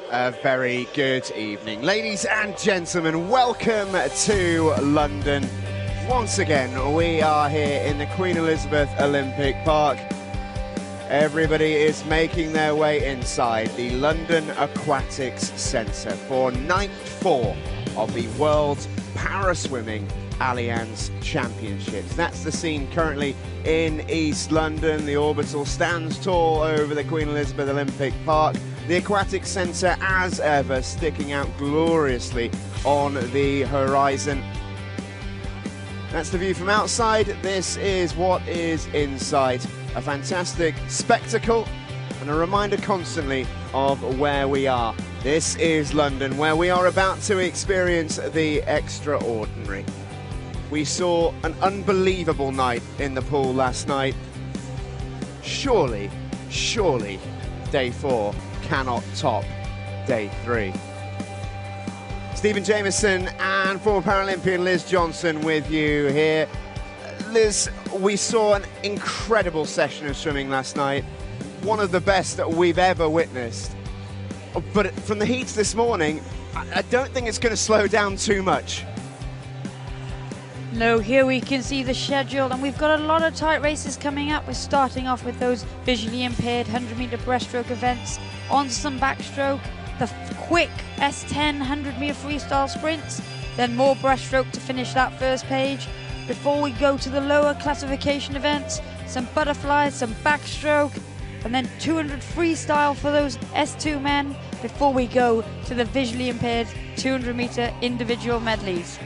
A very good evening. Ladies and gentlemen, welcome to London. Once again, we are here in the Queen Elizabeth Olympic Park. Everybody is making their way inside the London Aquatics Centre for night 4 of the World Paraswimming Allianz Championships. That's the scene currently in East London. The orbital stands tall over the Queen Elizabeth Olympic Park. The Aquatic Centre, as ever, sticking out gloriously on the horizon. That's the view from outside. This is what is inside. A fantastic spectacle and a reminder constantly of where we are. This is London, where we are about to experience the extraordinary. We saw an unbelievable night in the pool last night. Surely, day 4 cannot top day 3. Stephen Jameson and former Paralympian Liz Johnson with you here. Liz, we saw an incredible session of swimming last night, one of the best that we've ever witnessed. But from the heats this morning, I don't think it's going to slow down too much. No, here we can see the schedule, and we've got a lot of tight races coming up. We're starting off with those visually impaired 100-metre breaststroke events, on some backstroke, the quick S10 100-metre freestyle sprints, then more breaststroke to finish that first page. Before we go to the lower classification events, some butterflies, some backstroke, and then 200 freestyle for those S2 men before we go to the visually impaired 200-metre individual medleys.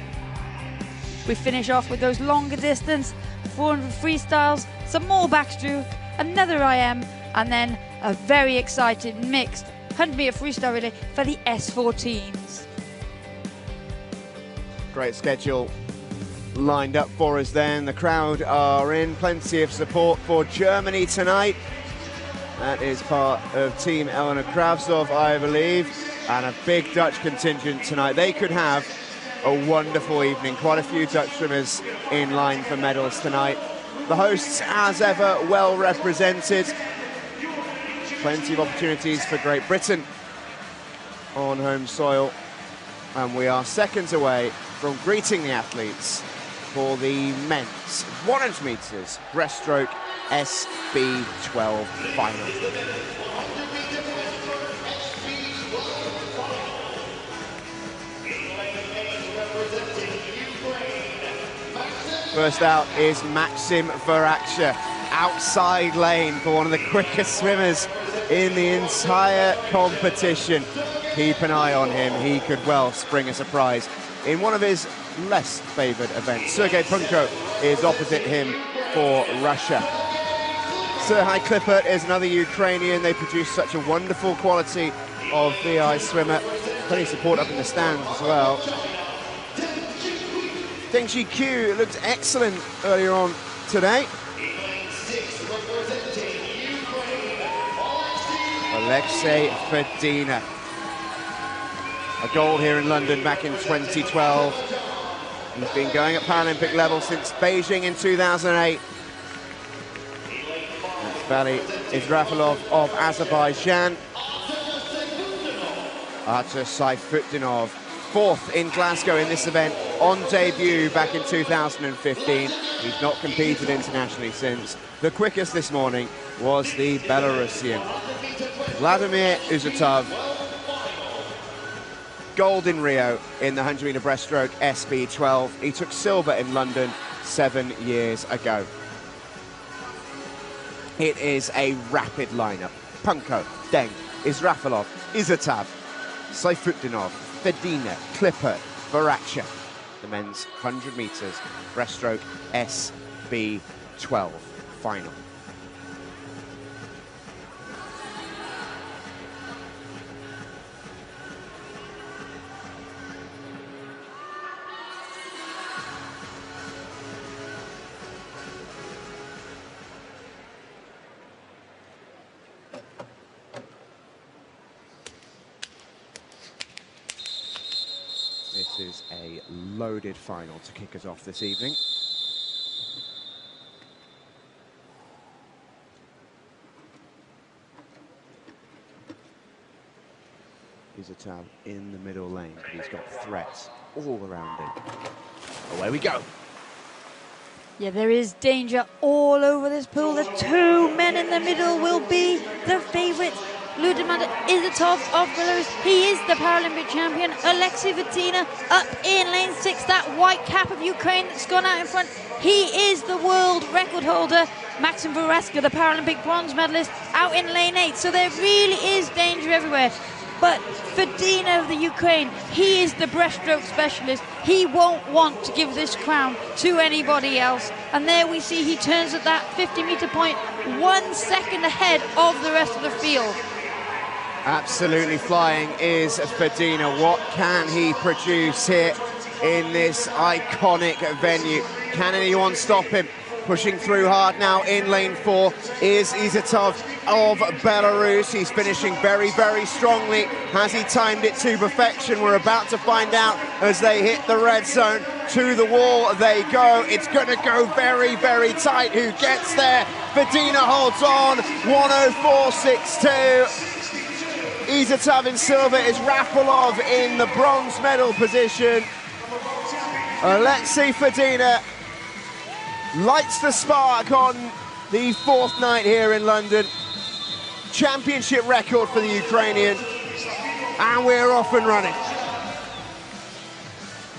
We finish off with those longer distance, 400 freestyles, some more backstroke, another IM, and then a very excited mixed 100-metre freestyle relay for the S14s. Great schedule lined up for us then. The crowd are in, plenty of support for Germany tonight. That is part of Team Eleanor Kravtsov, I believe, and a big Dutch contingent tonight. They could have a wonderful evening. Quite a few Dutch swimmers in line for medals tonight. The hosts, as ever, well represented. Plenty of opportunities for Great Britain on home soil. And we are seconds away from greeting the athletes for the men's 100 metres breaststroke SB12 final. First out is Maxim Varaksha, outside lane for one of the quickest swimmers in the entire competition. Keep an eye on him, he could well spring a surprise in one of his less favoured events. Sergei Punko is opposite him for Russia. Serhii Klippert is another Ukrainian. They produce such a wonderful quality of VI swimmer. Plenty of support up in the stands as well. Dengji Q looked excellent earlier on today. Alexei Fedina. A gold here in London back in 2012. He's been going at Paralympic level since Beijing in 2008. That's Vali Izrafilov of Azerbaijan. Artur Sayfutdinov, 4th in Glasgow in this event, on debut back in 2015. He's not competed internationally since. The quickest this morning was the Belarusian Vladimir Uzatov. Gold in Rio in the 100-metre breaststroke SB12. He took silver in London 7 years ago. It is a rapid lineup. Punko, Deng, Izrafilov, Izatov, Sayfutdinov, Fedina, Klippert, Varaksha. The men's 100 metres breaststroke SB12 final. This is a loaded final to kick us off this evening. Izatov in the middle lane, but he's got threats all around him. Away we go. Yeah, there is danger all over this pool. The two men in the middle will be the favourites. Ludmila Izatov of Belarus, he is the Paralympic champion. Alexei Fedina up in lane 6, that white cap of Ukraine that's gone out in front. He is the world record holder. Maxim Vareska, the Paralympic bronze medalist, out in lane 8. So there really is danger everywhere. But Fedina of the Ukraine, he is the breaststroke specialist. He won't want to give this crown to anybody else. And there we see he turns at that 50-meter point 1 second ahead of the rest of the field. Absolutely flying is Fedina. What can he produce here in this iconic venue? Can anyone stop him? Pushing through hard now in lane 4 is Izatov of Belarus. He's finishing very, very strongly. Has he timed it to perfection? We're about to find out as they hit the red zone. To the wall they go. It's going to go very, very tight. Who gets there? Fedina holds on. 104.62. Izatov in silver is Rafalov in the bronze medal position. Alexei Fedina lights the spark on the 4th night here in London. Championship record for the Ukrainian, and we're off and running.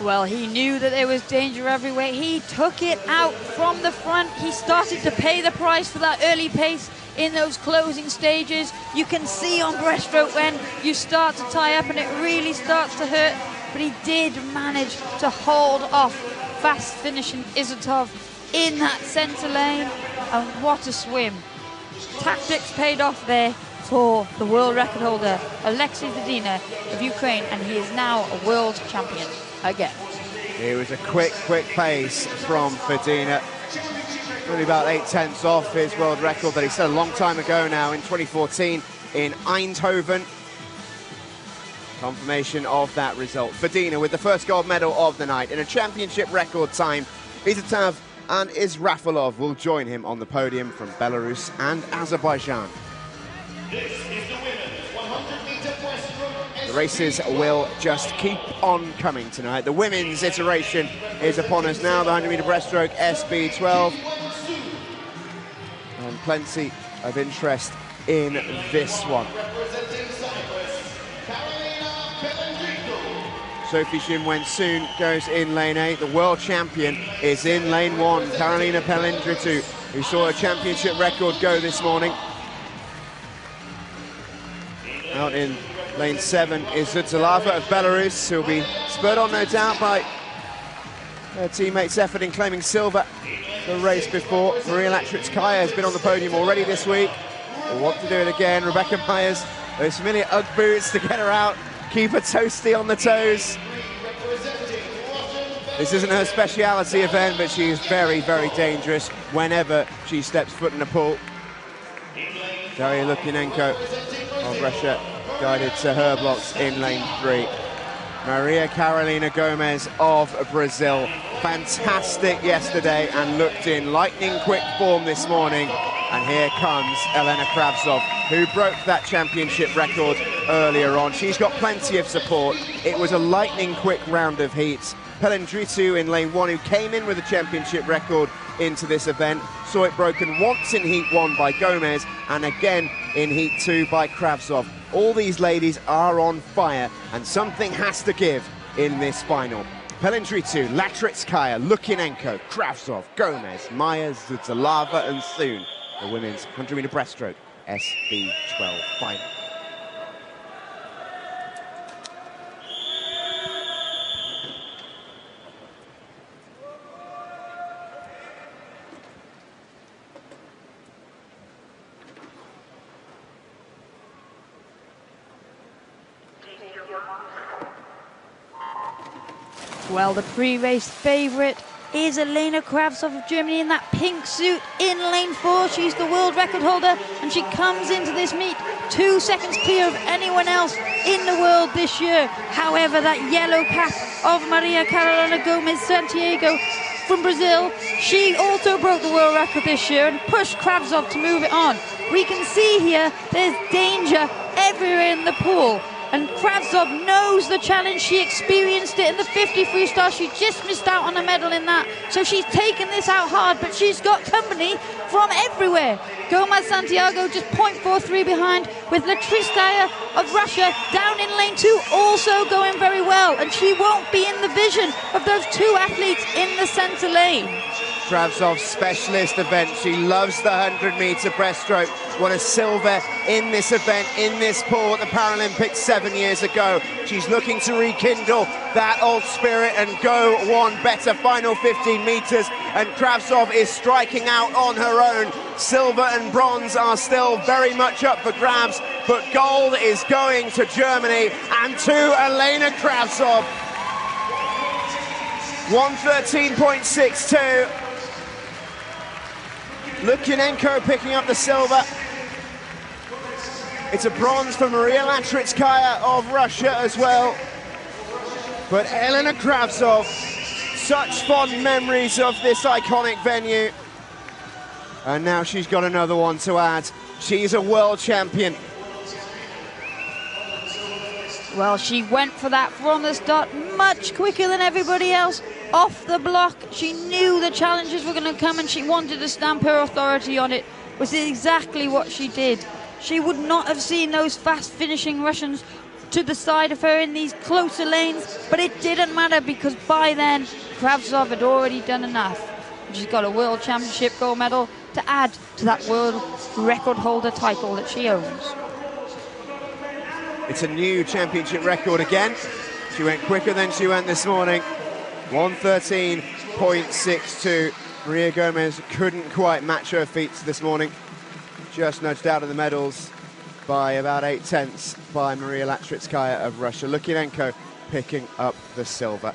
Well, he knew that there was danger everywhere. He took it out from the front. He started to pay the price for that early pace in those closing stages. You can see on breaststroke when you start to tie up and it really starts to hurt, but he did manage to hold off fast finishing Izatov in that centre lane, and what a swim. Tactics paid off there for the world record holder, Alexei Fedina of Ukraine, and he is now a world champion again. It was a quick pace from Fedina. Really about 8/10 off his world record that he set a long time ago now in 2014 in Eindhoven. Confirmation of that result. Fedina with the first gold medal of the night in a championship record time. Izatov and Rafalov will join him on the podium from Belarus and Azerbaijan. This is the women's 100-meter breaststroke. The races will just keep on coming tonight. The women's iteration is upon us now, the 100-meter breaststroke SB12. And plenty of interest in this one. Sophie Chimwen-Soon goes in lane 8. The world champion is in lane 1. Karolina Pelendritu, who saw a championship record go this morning. Out in lane 7 is Zutsalava of Belarus, who'll be spurred on, no doubt, by her teammates' effort in claiming silver the race before. Maria Latritskaya has been on the podium already this week. Will want to do it again. Rebecca Myers, those familiar Ugg boots to get her out. Keep her toasty on the toes. This isn't her speciality event, but she is very, very dangerous whenever she steps foot in a pool. Daria Lukyanenko of Russia guided to her blocks in lane 3. Maria Carolina Gomez of Brazil, fantastic yesterday and looked in lightning quick form this morning. And here comes Elena Kravtsov, who broke that championship record earlier on. She's got plenty of support. It was a lightning quick round of heats. Pelendritu in lane 1, who came in with a championship record into this event, saw it broken once in heat 1 by Gomez and again in heat 2 by Kravtsov. All these ladies are on fire, and something has to give in this final. Pelendritu, Latritskaya, Lukyanenko, Kravtsov, Gomez, Myers, Zutsalava and Soon. The women's 100-meter breaststroke SB12 final. Well, the pre-race favourite is Elena Kravtsov of Germany in that pink suit in lane 4. She's the world record holder, and she comes into this meet 2 seconds clear of anyone else in the world this year. However, that yellow cap of Maria Carolina Gomez Santiago from Brazil, she also broke the world record this year and pushed Kravtsov to move it on. We can see here there's danger everywhere in the pool. And Kravtsov knows the challenge. She experienced it in the 50 freestyle. She just missed out on a medal in that. So she's taken this out hard, but she's got company from everywhere. Gomez Santiago just 0.43 behind, with Latristaya of Russia down in lane 2, also going very well. And she won't be in the vision of those two athletes in the center lane. Kravtsov's specialist event. She loves the 100-meter breaststroke. Won a silver in this event, in this pool at the Paralympics 7 years ago. She's looking to rekindle that old spirit and go one better. Final 15 meters, and Kravtsov is striking out on her own. Silver and bronze are still very much up for grabs, but gold is going to Germany and to Elena Kravtsov. 1:13.62. Lukyanenko picking up the silver. It's a bronze for Maria Latritskaya of Russia as well. But Elena Kravtsov, such fond memories of this iconic venue. And now she's got another one to add. She's a world champion. Well, she went for that from the start, much quicker than everybody else. Off the block, she knew the challenges were going to come and she wanted to stamp her authority on it, which is exactly what she did. She would not have seen those fast finishing Russians to the side of her in these closer lanes, but it didn't matter because by then Kravtsov had already done enough. She's got a World Championship gold medal to add to that world record holder title that she owns. It's a new championship record again. She went quicker than she went this morning. 1:13.62. Maria Gomez couldn't quite match her feats this morning. Just nudged out of the medals by about 8/10 by Maria Latritskaya of Russia. Lukyanenko picking up the silver.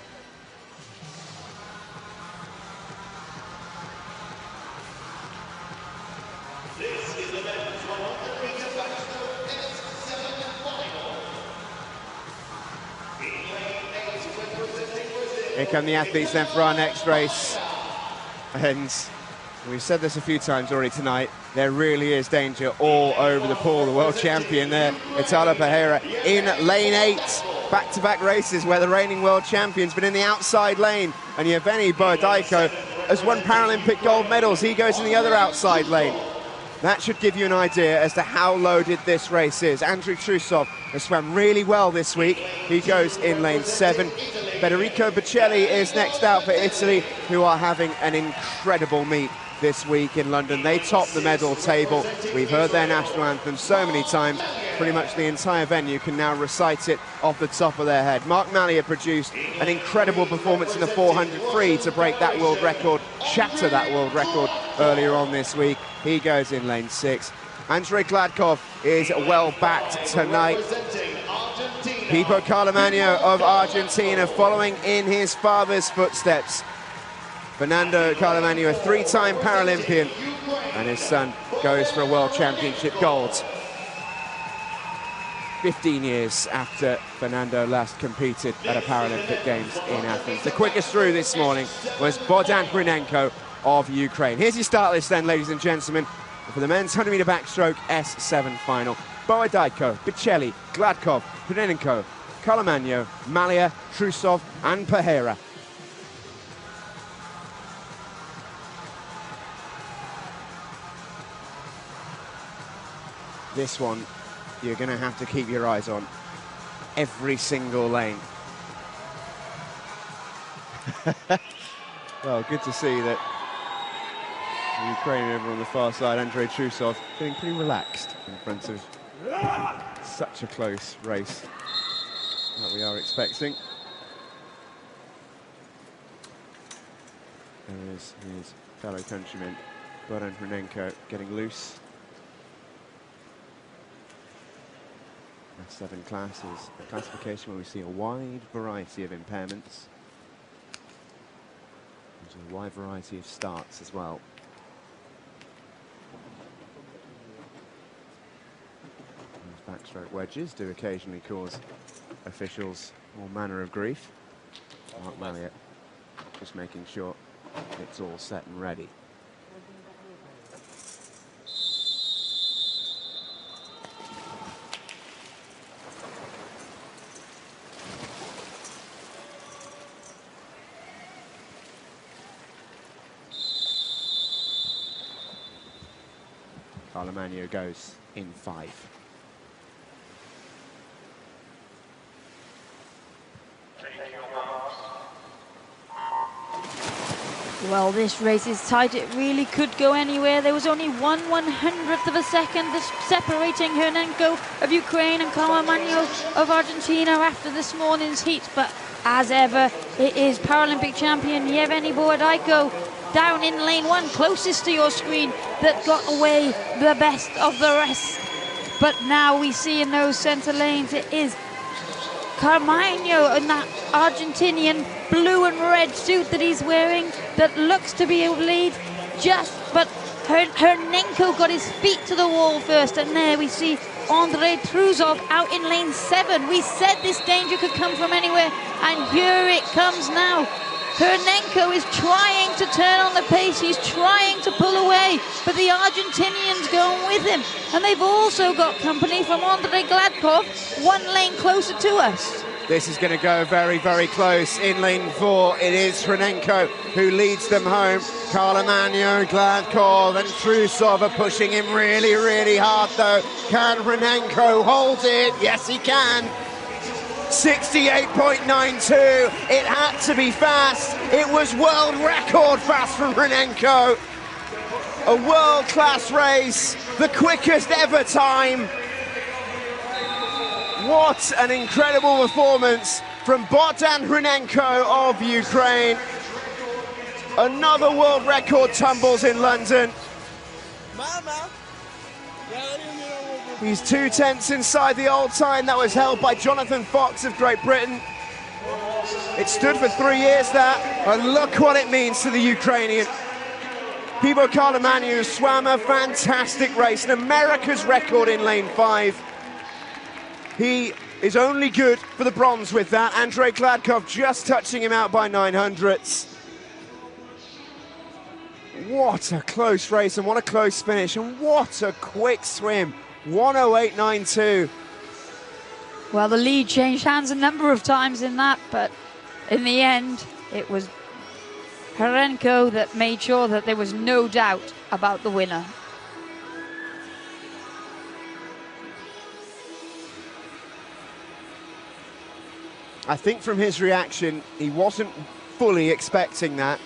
Here come the athletes then for our next race. And we've said this a few times already tonight, there really is danger all over the pool. The world champion there, Italo Pereira, in lane 8. Back-to-back races where the reigning world champion's been in the outside lane. And Yevgeny Borodayko has won Paralympic gold medals. He goes in the other outside lane. That should give you an idea as to how loaded this race is. Andrew Trusov has swam really well this week. He goes in lane 7. Federico Bocelli is next out for Italy, who are having an incredible meet this week in London. They top the medal table. We've heard their national anthem so many times, pretty much the entire venue can now recite it off the top of their head. Mark Mallia produced an incredible performance in the 400 free to break that world record, shatter that world record earlier on this week. He goes in lane 6. Andrei Gladkov is well backed tonight. Pipo Calamagno of Argentina following in his father's footsteps. Fernando Calamagno, a 3-time Paralympian, and his son goes for a World Championship gold. 15 years after Fernando last competed at a Paralympic Games in Athens. The quickest through this morning was Bogdan Hrynenko of Ukraine. Here's your start list then, ladies and gentlemen, for the men's 100-meter backstroke S7 final. Borodayko, Bocelli, Gladkov, Hrynenko, Calamagno, Mallia, Trusov and Pereira. This one you're going to have to keep your eyes on every single lane. Well, good to see that the Ukrainian over on the far side, Andrei Trusov, feeling pretty relaxed in front of such a close race that we are expecting. There is his fellow countryman, Bogdan Hrynenko, getting loose. S7 class is a classification where we see a wide variety of impairments. There's a wide variety of starts as well. Those backstroke wedges do occasionally cause officials all manner of grief. Mark Mallia just making sure it's all set and ready. Carlo goes in 5. Well, this race is tight. It really could go anywhere. There was only 1/100th of a second separating Hernenko of Ukraine and Carlo of Argentina after this morning's heat. But as ever, it is Paralympic champion Yevgeny Borodayko down in lane 1, closest to your screen, that got away the best of the rest. But now we see in those centre lanes, it is Carmagno in that Argentinian blue and red suit that he's wearing that looks to be able to lead but Hernenko got his feet to the wall first, and there we see Andrei Trusov out in lane 7. We said this danger could come from anywhere, and here it comes now. Hernenko is trying to turn on the pace, he's trying to pull away, but the Argentinians going with him. And they've also got company from Andrei Gladkov, 1 lane closer to us. This is going to go very, very close. In lane 4, it is Hernenko who leads them home. Carlo, Gladkov and Trusov are pushing him really, really hard though. Can Hernenko hold it? Yes, he can. 68.92, it had to be fast. It was world record fast from Hernenko. A world-class race, the quickest ever time. What an incredible performance from Bogdan Hernenko of Ukraine. Another world record tumbles in London. He's 2/10 inside the old time that was held by Jonathan Fox of Great Britain. It stood for 3 years that, and look what it means to the Ukrainian. Pivo Carlo swam a fantastic race, an America's record in lane 5. He is only good for the bronze with that. Andrei Gladkov just touching him out by 900ths. What a close race, and what a close finish, and what a quick swim. 1:08.92. Well, the lead changed hands a number of times in that, but in the end, it was Hernenko that made sure that there was no doubt about the winner. I think from his reaction, he wasn't fully expecting that.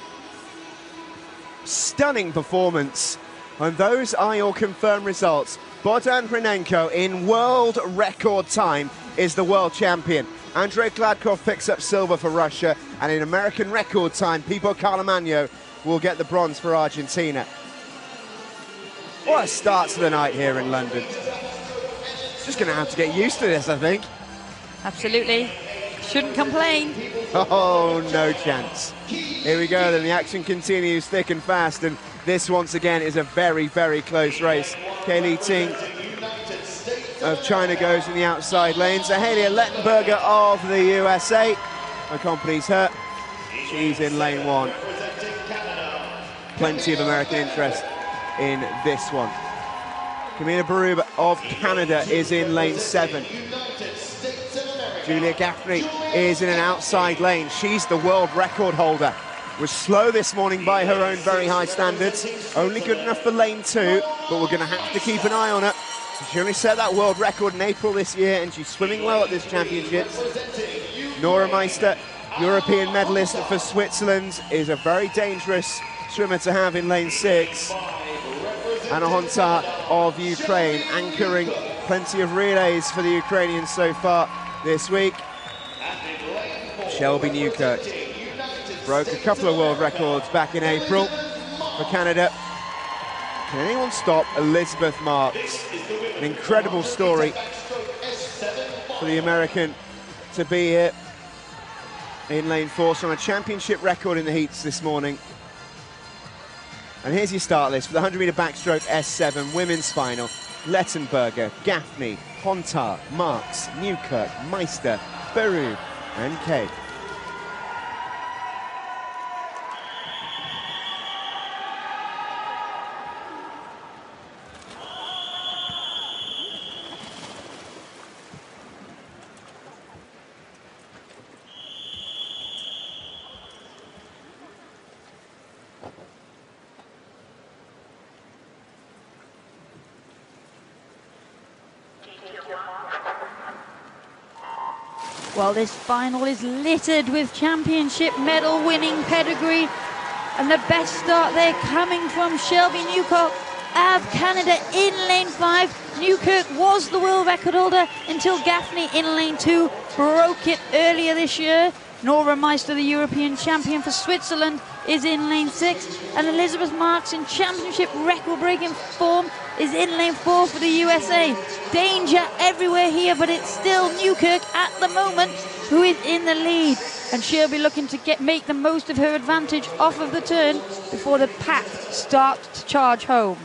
Stunning performance, and those are your confirmed results. Bogdan Hernenko in world record time is the world champion. Andrei Gladkov picks up silver for Russia, and in American record time, Pipo Carlo will get the bronze for Argentina. What a start to the night here in London. Just going to have to get used to this, I think. Absolutely. Shouldn't complain. Oh, no chance. Here we go, then the action continues thick and fast, and this once again is a very, very close race. Kaylee Ting of China goes in the outside lanes. Ahelia Lettenberger of the USA accompanies her. She's in lane 1. Plenty of American interest in this one. Camila Baruba of Canada is in lane 7. Julia Caffrey is in an outside lane. She's the world record holder. Was slow this morning by her own very high standards. Only good enough for lane 2, but we're going to have to keep an eye on her. She only set that world record in April this year, and she's swimming well at this championships. Nora Meister, European medalist for Switzerland, is a very dangerous swimmer to have in lane 6. Anna Hontar of Ukraine, anchoring plenty of relays for the Ukrainians so far this week. Shelby Newkirk broke a couple of world records back in April for Canada. Can anyone stop Elizabeth Marks? An incredible story for the American to be here in lane 4, so on a championship record in the heats this morning. And here's your start list for the 100-metre backstroke S7 women's final. Lettenberger, Gaffney, Hontar, Marks, Newkirk, Meister, Beru and Kay. Well, this final is littered with championship medal winning pedigree. And the best start there coming from Shelby Newkirk of Canada in lane 5. Newkirk was the world record holder until Gaffney in lane 2 broke it earlier this year. Nora Meister, the European champion for Switzerland, is in lane 6. And Elizabeth Marks, in championship record-breaking form, is in lane 4 for the USA. Danger everywhere here, but it's still Newkirk at the moment who is in the lead. And she'll be looking to make the most of her advantage off of the turn before the pack start to charge home.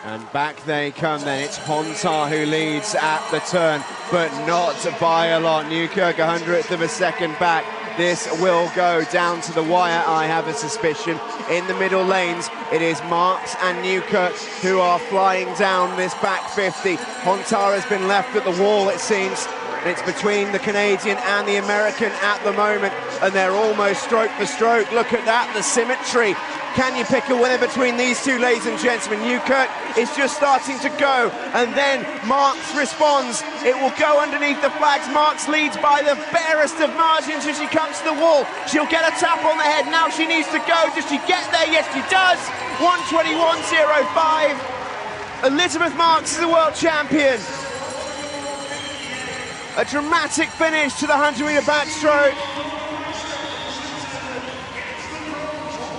And back they come then. It's Hontar who leads at the turn, but not by a lot. Newkirk 100th of a second back. This will go down to the wire, I have a suspicion. In the middle lanes, it is Marks and Newkirk who are flying down this back 50. Hontar has been left at the wall, it seems. It's between the Canadian and the American at the moment, and they're almost stroke for stroke. Look at that, the symmetry. Can you pick a winner between these two, ladies and gentlemen? Newkirk is just starting to go, and then Marks responds. It will go underneath the flags. Marks leads by the barest of margins as she comes to the wall. She'll get a tap on the head. Now she needs to go. Does she get there? Yes, she does. 1:21.05. Elizabeth Marks is the world champion. A dramatic finish to the 100-metre backstroke.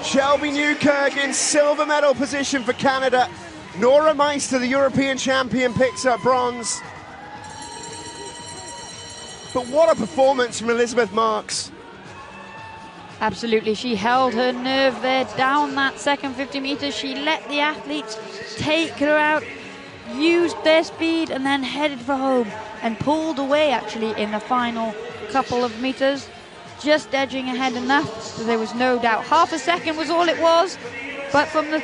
Shelby Newkirk in silver medal position for Canada. Nora Meister, the European champion, picks up bronze. But what a performance from Elizabeth Marks. Absolutely, she held her nerve there down that second 50 metres. She let the athletes take her out, used their speed, and then headed for home. And pulled away actually in the final couple of meters, just edging ahead enough that there was no doubt. Half a second was all it was, but from the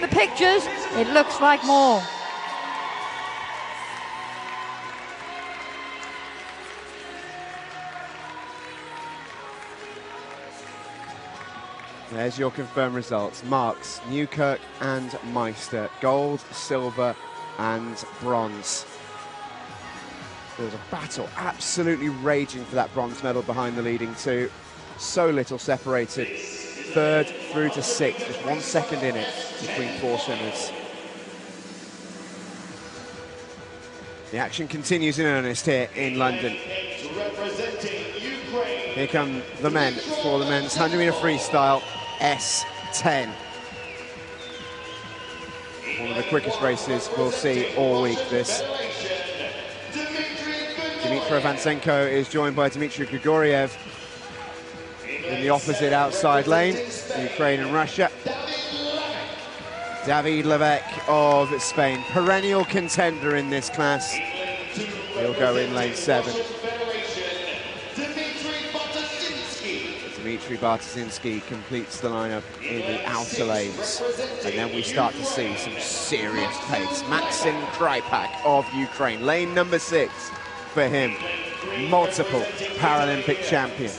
pictures, it looks like more. There's your confirmed results. Marks, Newkirk and Meister. Gold, silver and bronze. There was a battle absolutely raging for that bronze medal behind the leading two. So little separated. Third through to sixth, just 1 second in it between four swimmers. The action continues in earnest here in London. Here come the men for the men's 100-metre freestyle S10. One of the quickest races we'll see all week, this. Dmitry Vansenko is joined by Dmitry Grigoriev in the opposite outside lane, Ukraine and Russia. David Levesque of Spain, perennial contender in this class. He'll go in lane 7. Dmitry Bartosinsky completes the lineup in the outer lanes. And then we start to see some serious pace. Maxim Krypak of Ukraine, lane number 6 for him. Multiple Paralympic champion.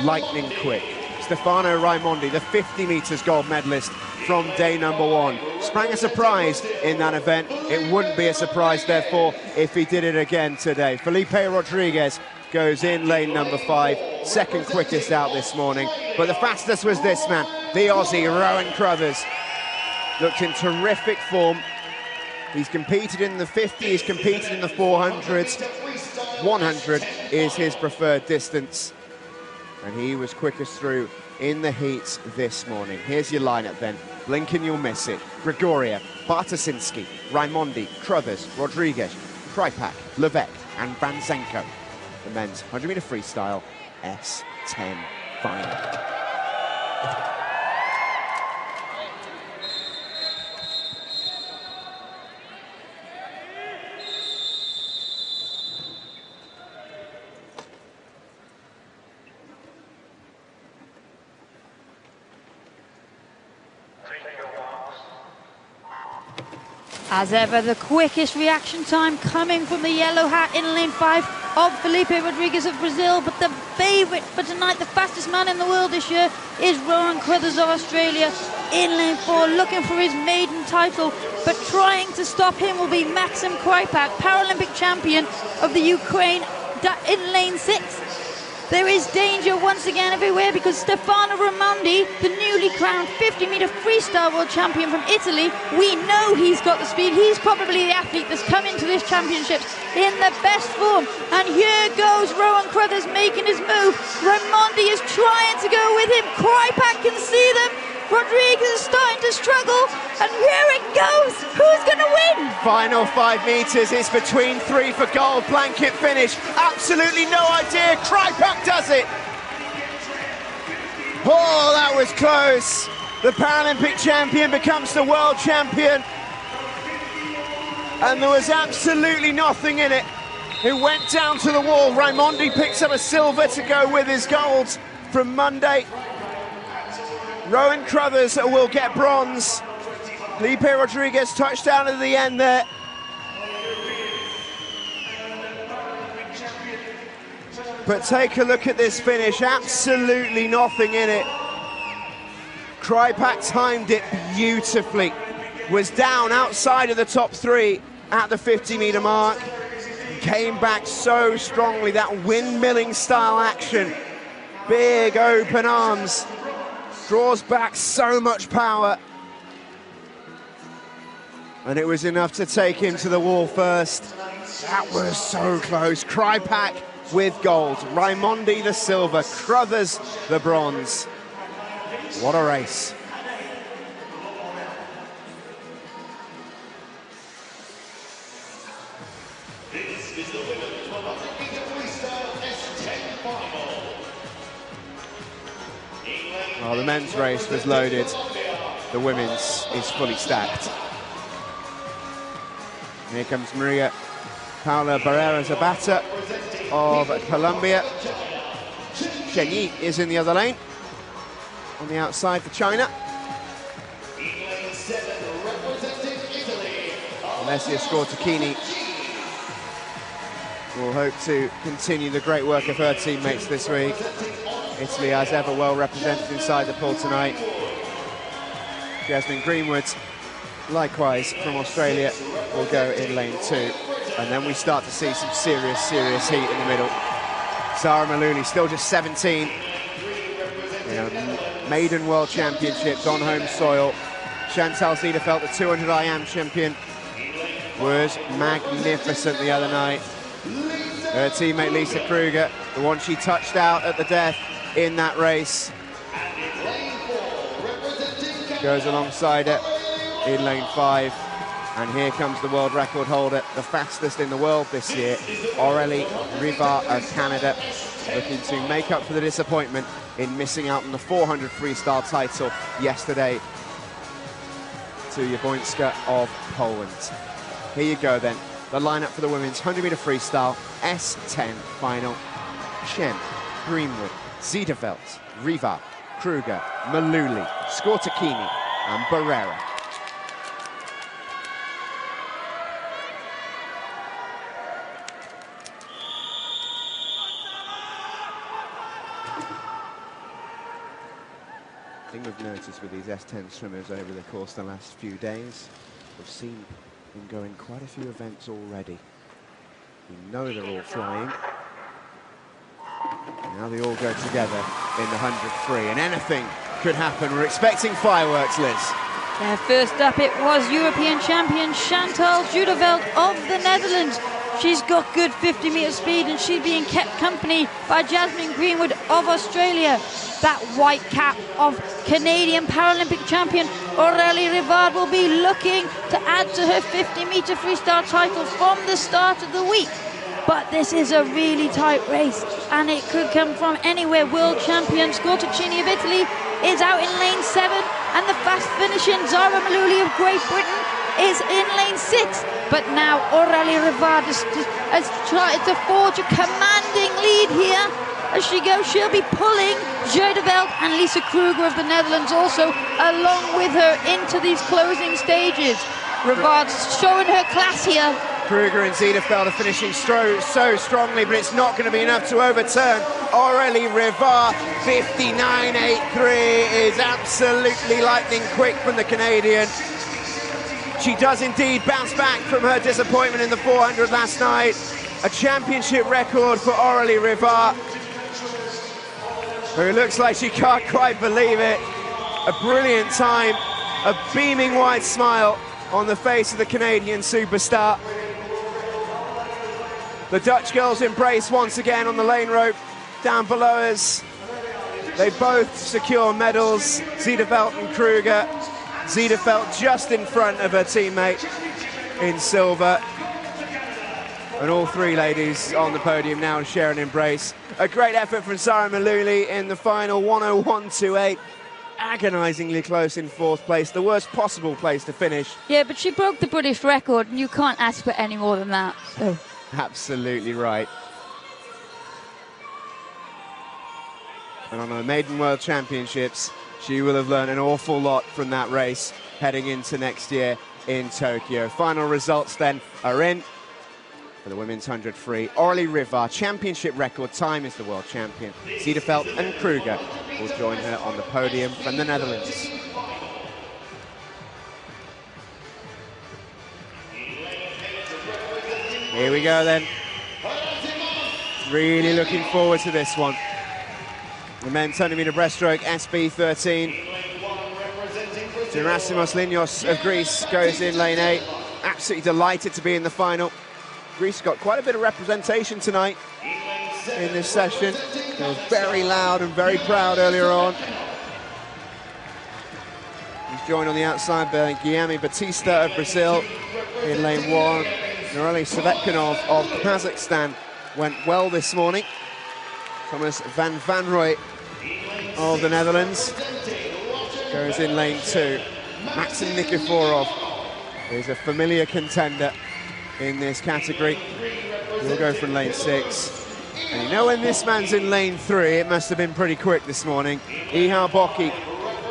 Lightning quick. Stefano Raimondi, the 50 metres gold medalist from day number 1. Sprang a surprise in that event. It wouldn't be a surprise, therefore, if he did it again today. Felipe Rodriguez goes in lane number 5, second quickest out this morning. But the fastest was this man, the Aussie, Rowan Crothers. Looked in terrific form. He's competed in the 50, he's competed in the 400s. 100 is his preferred distance. And he was quickest through in the heats this morning. Here's your lineup then. Blinking, you'll miss it. Grigoriev, Bartosinsky, Raimondi, Crothers, Rodriguez, Krypak, Levesque and Vansenko. The men's 100-metre freestyle S10 final. As ever, the quickest reaction time coming from the yellow hat in lane 5 of Felipe Rodriguez of Brazil. But the favourite for tonight, the fastest man in the world this year, is Rowan Crothers of Australia in lane 4, looking for his maiden title. But trying to stop him will be Maxim Krypak, Paralympic champion of the Ukraine in lane 6. There is danger once again everywhere because Stefano Raimondi, the newly crowned 50-meter freestyle world champion from Italy, we know he's got the speed. He's probably the athlete that's come into this championship in the best form. And here goes Rowan Crothers making his move. Raimondi is trying to go with him. Krypak can see them. Rodriguez is starting to struggle, and here it goes. Who's going to win? Final 5 meters. It's between 3 for gold. Blanket finish. Absolutely no idea. Krypak does it. Oh, that was close. The Paralympic champion becomes the world champion. And there was absolutely nothing in it. It went down to the wall. Raimondi picks up a silver to go with his gold from Monday. Rowan Crothers will get bronze. Felipe Rodriguez touchdown at the end there. But take a look at this finish, absolutely nothing in it. Krypak timed it beautifully. Was down outside of the top 3 at the 50-meter mark. Came back so strongly, that windmilling style action. Big open arms. Draws back so much power. And it was enough to take him to the wall first. That was so close. Krypak with gold. Raimondi the silver. Crothers the bronze. What a race. This is the women's 100-meter freestyle S10 final. Well, the men's race was loaded. The women's is fully stacked. Here comes Maria Paula Barrera Zabata of Colombia. Shenyi is in the other lane. On the outside for China. Alessia Scortacchini will hope to continue the great work of her teammates this week. Italy, as ever, well represented inside the pool tonight. Jasmine Greenwood, likewise from Australia, will go in lane 2. And then we start to see some serious heat in the middle. Zara Maluli, still just 17. Maiden World Championships on home soil. Chantal Ziederfeld, the 200 IM champion, was magnificent the other night. Her teammate Lisa Kruger, the one she touched out at the death in that race, goes alongside it in lane 5. And here comes the world record holder, the fastest in the world this year, Aurélie Rivard of Canada, looking to make up for the disappointment in missing out on the 400 freestyle title yesterday to Jabońska of Poland. Here you go then, the lineup for the women's 100-meter freestyle S10 final. Chen, Greenwood, Ziederfeld, Rivard, Kruger, Maluli, Scortacchini and Barrera. The thing we've noticed with these S10 swimmers over the course of the last few days, we've seen them go in quite a few events already. We know they're all flying. Now they all go together in the 100 free, and anything could happen. We're expecting fireworks, Liz. Yeah, first up it was European champion Chantal Ziederfeld of the Netherlands. She's got good 50-meter speed and she's being kept company by Jasmine Greenwood of Australia. That white cap of Canadian Paralympic champion Aurélie Rivard will be looking to add to her 50-meter freestyle title from the start of the week. But this is a really tight race and it could come from anywhere. World champion Scortacchini of Italy is out in lane 7 and the fast finishing Zara Maluli of Great Britain is in lane 6. But now Aurélie Rivard has tried to forge a commanding lead here. As she goes, she'll be pulling Ziederfeld and Lisa Kruger of the Netherlands also along with her into these closing stages. Rivard's showing her class here. Kruger and Ziederfeld are finishing so strongly, but it's not going to be enough to overturn Aurélie Rivard. 59.83 is absolutely lightning quick from the Canadian. She does indeed bounce back from her disappointment in the 400 last night. A championship record for Aurélie Rivard, who looks like she can't quite believe it. A brilliant time, a beaming wide smile on the face of the Canadian superstar. The Dutch girls embrace once again on the lane rope. Down below us, they both secure medals. Ziedeveld and Kruger. Ziedeveld just in front of her teammate in silver. And all three ladies on the podium now share an embrace. A great effort from Sarah Maluli in the final, 101.28. Agonisingly close in fourth place, the worst possible place to finish. Yeah, but she broke the British record, and you can't ask for any more than that. So. Absolutely right. And on her maiden World Championships, she will have learned an awful lot from that race heading into next year in Tokyo. Final results then are in for the women's 100 free. Aurélie Rivard, championship record time is the world champion. Ziedeveld and Kruger will join her on the podium from the Netherlands. Here we go then. Really looking forward to this one. The men's 100-meter breaststroke, SB13. Gerasimos Linos of Greece goes in lane 8. Absolutely delighted to be in the final. Greece got quite a bit of representation tonight in this session. They were very loud and very proud earlier on. He's joined on the outside by Guilherme Batista of Brazil in lane 1. Noreli Savetkanov of Kazakhstan went well this morning. Thomas van Vanrooy of the Netherlands goes in lane 2. Maxim Nikiforov is a familiar contender in this category. He'll go from lane 6. And you know when this man's in lane 3, it must have been pretty quick this morning. Ihar Boki,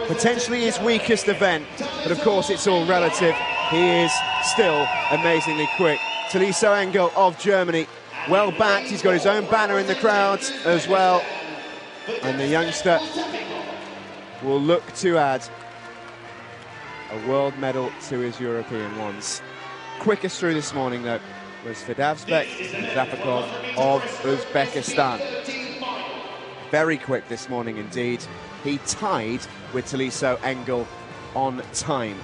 potentially his weakest event, but of course it's all relative. He is still amazingly quick. Taliso Engel of Germany, well backed. He's got his own banner in the crowds as well. And the youngster will look to add a world medal to his European ones. Quickest through this morning, though, was Fedavsbek Zapakov of Uzbekistan. Very quick this morning indeed. He tied with Taliso Engel on time.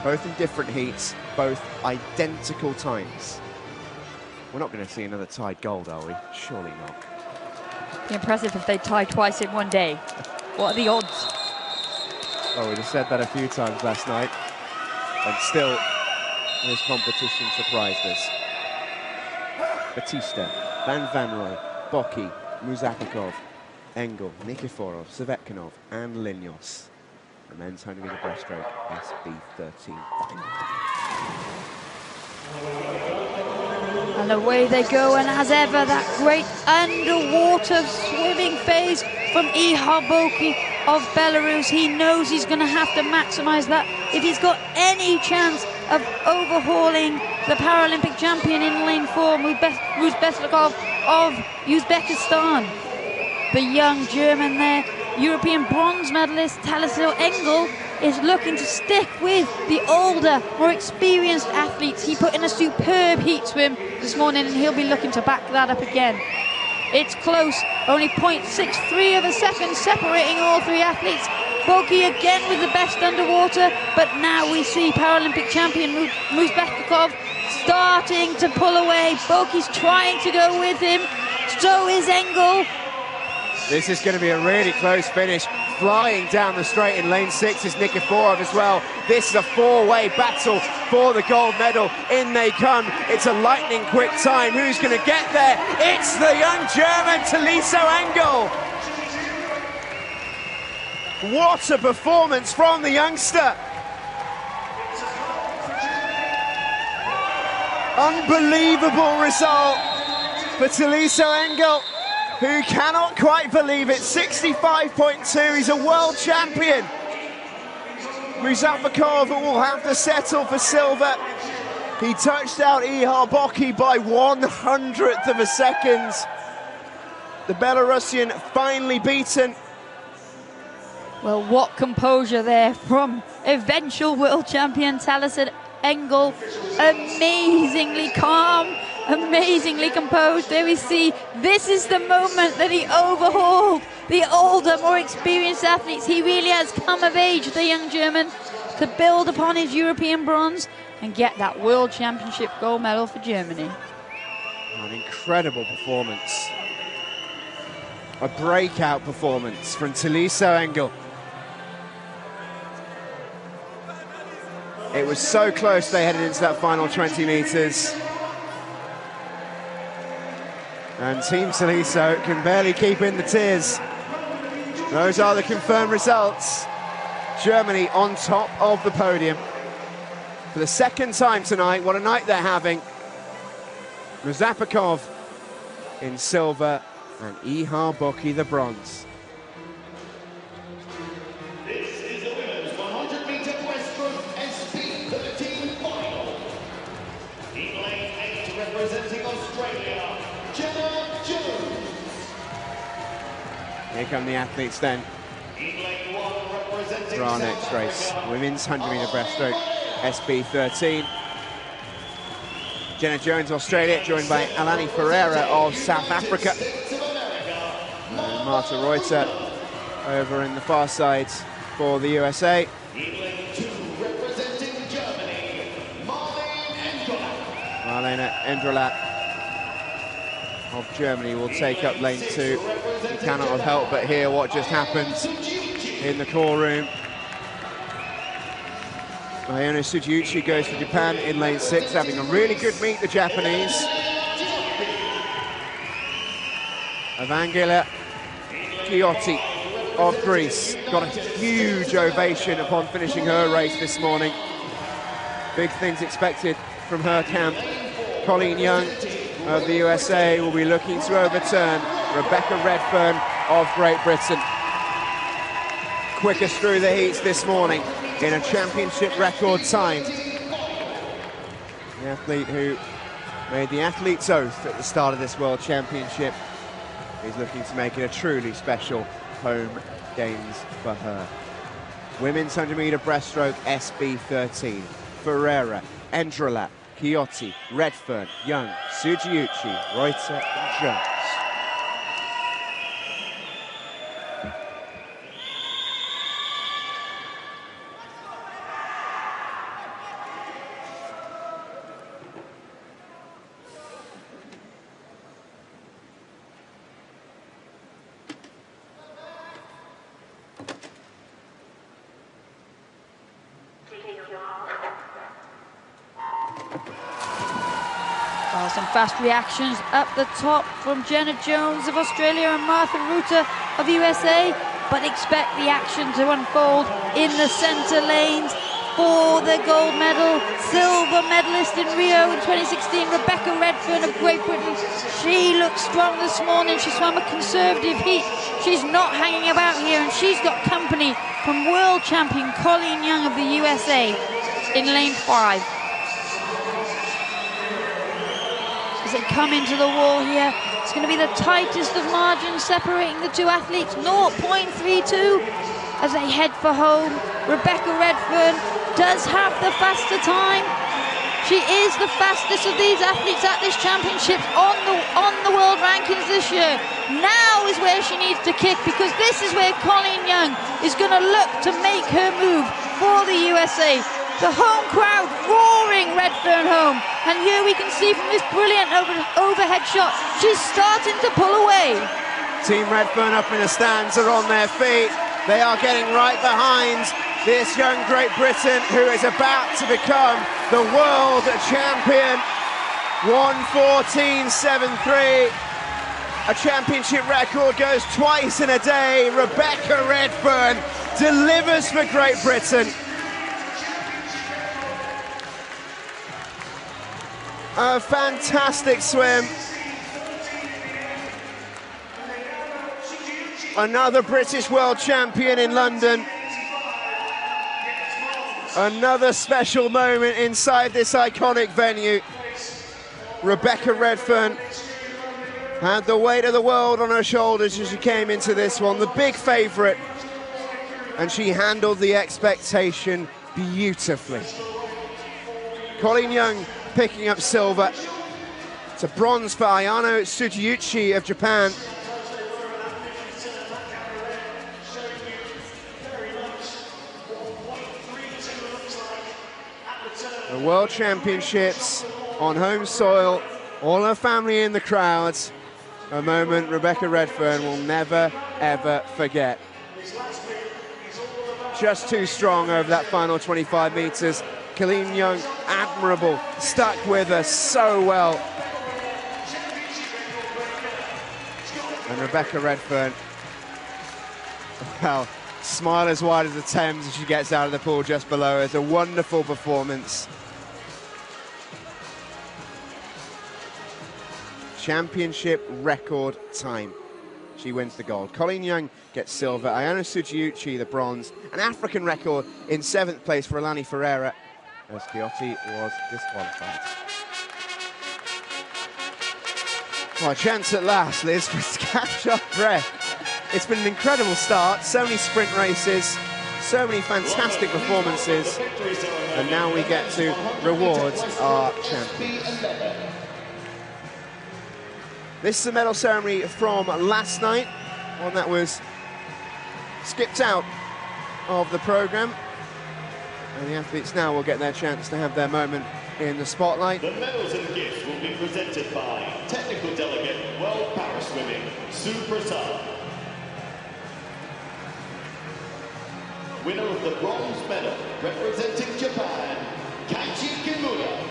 Both in different heats, both identical times. We're not going to see another tied gold, are we? Surely not. It'd be impressive if they tie twice in one day. What are the odds? Oh, we just said that a few times last night. And still, this competition surprised us. Batista, Van Vanrooy, Boki, Muzapikov, Engel, Nikiforov, Savetkanov, and Linos. The men's 100-meter breaststroke, SB13 final. And away they go, and as ever, that great underwater swimming phase from Ihar Boki of Belarus. He knows he's going to have to maximise that if he's got any chance of overhauling the Paralympic champion in lane 4, Muzbekov of Uzbekistan. The young German there, European bronze medalist Taliso Engel, is looking to stick with the older, more experienced athletes. He put in a superb heat swim this morning, and he'll be looking to back that up again. It's close, only 0.63 of a second separating all three athletes. Boki again with the best underwater, but now we see Paralympic champion Muzbekov starting to pull away. Boki's trying to go with him, so is Engel. This is going to be a really close finish. Flying down the straight in lane 6 is Nikiforov as well. This is a four-way battle for the gold medal. In they come. It's a lightning quick time. Who's going to get there? It's the young German Taliso Engel. What a performance from the youngster. Unbelievable result for Taliso Engel, who cannot quite believe it. 65.2, he's a world champion. Muzapikov will have to settle for silver. He touched out Ihar Boki by 100th of a second. The Belarusian finally beaten. Well, what composure there from eventual world champion Taliso Engel, amazingly calm, amazingly composed. There we see, this is the moment that he overhauled the older, more experienced athletes. He really has come of age, the young German, to build upon his European bronze and get that World Championship gold medal for Germany. An incredible performance. A breakout performance from Taliso Engel. It was so close they headed into that final 20 metres. And Team Taliso can barely keep in the tears. Those are the confirmed results. Germany on top of the podium for the second time tonight. What a night they're having. Mazapakov in silver and Ihar Boki the bronze. This is the women's 100-meter breaststroke SB13 final. In lane 8, representing Australia, Jenna Jones. Here come the athletes then In lane 1, representing for our next race. Women's 100-meter breaststroke SB13. Jenna Jones, Australia, joined by Alani Ferreira of South Africa. And Marta Reuter over in the far side for the USA. In lane 2, representing Germany, Marlene Endrolat of Germany will take up lane 2. You cannot have helped but hear what just happened in the call room. Ayano Sujiuchi goes for Japan in lane 6, having a really good meet, the Japanese. Evangela Chiotti of Greece got a huge ovation upon finishing her race this morning. Big things expected from her camp. Colleen Young of the USA will be looking to overturn Rebecca Redfern of Great Britain. Quickest through the heats this morning in a championship record time. The athlete who made the athlete's oath at the start of this World Championship is looking to make it a truly special home games for her. Women's 100-meter breaststroke SB13. Ferreira, Endrolat, Chiotti, Redfern, Young, Sujiuchi, Reuter and Jones. Some fast reactions up the top from Jenna Jones of Australia and Martha Reuter of USA, but expect the action to unfold in the centre lanes for the gold medal. Silver medalist in Rio in 2016, Rebecca Redfern of Great Britain. She looks strong this morning. She swam a conservative heat. She's not hanging about here, and she's got company from world champion Colleen Young of the USA in lane 5. They come into the wall here. It's going to be the tightest of margins separating the two athletes, 0.32 as they head for home. Rebecca Redfern does have the faster time. She is the fastest of these athletes at this championship on the world rankings this year. Now is where she needs to kick, because this is where Colleen Young is going to look to make her move for the USA. The home crowd roaring Redfern home. And here we can see from this brilliant overhead shot, she's starting to pull away. Team Redfern up in the stands are on their feet. They are getting right behind this young Great Britain, who is about to become the world champion. 1:14.73. A championship record goes twice in a day. Rebecca Redfern delivers for Great Britain. A fantastic swim. Another British world champion in London. Another special moment inside this iconic venue. Rebecca Redfern had the weight of the world on her shoulders as she came into this one, the big favourite, and she handled the expectation beautifully. Colleen Young picking up silver. It's a bronze for Ayano Tsujiuchi of Japan. The World Championships on home soil, all her family in the crowds. A moment Rebecca Redfern will never, ever forget. Just too strong over that final 25 metres. Colleen Young, admirable, stuck with her so well. And Rebecca Redfern, well, smile as wide as the Thames as she gets out of the pool just below her. It's a wonderful performance. Championship record time. She wins the gold. Colleen Young gets silver. Ayano Tsujiuchi the bronze. An African record in 7th place for Alani Ferreira, as Kyoto was disqualified. Oh, a chance at last, Liz, to catch our breath. It's been an incredible start. So many sprint races, so many fantastic performances, and now we get to reward our champions. This is the medal ceremony from last night, one that was skipped out of the programme. And the athletes now will get their chance to have their moment in the spotlight. The medals and gifts will be presented by Technical Delegate World Para Swimming, Sue Prasad. Winner of the bronze medal, representing Japan, Kaichi Kimura.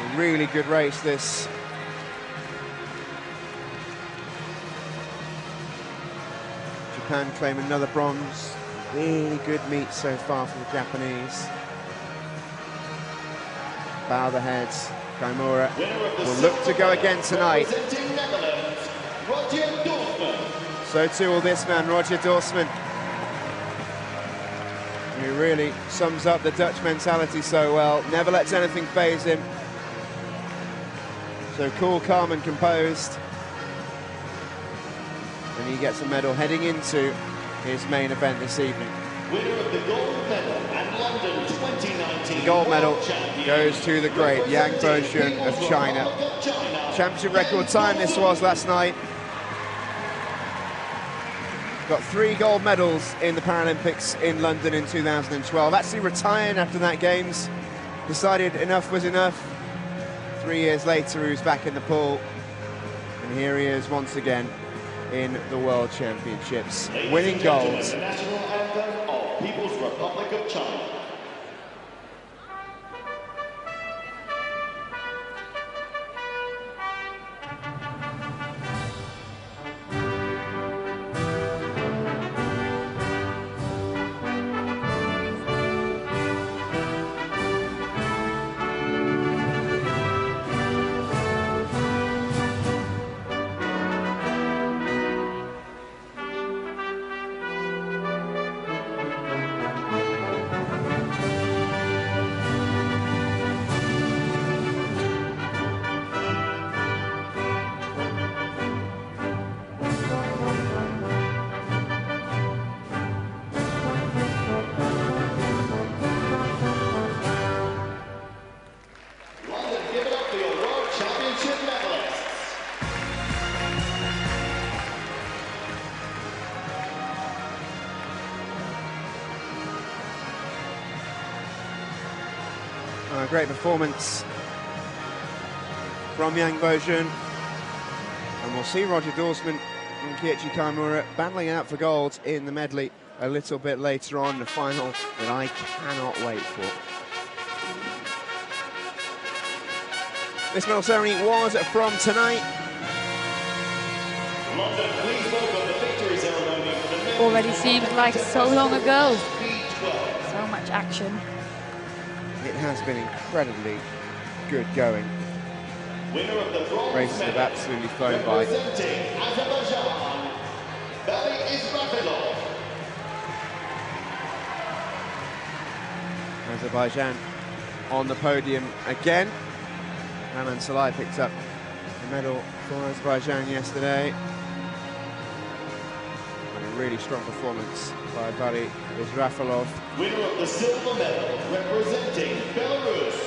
A really good race, this. Japan claim another bronze. Really good meet so far for the Japanese. Bow the heads. Kaimura will look to go again tonight. So too will this man, Roger Dorsman, who really sums up the Dutch mentality so well. Never lets anything faze him. So cool, calm and composed. And he gets a medal heading into his main event this evening. Winner of the gold medal at London 2019. The gold medal goes to the great Yang Boshun of China. Championship record time this was last night. Got 3 gold medals in the Paralympics in London in 2012. Actually retired after that Games. Decided enough was enough. 3 years later, he was back in the pool. And here he is once again in the World Championships, winning gold. The national anthem of People's Republic of China. Great performance from Yang Boshun. And we'll see Roger Dorsman and Keiichi Kaimura battling out for gold in the medley a little bit later on, the final that I cannot wait for. This medal ceremony was from tonight. London, please welcome the victory ceremony for the men. Already seems like so long ago. So much action. It has been incredibly good going. Winner of the bronze Races have medal, absolutely flown by. representing Azerbaijan, Vali Israfilov. Azerbaijan on the podium again. Aman Salai picked up the medal for Azerbaijan yesterday. A really strong performance by Vali Israfilov. Winner of the silver medal, representing Belarus,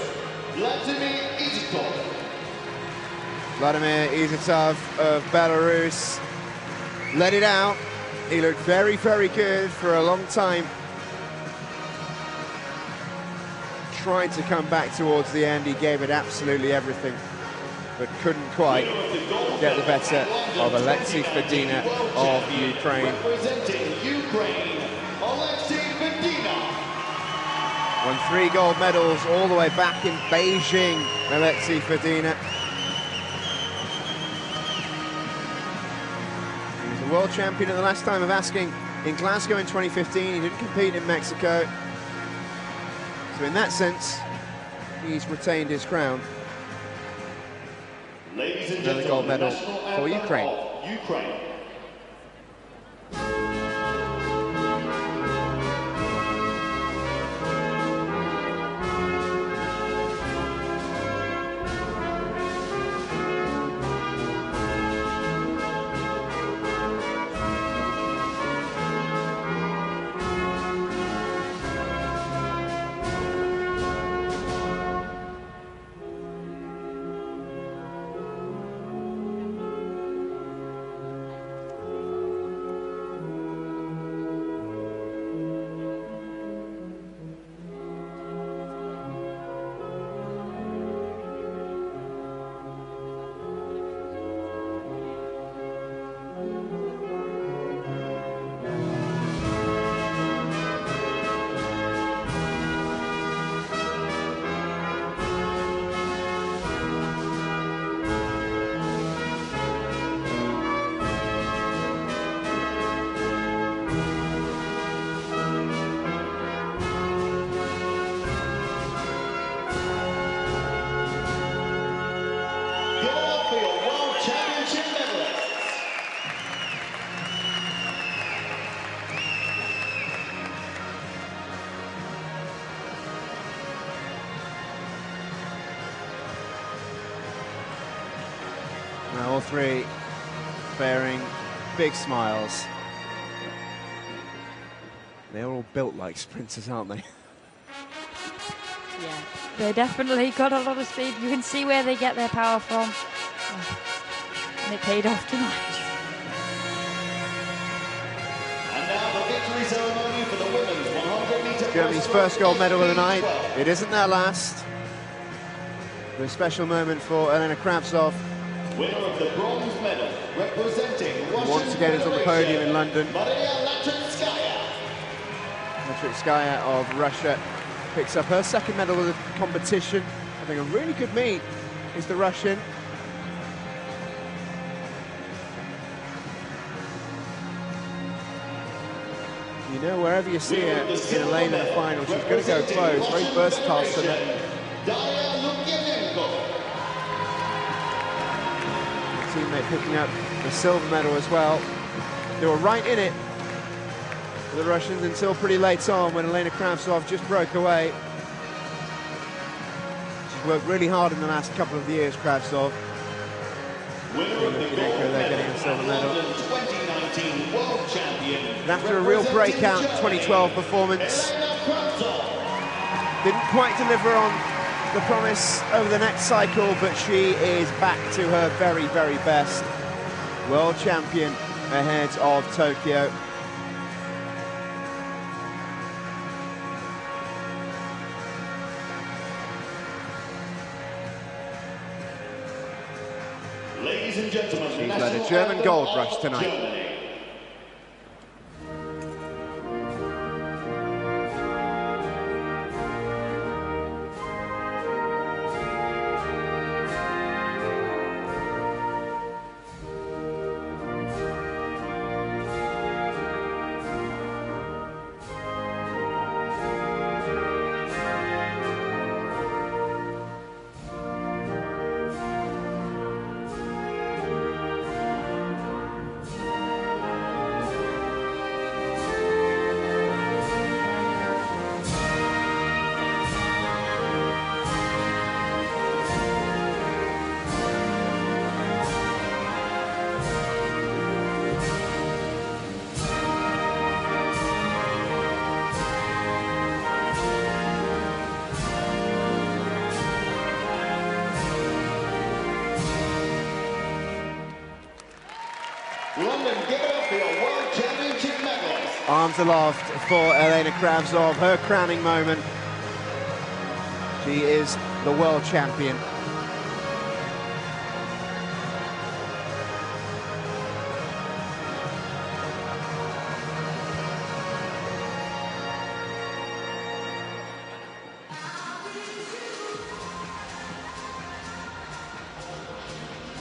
Vladimir Izitov. Vladimir Izitov of Belarus let it out. He looked very, very good for a long time. Tried to come back towards the end. He gave it absolutely everything, but couldn't quite get the better of Alexei Fedina of Ukraine. Representing Ukraine, Alexei Fedina. Won 3 gold medals all the way back in Beijing, Alexei Fedina. He was the world champion at the last time of asking in Glasgow in 2015. He didn't compete in Mexico. So in that sense, he's retained his crown. Ladies and Another gentlemen, gold medal national for anthem Ukraine. of Ukraine. Now all 3 bearing big smiles. They're all built like sprinters, aren't they? Yeah, they definitely got a lot of speed. You can see where they get their power from. And it paid off tonight. And now the victory ceremony for the women's 100-meter Germany's first gold medal of the night. It isn't their last. A special moment for Elena Kravtsov. Winner of the bronze medal, representing Russian Once again is on the podium in London. Maria Latrinskaya. Latrinskaya of Russia picks up her 2nd medal of the competition. Having a really good meet is the Russian. You know, wherever you see her in a lane in the final, she's going to go close. Very versatile swimmer. Teammate picking up the silver medal as well. They were right in it, the Russians, until pretty late on when Elena Kravtsov just broke away. She's worked really hard in the last couple of years, Kravtsov. They're getting a silver medal. 2019 world champion. And after a real breakout 2012 performance, didn't quite deliver on the promise over the next cycle, but she is back to her very, very best. World champion ahead of Tokyo. Ladies and gentlemen, she's led a German gold rush tonight. Germany. Arms aloft for Elena Kravtsov, her crowning moment. She is the world champion.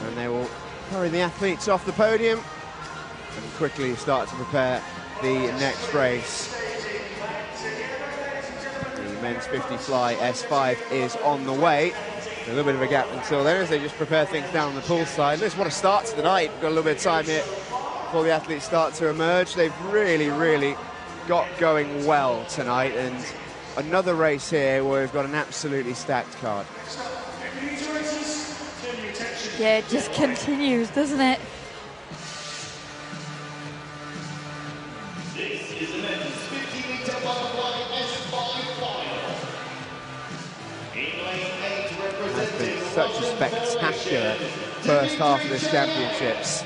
And they will hurry the athletes off the podium and quickly start to prepare the next race. The men's 50 fly S5 is on the way. A little bit of a gap until then as they just prepare things down on the pool side. Let's what a start to the night. We've got a little bit of time here before the athletes start to emerge. They've really got going well tonight, and another race here where we've got an absolutely stacked card. Yeah, it just continues, doesn't it? This is the men's 50-meter butterfly S5 final. In lane 8, It's representing been such a spectacular first half of this championships.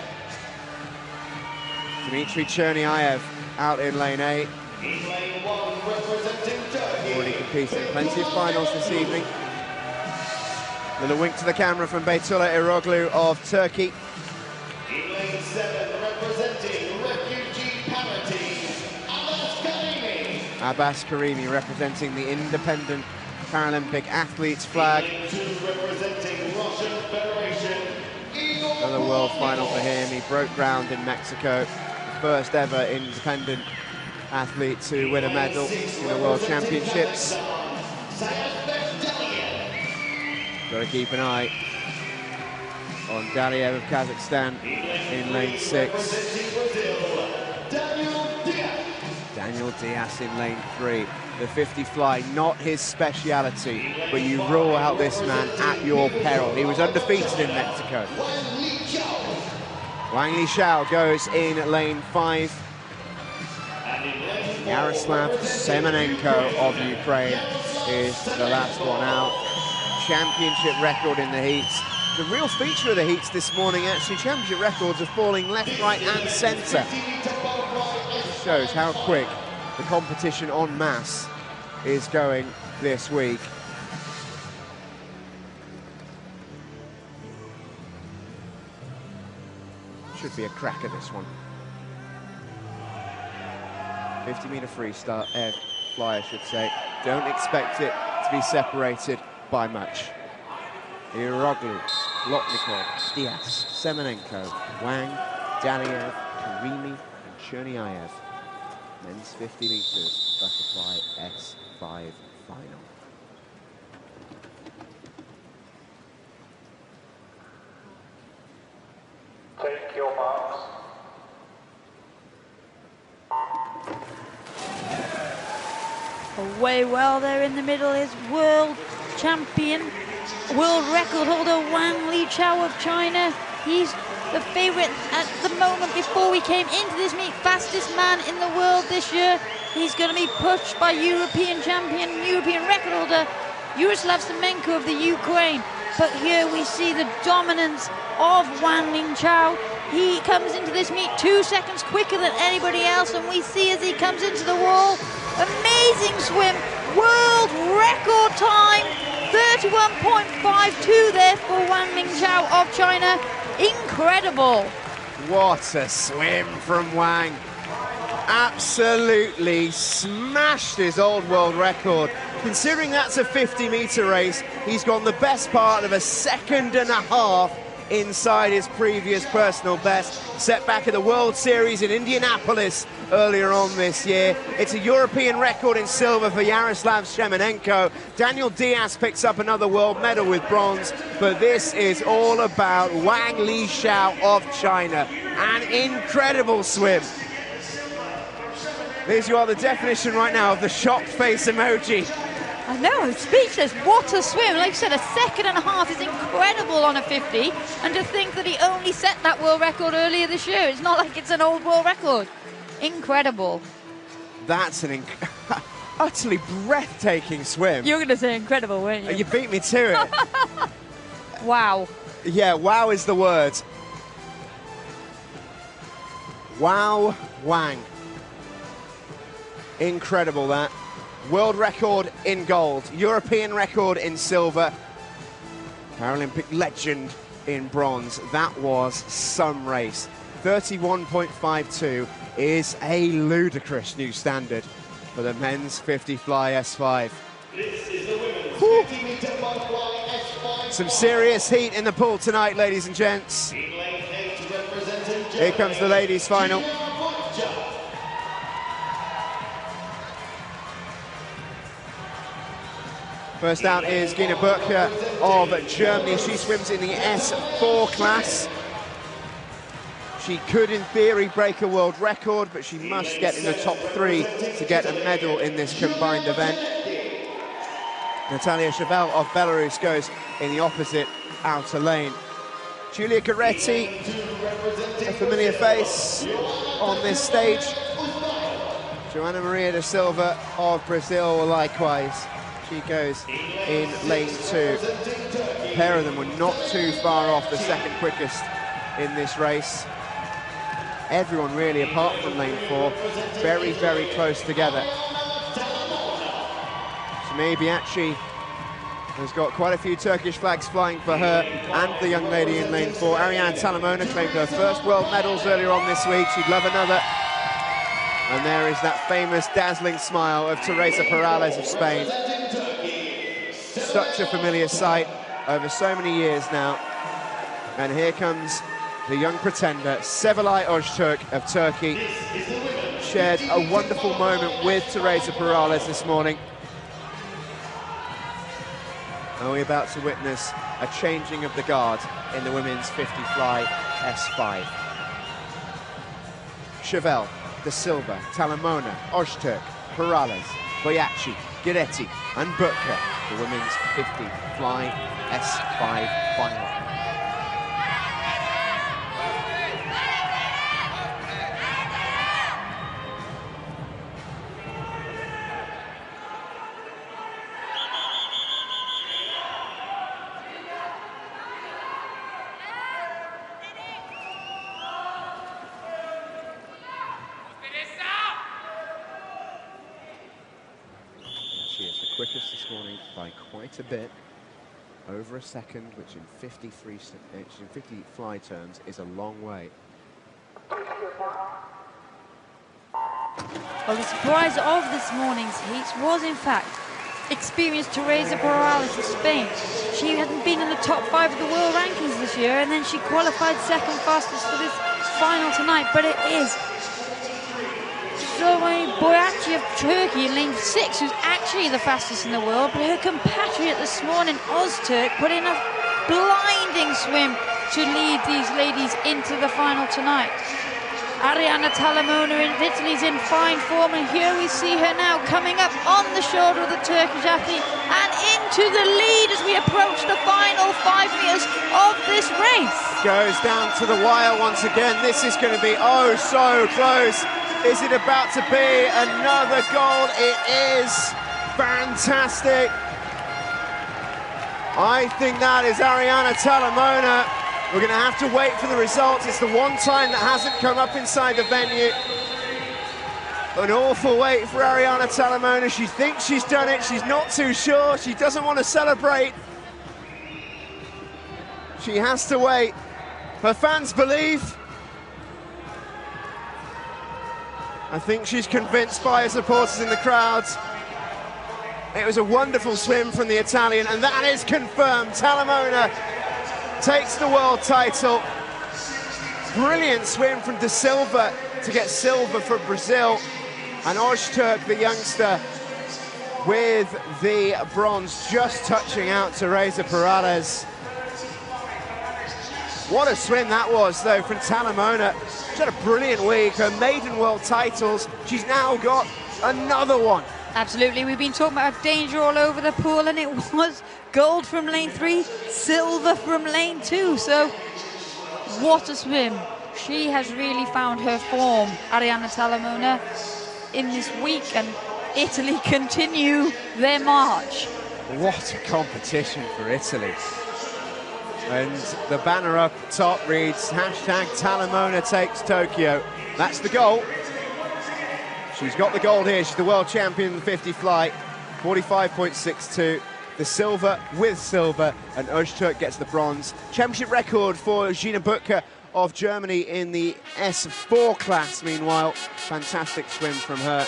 Dmitry Cherniayev out in lane 8. In lane 1, representing Turkey. Already competed in plenty of finals this evening. Little wink to the camera from Beytullah Iroglu of Turkey. In lane 7, representing refugee parity, Abbas Karimi representing the independent Paralympic athletes flag. Lane 2, representing Russian Federation, Another world final for him. He broke ground in Mexico. The first ever independent athlete to win a medal in the World Championships. Got to keep an eye on Daliev of Kazakhstan in lane 6. Daniel Diaz in lane 3. The 50 fly, not his speciality, but you rule out this man at your peril. He was undefeated in Mexico. Wang Liqiao goes in lane 5. Yaroslav Semenenko of Ukraine is the last one out. Championship record in the heats. The real feature of the heats this morning, actually, championship records are falling left, right and centre. Shows how quick the competition en masse is going this week. Should be a cracker, this one. 50-metre freestyle, fly, I should say. Don't expect it to be separated by much. Iroglu, Lotnikov, Diaz, Semenenko, Wang, Daliev, Karimi and Cherniayev. Men's 50 metres butterfly S5 final. Take your marks. Away well there in the middle is world champion, world record holder Wang Liqiao of China. He's the favourite at the moment before we came into this meet. Fastest man in the world this year. He's going to be pushed by European champion, European record holder Yaroslav Semenenko of the Ukraine. But here we see the dominance of Wang Liqiao. He comes into this meet 2 seconds quicker than anybody else, and we see as he comes into the wall, amazing swim, world record time, 31.52 there for Wang Liqiao of China. Incredible. What a swim from Wang. Absolutely smashed his old world record. Considering that's a 50-metre race, he's gone the best part of a second and a half inside his previous personal best, set back at the World Series in Indianapolis earlier on this year. It's a European record in silver for Yaroslav Semenenko. Daniel Diaz picks up another world medal with bronze, but this is all about Wang Liqiao of China. An incredible swim. There's you are, the definition right now of the shocked face emoji. I know, I'm speechless. What a swim. Like you said, a second and a half is incredible on a 50. And to think that he only set that world record earlier this year. It's not like it's an old world record. Incredible. That's an utterly breathtaking swim. You were going to say incredible, weren't you? You beat me to it. Wow. Yeah, wow is the word. Wow, Wang. Incredible that. World record in gold, European record in silver, Paralympic legend in bronze. That was some race. 31.52 is a ludicrous new standard for the men's 50 fly S5. This is the women's 50 meter butterfly S5. Some serious heat in the pool tonight, ladies and gents. In lane 8 representing Here comes the ladies' final. First out is Gina Burke of Germany. She swims in the S4 class. She could, in theory, break a world record, but she must get in the top 3 to get a medal in this combined event. Natalia Cheval of Belarus goes in the opposite outer lane. Giulia Goretti, a familiar face on this stage. Joana Maria da Silva of Brazil, likewise. She goes in lane 2. A pair of them were not too far off the second quickest in this race. Everyone really, apart from lane 4, very, very close together. Shimei Biachi has got quite a few Turkish flags flying for her and the young lady in lane 4. Ariane Talamona claimed her first world medals earlier on this week. She'd love another. And there is that famous dazzling smile of Teresa Perales of Spain. Such a familiar sight over so many years now. And here comes the young pretender, Sevilay Öztürk of Turkey. Shared a wonderful moment with Teresa Perales this morning. Are we about to witness a changing of the guard in the women's 50 fly S5? Chevelle, Da Silva, Talamona, Öztürk, Perales, Boyachi, Goretti and Burke, the women's 50 fly S5 final. Quickest this morning by quite a bit, over a second, which in 50 fly terms is a long way. Well, the surprise of this morning's heat was, in fact, experienced Teresa Perales of Spain. She hadn't been in the top 5 of the world rankings this year, and then she qualified second fastest for this final tonight, but it is Boyachi of Turkey in lane 6, who's actually the fastest in the world, but her compatriot this morning, Öztürk, put in a blinding swim to lead these ladies into the final tonight. Arianna Talamona in Italy's in fine form, and here we see her now coming up on the shoulder of the Turkish athlete and into the lead as we approach the final 5 meters of this race. Goes down to the wire once again. This is going to be oh so close. Is it about to be another gold? It is. Fantastic. I think that is Arianna Talamona. We're going to have to wait for the results. It's the one time that hasn't come up inside the venue. An awful wait for Arianna Talamona. She thinks she's done it. She's not too sure. She doesn't want to celebrate. She has to wait. Her fans believe. I think she's convinced by her supporters in the crowds. It was a wonderful swim from the Italian, and that is confirmed. Talamona takes the world title. Brilliant swim from Da Silva to get silver for Brazil. And Öztürk, the youngster, with the bronze, just touching out Teresa Perales. What a swim that was, though, from Talamona. She's had a brilliant week, her maiden world titles. She's now got another one. Absolutely, we've been talking about danger all over the pool, and it was gold from lane 3, silver from lane 2. So, what a swim. She has really found her form, Arianna Talamona, in this week, and Italy continue their march. What a competition for Italy. And the banner up top reads, #Talamona takes Tokyo. That's the goal. She's got the gold here. She's the world champion in the 50 flight, 45.62. The silver with silver, and Öztürk gets the bronze. Championship record for Gina Butker of Germany in the S4 class, meanwhile. Fantastic swim from her.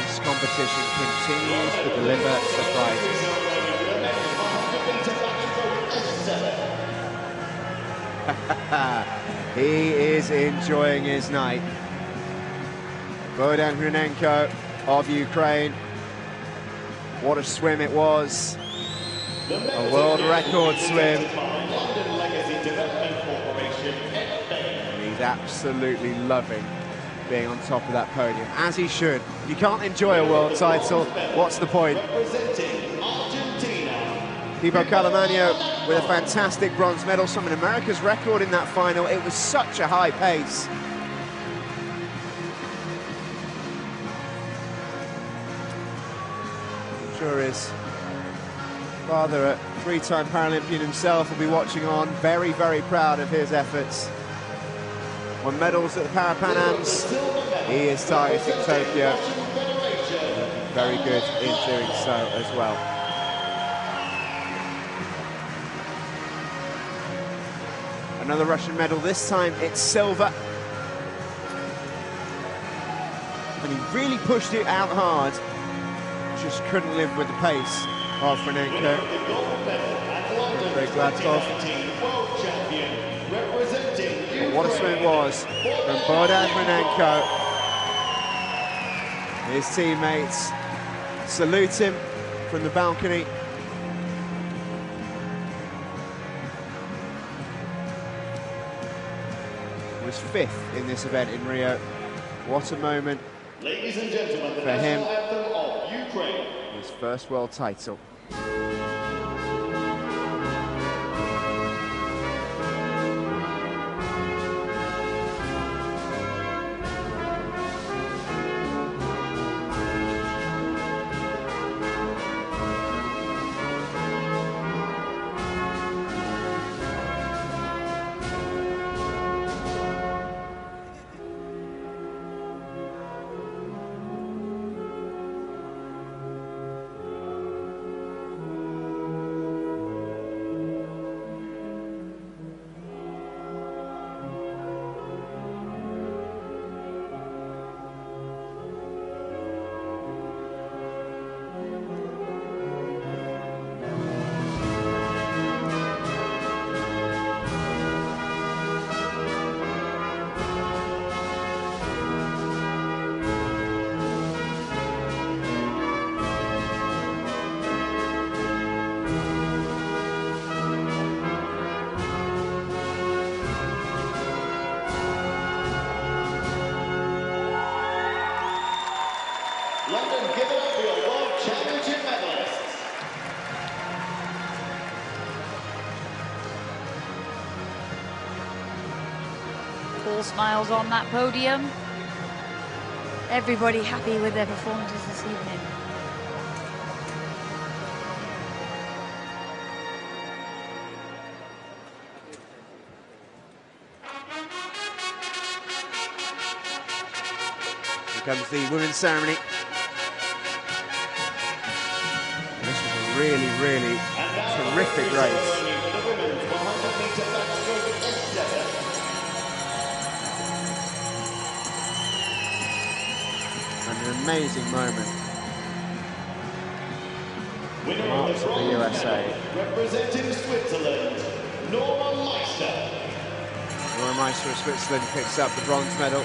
This competition continues to deliver surprises. He is enjoying his night. Bogdan Hronenko of Ukraine. What a swim it was. A world record swim. And he's absolutely loving being on top of that podium, as he should. You can't enjoy a world title, what's the point? Thibaut Calamagno with a fantastic bronze medal, something America's record in that final. It was such a high pace. Sure is. Father, a three-time Paralympian himself, will be watching on, very, very proud of his efforts. Won medals at the Para-Pan-Ams. He is targeting Tokyo. Very good in doing so as well. Another Russian medal, this time it's silver. And he really pushed it out hard. Just couldn't live with the pace of Hronenko. Very glad of. What a swim it was from Bogdan Hronenko. His teammates salute him from the balcony. He was 5th in this event in Rio. What a moment. Ladies and gentlemen, the for him. national anthem of Ukraine. His first world title. London, give it up for your World Championship medalists. All smiles on that podium. Everybody happy with their performances this evening. Here comes the women's ceremony. This was a really, really terrific race. And an amazing moment. Marks of the USA. Representing Switzerland, Nora Meister. Nora Meister of Switzerland picks up the bronze medal.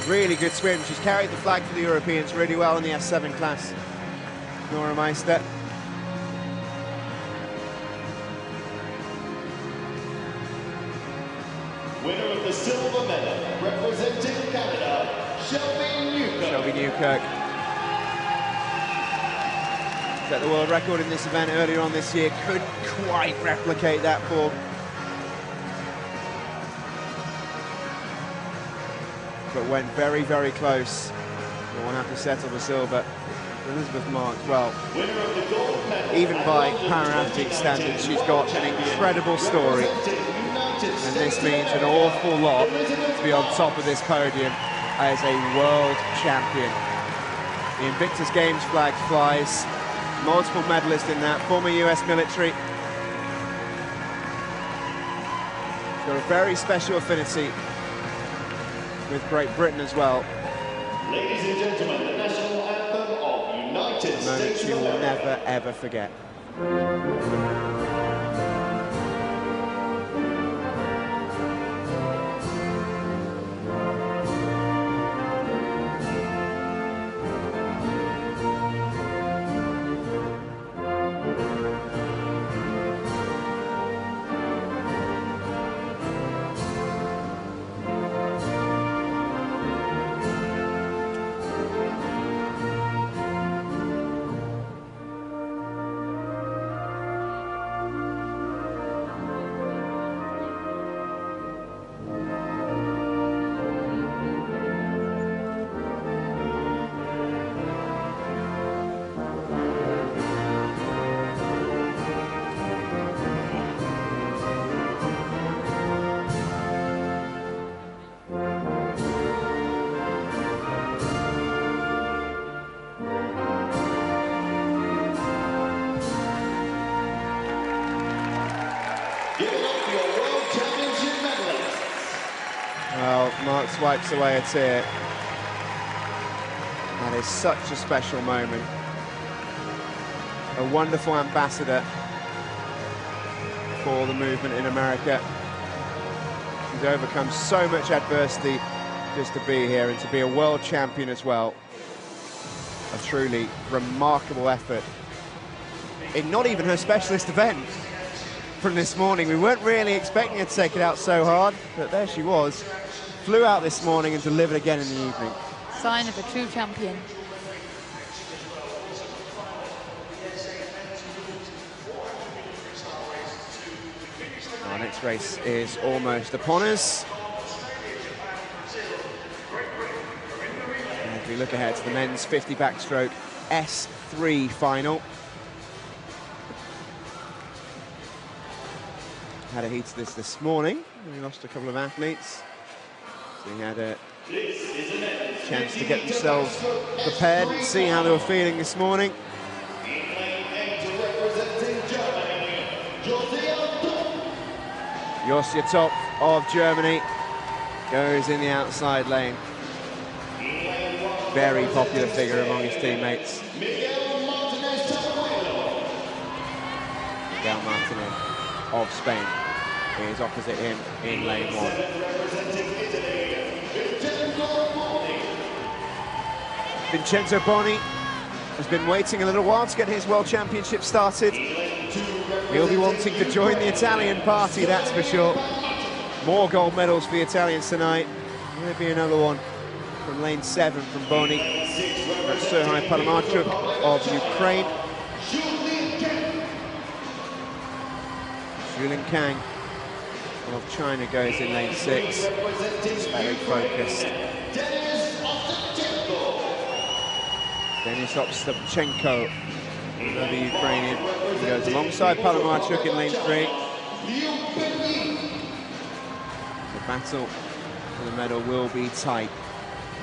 Really good swim. She's carried the flag for the Europeans really well in the S7 class. Nora Meister. Winner of the silver medal, representing Canada, Shelby Newkirk. Shelby Newkirk. Set the world record in this event earlier on this year. Couldn't quite replicate that form. But went very, very close. They won't have to settle for silver. Elizabeth Marks, well, even by para-athlete standards, she's got an incredible story. And this means an awful lot to be on top of this podium as a world champion. The Invictus Games flag flies, multiple medalist in that, former US military. He's got a very special affinity with Great Britain as well. Ladies and gentlemen, the national anthem of United A moment States she of will America. never, ever forget. Well, Mark swipes away a tear. That is such a special moment. A wonderful ambassador for the movement in America. She's overcome so much adversity just to be here and to be a world champion as well. A truly remarkable effort in not even her specialist event from this morning. We weren't really expecting her to take it out so hard, but there she was. Flew out this morning and delivered again in the evening. Sign of a true champion. Our next race is almost upon us. And if we look ahead to the men's 50 backstroke S3 final. Had a heat of this morning. We lost a couple of athletes. So we had a chance to get themselves prepared and see how they were feeling this morning. Josia Top of Germany goes in the outside lane. Very popular figure among his teammates. Miguel Martinez of Spain is opposite him in lane 1. Vincenzo Boni has been waiting a little while to get his World Championship started. He'll be wanting to join the Italian party, that's for sure. More gold medals for the Italians tonight. Maybe another one from lane 7 from Boni. That's Serhii Palamarchuk of Ukraine. Julin Kang of China goes in lane 6. Very focused. Denis Ostapchenko, another Ukrainian, he goes alongside Palamarchuk in lane 3. The battle for the medal will be tight.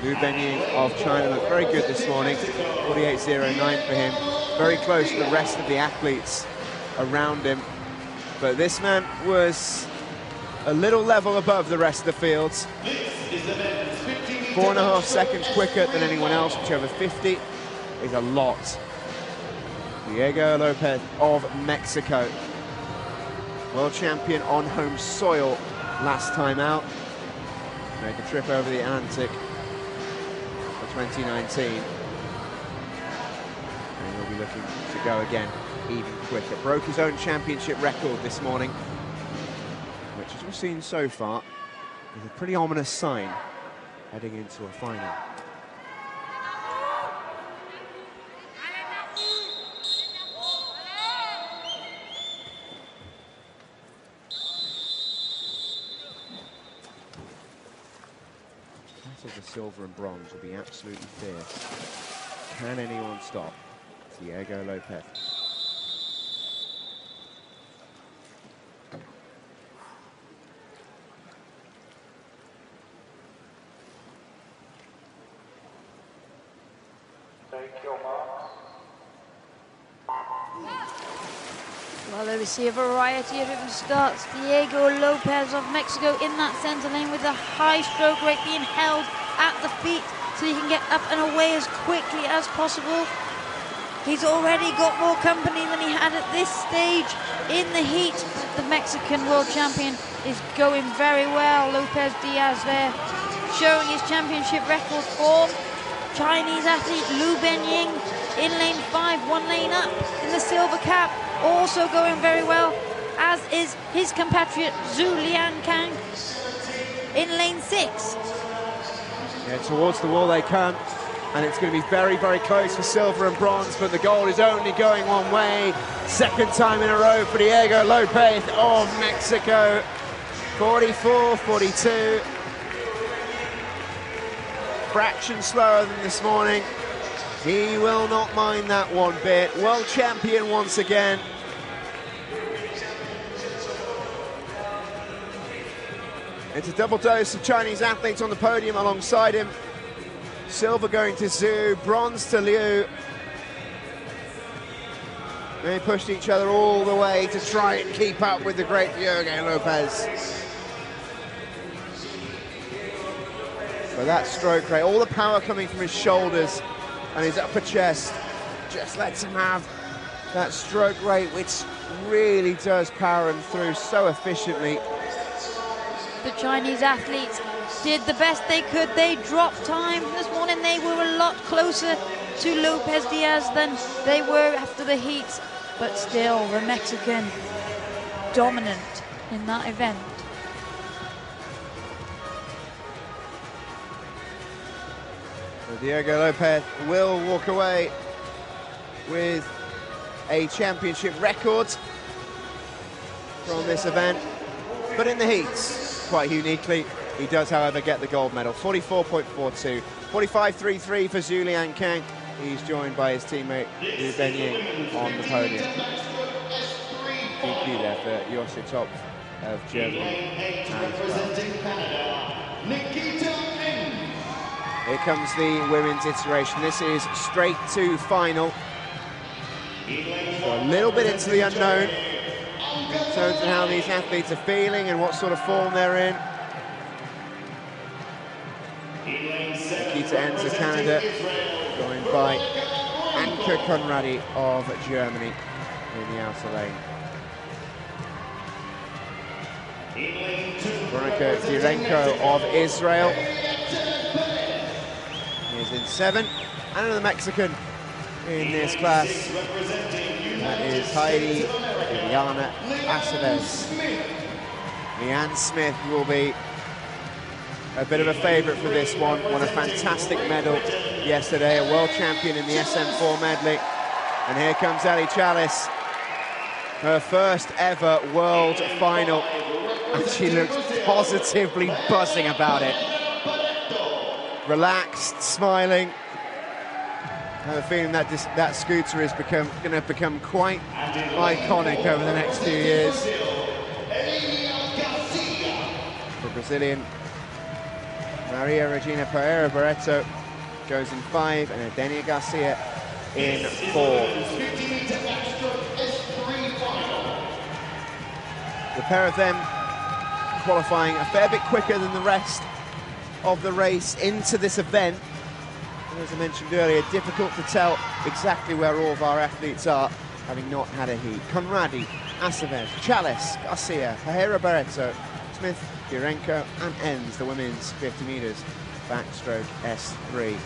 Liu Benying of China looked very good this morning, 48.09 for him. Very close to the rest of the athletes around him. But this man was a little level above the rest of the fields. 4.5 seconds quicker than anyone else, which over 50 is a lot. Diego Lopez of Mexico. World champion on home soil last time out. Made the trip over the Atlantic for 2019. And he'll be looking to go again even quicker. Broke his own championship record this morning, which, as we've seen so far, is a pretty ominous sign heading into a final. The silver and bronze will be absolutely fierce. Can anyone stop Diego Lopez? Take your marks. Well, there we see a variety of different starts. Diego Lopez of Mexico in that center lane with a high stroke rate being held at the feet so he can get up and away as quickly as possible. He's already got more company than he had at this stage in the heat. The Mexican world champion is going very well. Lopez Diaz there showing his championship record form. Chinese athlete Lu Benying in lane 5, 1 lane up in the silver cap, also going very well, as is his compatriot Zhu Liankang in lane 6. Yeah, towards the wall they come, and it's going to be very, very close for silver and bronze, but the gold is only going one way. Second time in a row for Diego Lopez of Mexico. 44-42. Fraction slower than this morning. He will not mind that one bit. World champion once again. It's a double dose of Chinese athletes on the podium alongside him. Silver going to Zhu, bronze to Liu. They pushed each other all the way to try and keep up with the great Diego Lopez. But that stroke rate, all the power coming from his shoulders and his upper chest, just lets him have that stroke rate, which really does power him through so efficiently. The Chinese athletes did the best they could. They dropped time this morning. They were a lot closer to Lopez Diaz than they were after the heat, but still the Mexican dominant in that event. So Diego Lopez will walk away with a championship record from this event, but in the heats, quite uniquely, he does, however, get the gold medal. 44.42, 45.33 for Zhu Liankang. He's joined by his teammate Lu Benying on the podium. DQ there for Yositov of Germany. Here comes the women's iteration. This is straight to final. So a little bit into the unknown in terms of how these athletes are feeling and what sort of form they're in. Nikita Enns of Canada, joined by Anka Conradi of Germany in the outer lane. Veronika Direnko of Israel is in 7, and another Mexican in this class. That is Heidi Viviana Aceves. Leanne Smith will be a bit of a favourite for this one. Won a fantastic medal yesterday, a world champion in the SM4 medley. And here comes Ali Chalice, her first ever world final. And she looks positively buzzing about it. Relaxed, smiling. I have a feeling that that scooter is going to become quite iconic over the next few years. The Brazilian Maria Regina Pereira Barreto goes in 5, and Edenia Garcia in 4. The pair of them qualifying a fair bit quicker than the rest of the race into this event. And as I mentioned earlier, difficult to tell exactly where all of our athletes are, having not had a heat. Conradi, Aceves, Chalice, Garcia, Pereira Barreto, Smith, Direnko and Enns, the women's 50 metres backstroke S3.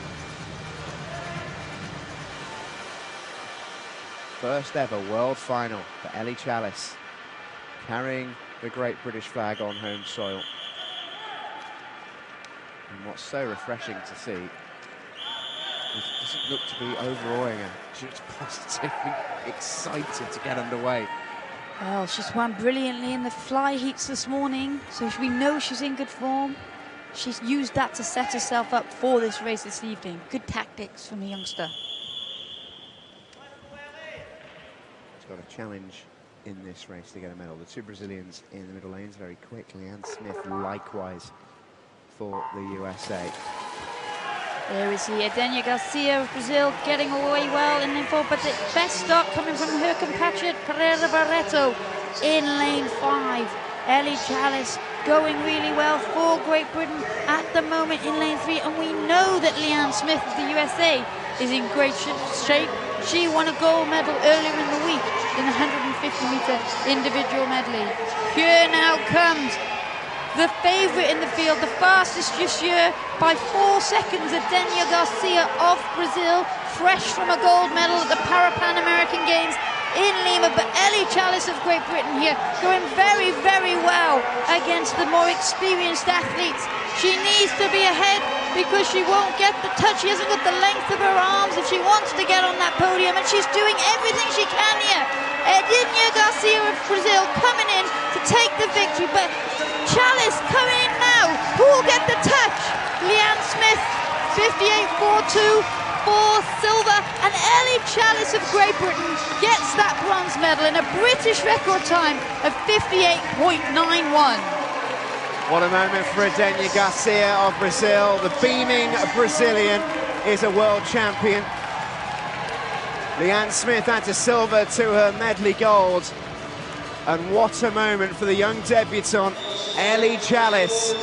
First ever world final for Ellie Chalice, carrying the great British flag on home soil. And what's so refreshing to see, it doesn't look to be overawing her. She looks positively excited to get underway. Well, she's won brilliantly in the fly heats this morning, so we know she's in good form. She's used that to set herself up for this race this evening. Good tactics from the youngster. She's got a challenge in this race to get a medal. The two Brazilians in the middle lanes very quickly, and Smith likewise for the USA. There we see Edenia Garcia of Brazil getting away well in lane 4, but the best start coming from her compatriot Pereira Barreto in lane 5. Ellie Chalice going really well for Great Britain at the moment in lane 3, and we know that Leanne Smith of the USA is in great shape. She won a gold medal earlier in the week in the 150-meter individual medley. Here now comes the favourite in the field, the fastest this year by 4 seconds, Edenia Garcia of Brazil, fresh from a gold medal at the Pan American Games in Lima. But Ellie Chalice of Great Britain here going very, very well against the more experienced athletes. She needs to be ahead because she won't get the touch. She hasn't got the length of her arms if she wants to get on that podium, and she's doing everything she can here. Edenia Garcia of Brazil coming in to take the victory, but Chalice coming in now. Who will get the touch? Leanne Smith, 58.42 for silver, and Ellie Chalice of Great Britain gets that bronze medal in a British record time of 58.91. What a moment for Edenia Garcia of Brazil. The beaming Brazilian is a world champion. Leanne Smith adds silver to her medley gold. And what a moment for the young debutante, Ellie Chalice.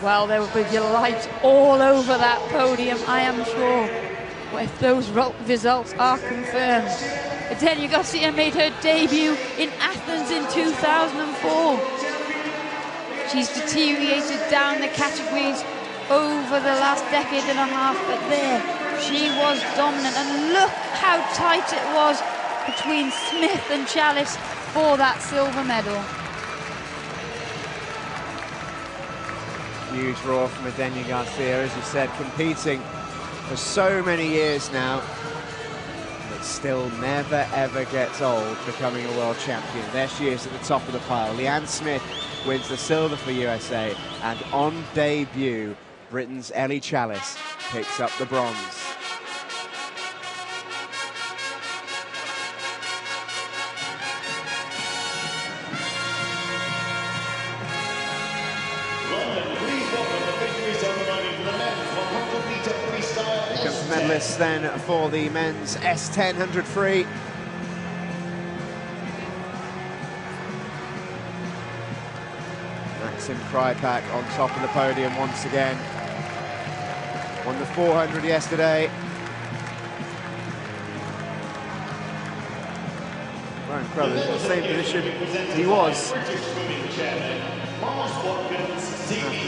Well, there will be delight all over that podium, I am sure, if those results are confirmed. Edenia Garcia made her debut in Athens in 2004. She's deteriorated down the categories over the last decade and a half, but there she was dominant, and look how tight it was between Smith and Chalice for that silver medal. Huge roar from Edenia Garcia, as you said, competing for so many years now, but still never ever gets old, becoming a world champion. There she is at the top of the pile. Leanne Smith wins the silver for USA, and on debut, Britain's Ellie Chalice picks up the bronze. Medalists then for the men's S10 100 free. Maxim Krypak on top of the podium once again. Won the 400 yesterday. Brian Crothers in the same position he was after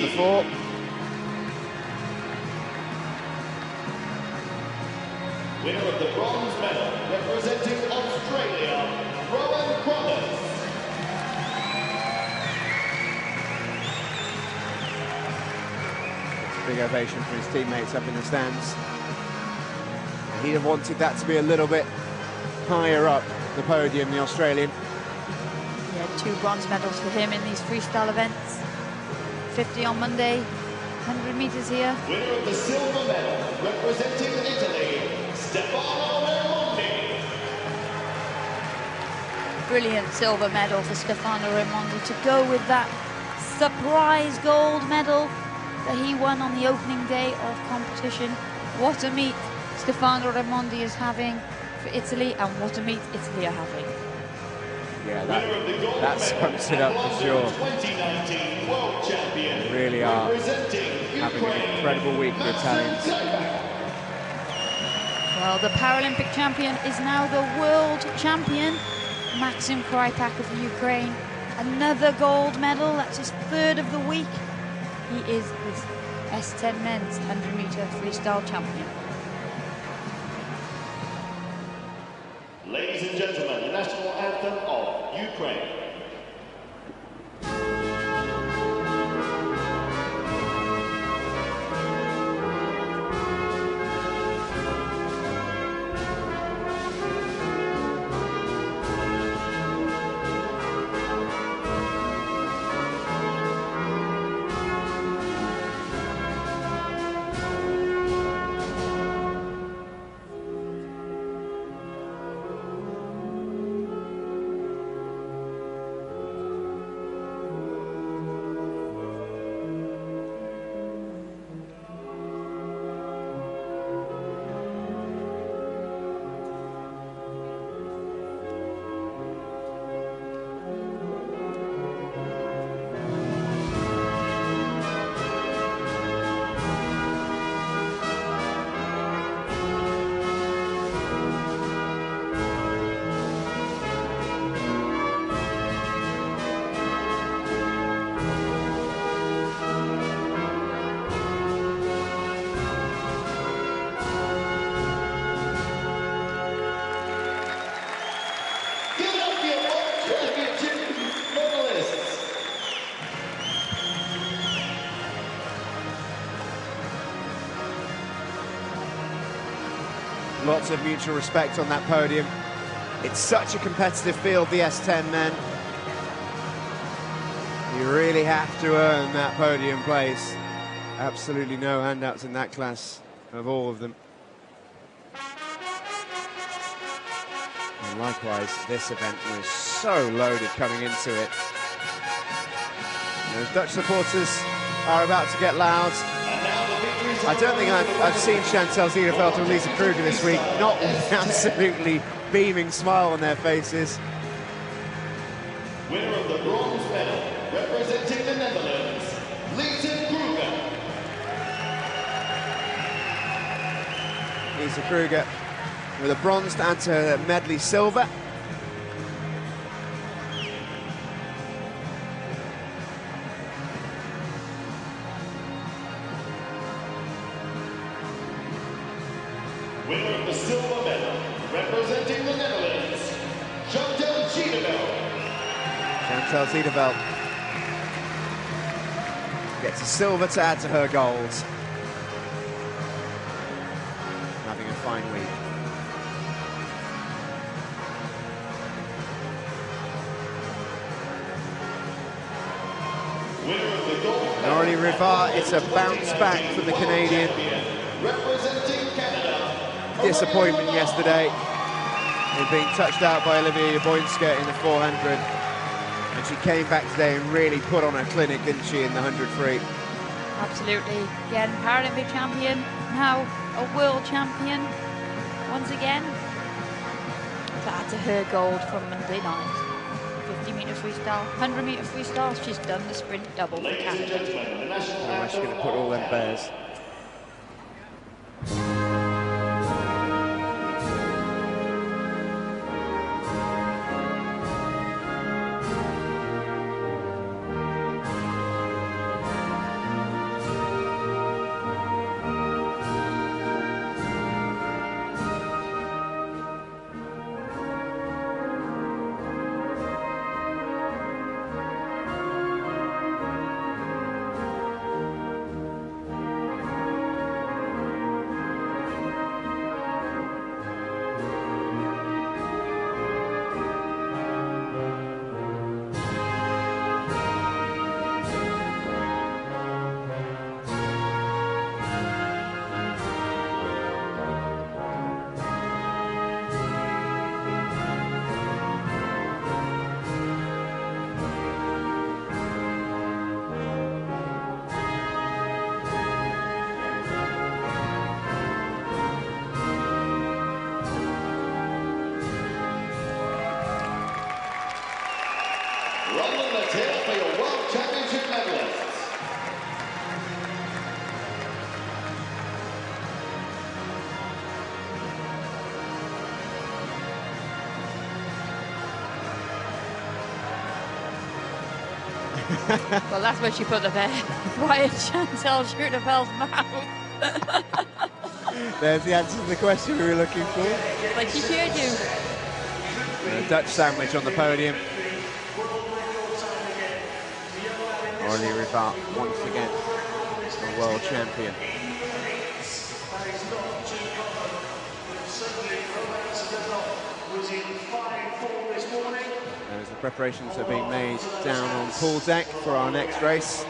the 4. Winner of the bronze medal, representing Australia, Brian Crothers. Big ovation for his teammates up in the stands. He'd have wanted that to be a little bit higher up the podium, the Australian. Yeah, 2 bronze medals for him in these freestyle events. 50 on Monday, 100 meters here. Winner of the silver medal, representing Italy, Stefano Raimondi. Brilliant silver medal for Stefano Raimondi to go with that surprise gold medal that he won on the opening day of competition. What a meet Stefano Raimondi is having for Italy, and what a meet Italy are having. Yeah, that sums it up for sure. 2019 world champion. They really are having an incredible week, the Italians. Well, the Paralympic champion is now the world champion, Maxim Krypak of Ukraine. Another gold medal, that's his 3rd of the week. He is his S10 men's 100-meter freestyle champion. Ladies and gentlemen, the national anthem of Ukraine. lots of mutual respect on that podium. It's such a competitive field, the S10 men. You really have to earn that podium place. Absolutely no handouts in that class of all of them. And likewise, this event was so loaded coming into it. Those Dutch supporters are about to get loud. I don't think I've seen Chantal Ziederveld or Lisa Kruger this week not with an absolutely beaming smile on their faces. Winner of the bronze medal, representing the Netherlands, Lisa Kruger. Lisa Kruger with a bronze to add to her Medley silver. Winner of the silver medal, representing the Netherlands, Chantal Ziederveld. Chantal Ziederveld gets a silver to add to her gold. Having a fine week. Winner of the gold medal, Norrie Rivard, it's a bounce back from the Canadian. representing Canada. Disappointment yesterday in being touched out by Olivia Jaboinska in the 400. And she came back today and really put on a clinic, didn't she, in the 100 free? Absolutely. Again, Paralympic champion, now a world champion once again. To add to her gold from Monday night. 50-metre freestyle, 100-metre freestyle, she's done the sprint double for Ladies and Canada. gentlemen, the national Where's she going to put all them bears? Rolling the tail for your World Championship medalists. Well, that's where she put the bear, right in Chantal Ziederveld's mouth. There's the answer to the question we were looking for. Like she cheered you. A Dutch sandwich on the podium. Norrie Rivard once again a world champion. As the preparations are being made down on pool deck for our next race.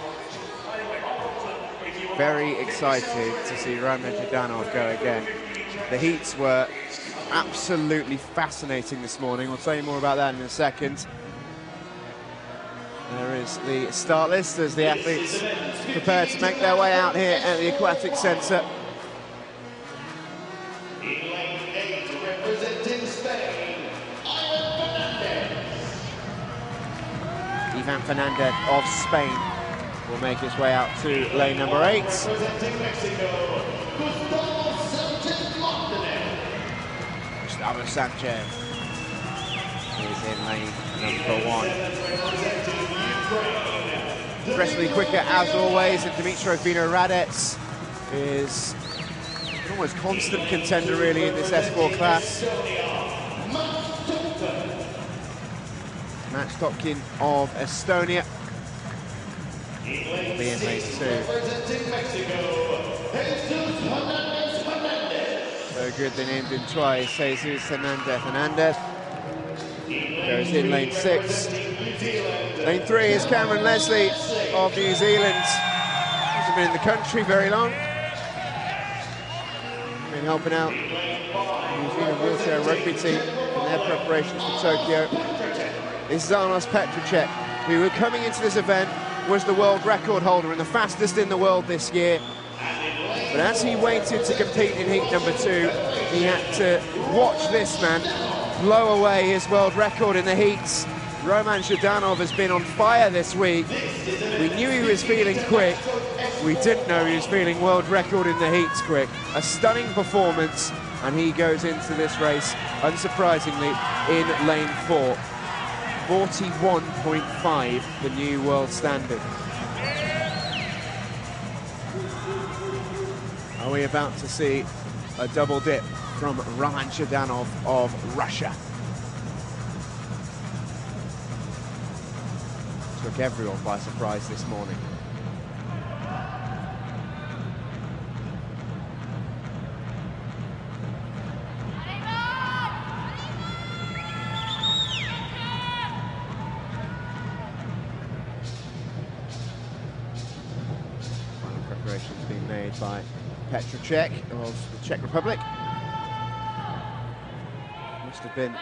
Very excited to see Raimund Ždanov go again. The heats were absolutely fascinating this morning. We'll tell you more about that in a second. There is the start list as the athletes prepare to make their way out here at the Aquatic Centre. In lane 8, representing Spain, Ivan Fernandez of Spain will make his way out to lane number 8. representing Mexico, Gustavo Sanchez is in lane number 1. Aggressively quicker as always, and Dmitro Vinohradets is an almost constant contender really in this S4 class. Max Topkin of Estonia will be in lane 2. So good they named him twice. Jesus Hernandez. Goes in lane 6. Lane 3 is Cameron Leslie of New Zealand. Hasn't been in the country very long. Been helping out New Zealand wheelchair rugby team in their preparations for Tokyo. This is Arnos Petrocek, who coming into this event was the world record holder and the fastest in the world this year. But as he waited to compete in heat number 2, he had to watch this man blow away his world record in the heats. Roman Zhdanov has been on fire this week. We knew he was feeling quick. We didn't know he was feeling world record in the heats quick. A stunning performance, and he goes into this race, unsurprisingly, in lane 4. 41.5, the new world standard. Are we about to see a double dip from Roman Zhdanov of Russia? Took everyone by surprise this morning. Final preparations being made by Petrocek of the Czech Republic. Must have been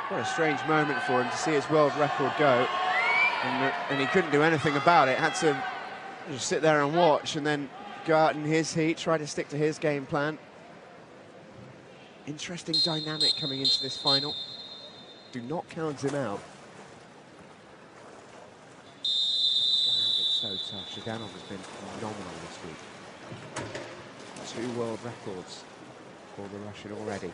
quite a strange moment for him to see his world record go. And he couldn't do anything about it, had to just sit there and watch and then go out in his heat, try to stick to his game plan. Interesting dynamic coming into this final. Do not count him out. It's so tough. Zhdanov has been phenomenal this week. 2 world records for the Russian already.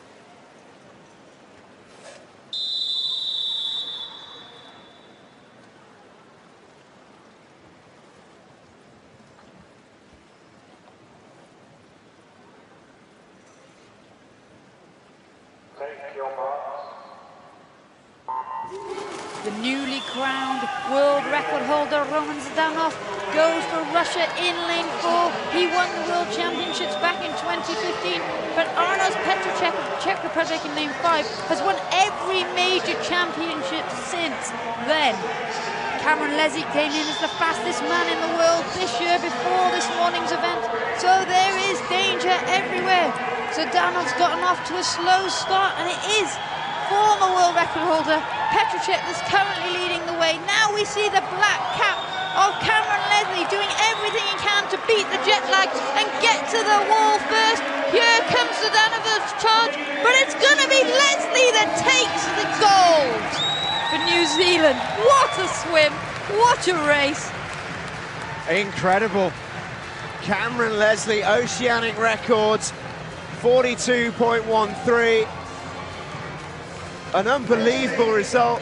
The newly crowned world record holder Roman Zhdanov goes for Russia in lane 4. He won the World Championships back in 2015, but Arnos Petrocek of the Czech Republic in lane 5 has won every major championship since then. Cameron Leslie came in as the fastest man in the world this year before this morning's event, so there is danger everywhere. Zhdanov's gotten off to a slow start, and it is former world record holder Petrocek that's currently leading the way. Now we see the black cap of Cameron Leslie doing everything he can to beat the jet lag and get to the wall first. Here comes Zhdanov's charge, but it's going to be Leslie that takes the gold for New Zealand. What a swim, what a race. Incredible. Cameron Leslie, oceanic records, 42.13. An unbelievable result.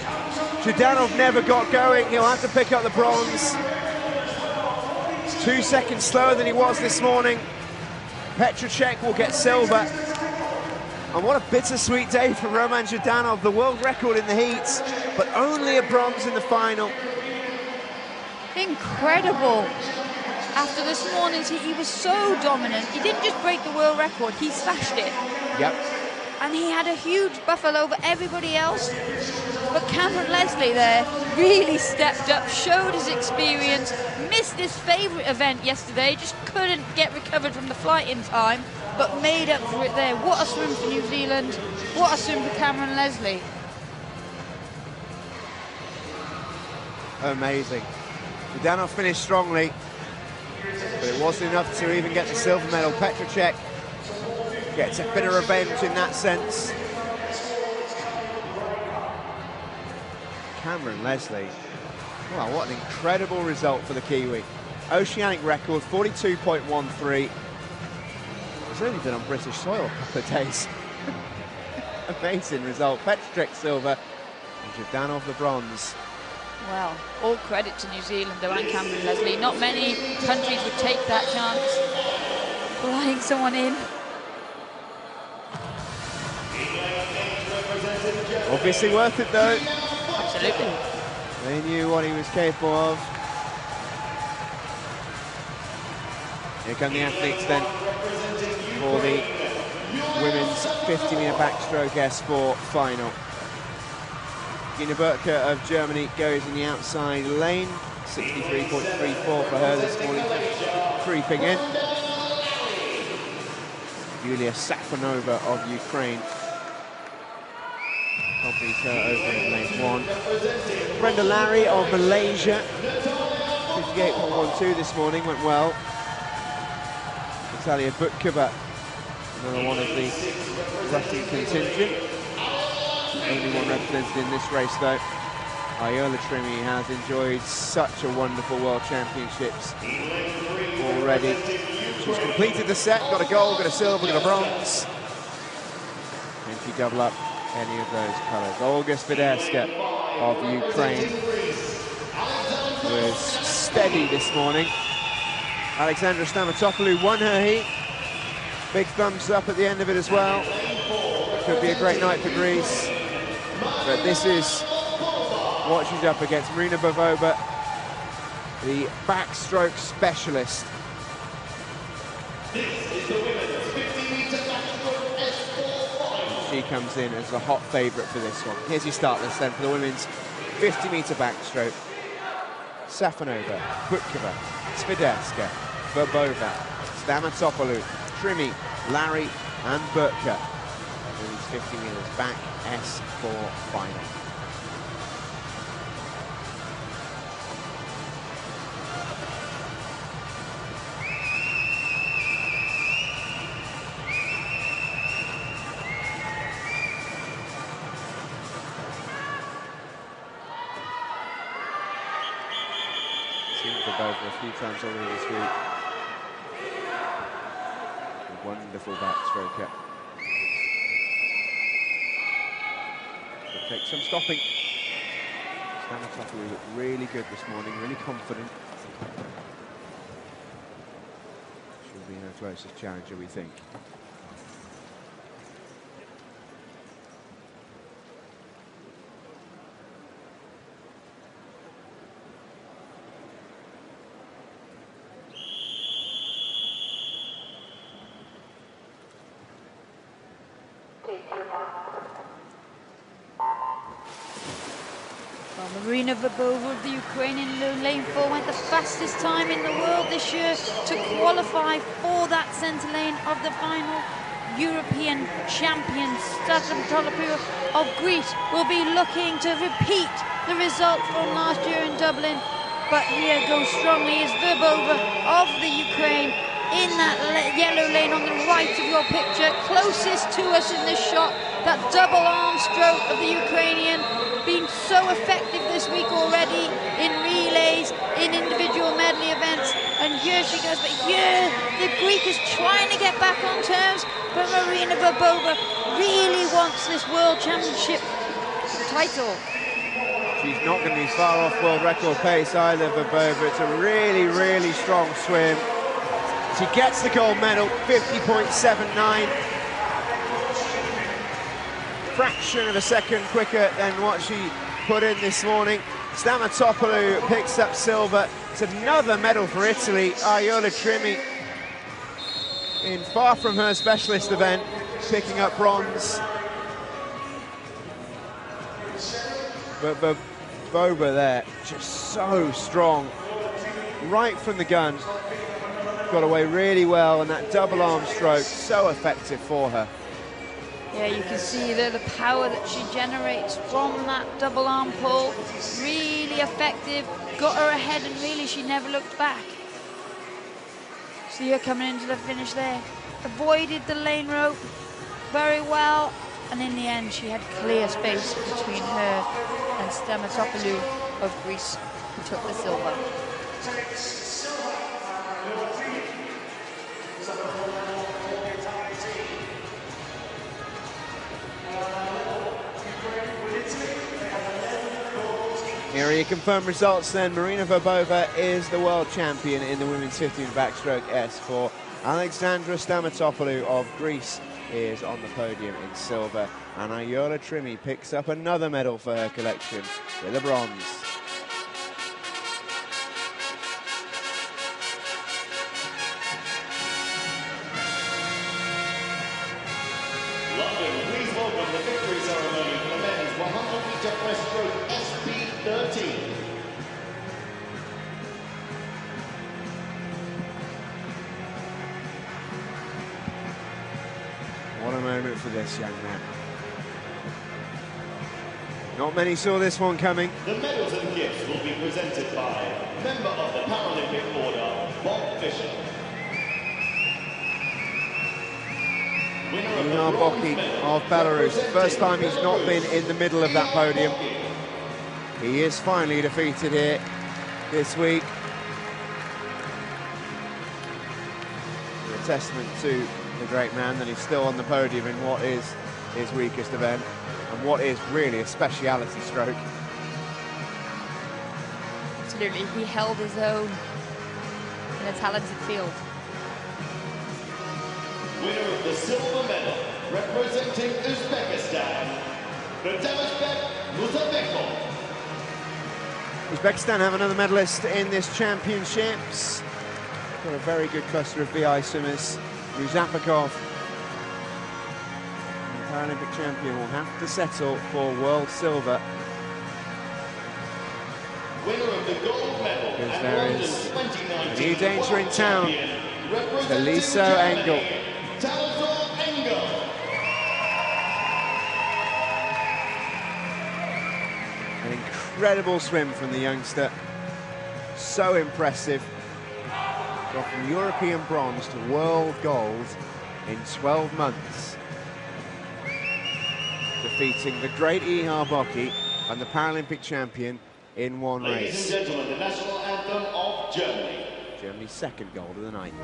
Zhdanov never got going. He'll have to pick up the bronze. It's 2 seconds slower than he was this morning. Petrocek will get silver. And what a bittersweet day for Roman Zhdanov. The world record in the heats, but only a bronze in the final. Incredible. After this morning's heat, he was so dominant. He didn't just break the world record, he smashed it. Yep. And he had a huge buffer over everybody else. But Cameron Leslie there really stepped up, showed his experience, missed his favourite event yesterday, just couldn't get recovered from the flight in time, but made up for it there. What a swim for New Zealand, what a swim for Cameron Leslie. Amazing. Zhdanov finished strongly, but it wasn't enough to even get the silver medal. Petrocek gets a bit of revenge in that sense. Cameron Leslie, wow, what an incredible result for the Kiwi. Oceanic record, 42.13. It's only been on British soil a couple of days. Amazing result. Petrocek silver and Zhdanov the bronze. Well, all credit to New Zealand though, and Cameron Leslie. Not many countries would take that chance, flying someone in. Obviously worth it though. Absolutely. They knew what he was capable of. Here come the athletes then for the women's 50-meter backstroke S4 final. Gina Burke of Germany goes in the outside lane, 63.34 for her this morning, creeping in. Yulia Safonova of Ukraine copies her over in lane 1. Brenda Larry of Malaysia, 58.12 this morning, went well. Natalia Butkova, another one of the Russian contingent. Only one represented in this race though. Iola Trimi has enjoyed such a wonderful World Championships already. She's completed the set, got a gold, got a silver, got a bronze. Can she double up any of those colours? Olga Swiderska of Ukraine was steady this morning. Alexandra Stamatopoulou won her heat. Big thumbs up at the end of it as well. Could be a great night for Greece. But this is what she's up against. Marina Bavova, the backstroke specialist. She comes in as the hot favourite for this one. Here's your start list then for the women's 50-metre backstroke. Safonova, Butkova, Swiderska, Bobova, Stamatopoulou, Trimi, Larry and Burka. Women's 50 metres back, S4 final. A few times already this week. A wonderful backstroker. Will take some stopping. Stamatopoulou looked really good this morning, really confident. She'll be her closest challenger, we think. Marina Verbova of the Ukrainian lane 4 went the fastest time in the world this year to qualify for that centre lane of the final. European champion Stefano Raimondi of Greece will be looking to repeat the result from last year in Dublin. But here goes strongly is Verbova of the Ukraine in that yellow lane on the right of your picture, closest to us in this shot. That double arm stroke of the Ukrainian been so effective this week already in relays, in individual medley events, and here she goes. But here the Greek is trying to get back on terms, but Marina Verbova really wants this World Championship title. She's not going to be far off world record pace either, Verbova. It's a really, really strong swim. She gets the gold medal, 50.79. Fraction of a second quicker than what she put in this morning. Stamatopoulou picks up silver. It's another medal for Italy. Iola Trimi, in far from her specialist event, picking up bronze. But Boba there, just so strong. Right from the gun. Got away really well, and that double arm stroke, so effective for her. Yeah, you can see there the power that she generates from that double arm pull. Really effective, got her ahead, and really she never looked back. See her coming into the finish there. Avoided the lane rope very well, and in the end she had clear space between her and Stamatopoulou of Greece, who took the silver. Here are your confirmed results then. Marina Verbova is the world champion in the women's 50 backstroke S4. Alexandra Stamatopoulou of Greece is on the podium in silver. And Iola Trimi picks up another medal for her collection with a bronze. the victory ceremony for the men's 100-meter breaststroke SB13. What a moment for this young man. Not many saw this one coming. The medals and gifts will be presented by member of the Paralympic Order, Bob Fisher. Ihar Boki of Belarus. First time he's not been in the middle of that podium. He is finally defeated here this week. A testament to the great man that he's still on the podium in what is his weakest event and what is really a speciality stroke. Absolutely, he held his own in a talented field. Winner of the silver medal, representing Uzbekistan, Medalist Muzabekov. Uzbekistan have another medalist in this championships. Got a very good cluster of VI swimmers. Muzabekov, the Paralympic champion, will have to settle for world silver. Winner of the gold medal Because and there London is 2019 a new danger in town. representing Felipe Germany, Engel. Talazor Engel. An incredible swim from the youngster. So impressive. Got from European bronze to world gold in 12 months. Defeating the great Ihar Boki and the Paralympic champion in one race. Ladies and gentlemen, the national anthem of Germany. Germany's second gold of the night.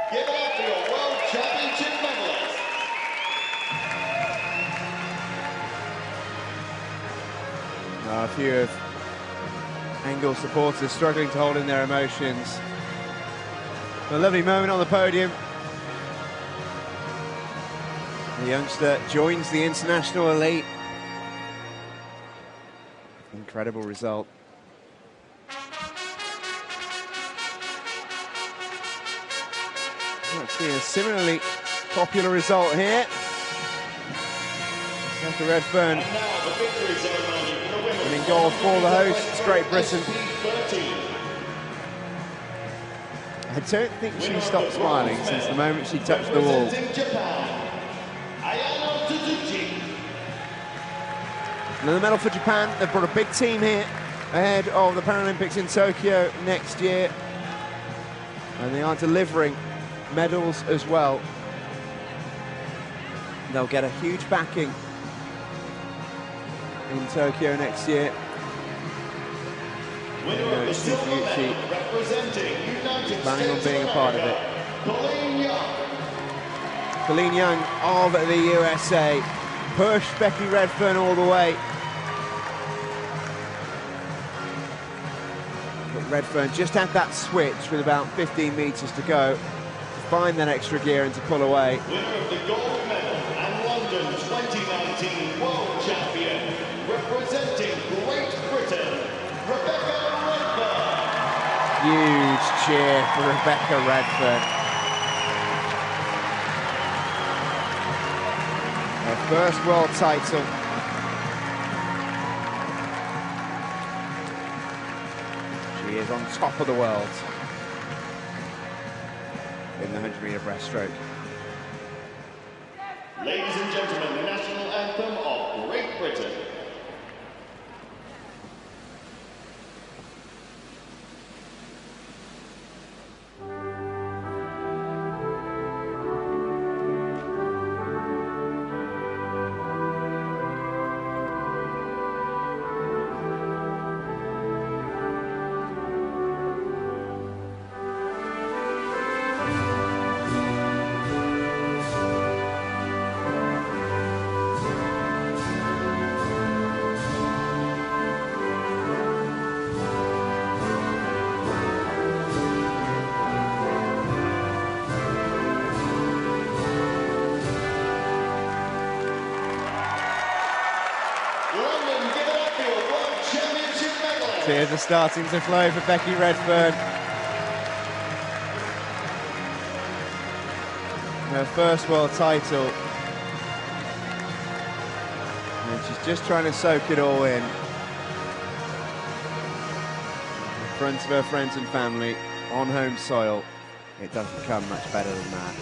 Give it up for your World Championship medalist. A few of Engel's supporters struggling to hold in their emotions. A lovely moment on the podium. The youngster joins the international elite. Incredible result. See a similarly popular result here. After Redfern And now the victory ceremony for the women. winning gold for the hosts, Great Britain. I don't think she stopped smiling since the moment she touched the wall. Representing Japan, Ayano Suzuki. Another medal for Japan. They've brought a big team here ahead of the Paralympics in Tokyo next year. And they are delivering medals as well. They'll get a huge backing in Tokyo next year. Winner of the silver medal, representing United Planning on States being of a part of it. America, Colleen Young. Colleen Young of the USA pushed Becky Redfern all the way. But Redfern just had that switch with about 15 metres to go to find that extra gear and to pull away. Winner of the gold medal and London 2019 world champion, representing Great Britain, Rebecca Redford. Huge cheer for Rebecca Redford. Her first world title. She is on top of the world in the 100-metre breaststroke. Ladies and gentlemen, the national anthem of Great Britain. Tears are starting to flow for Becky Redfern. Her first world title. And she's just trying to soak it all in front of her friends and family, on home soil. It doesn't come much better than that.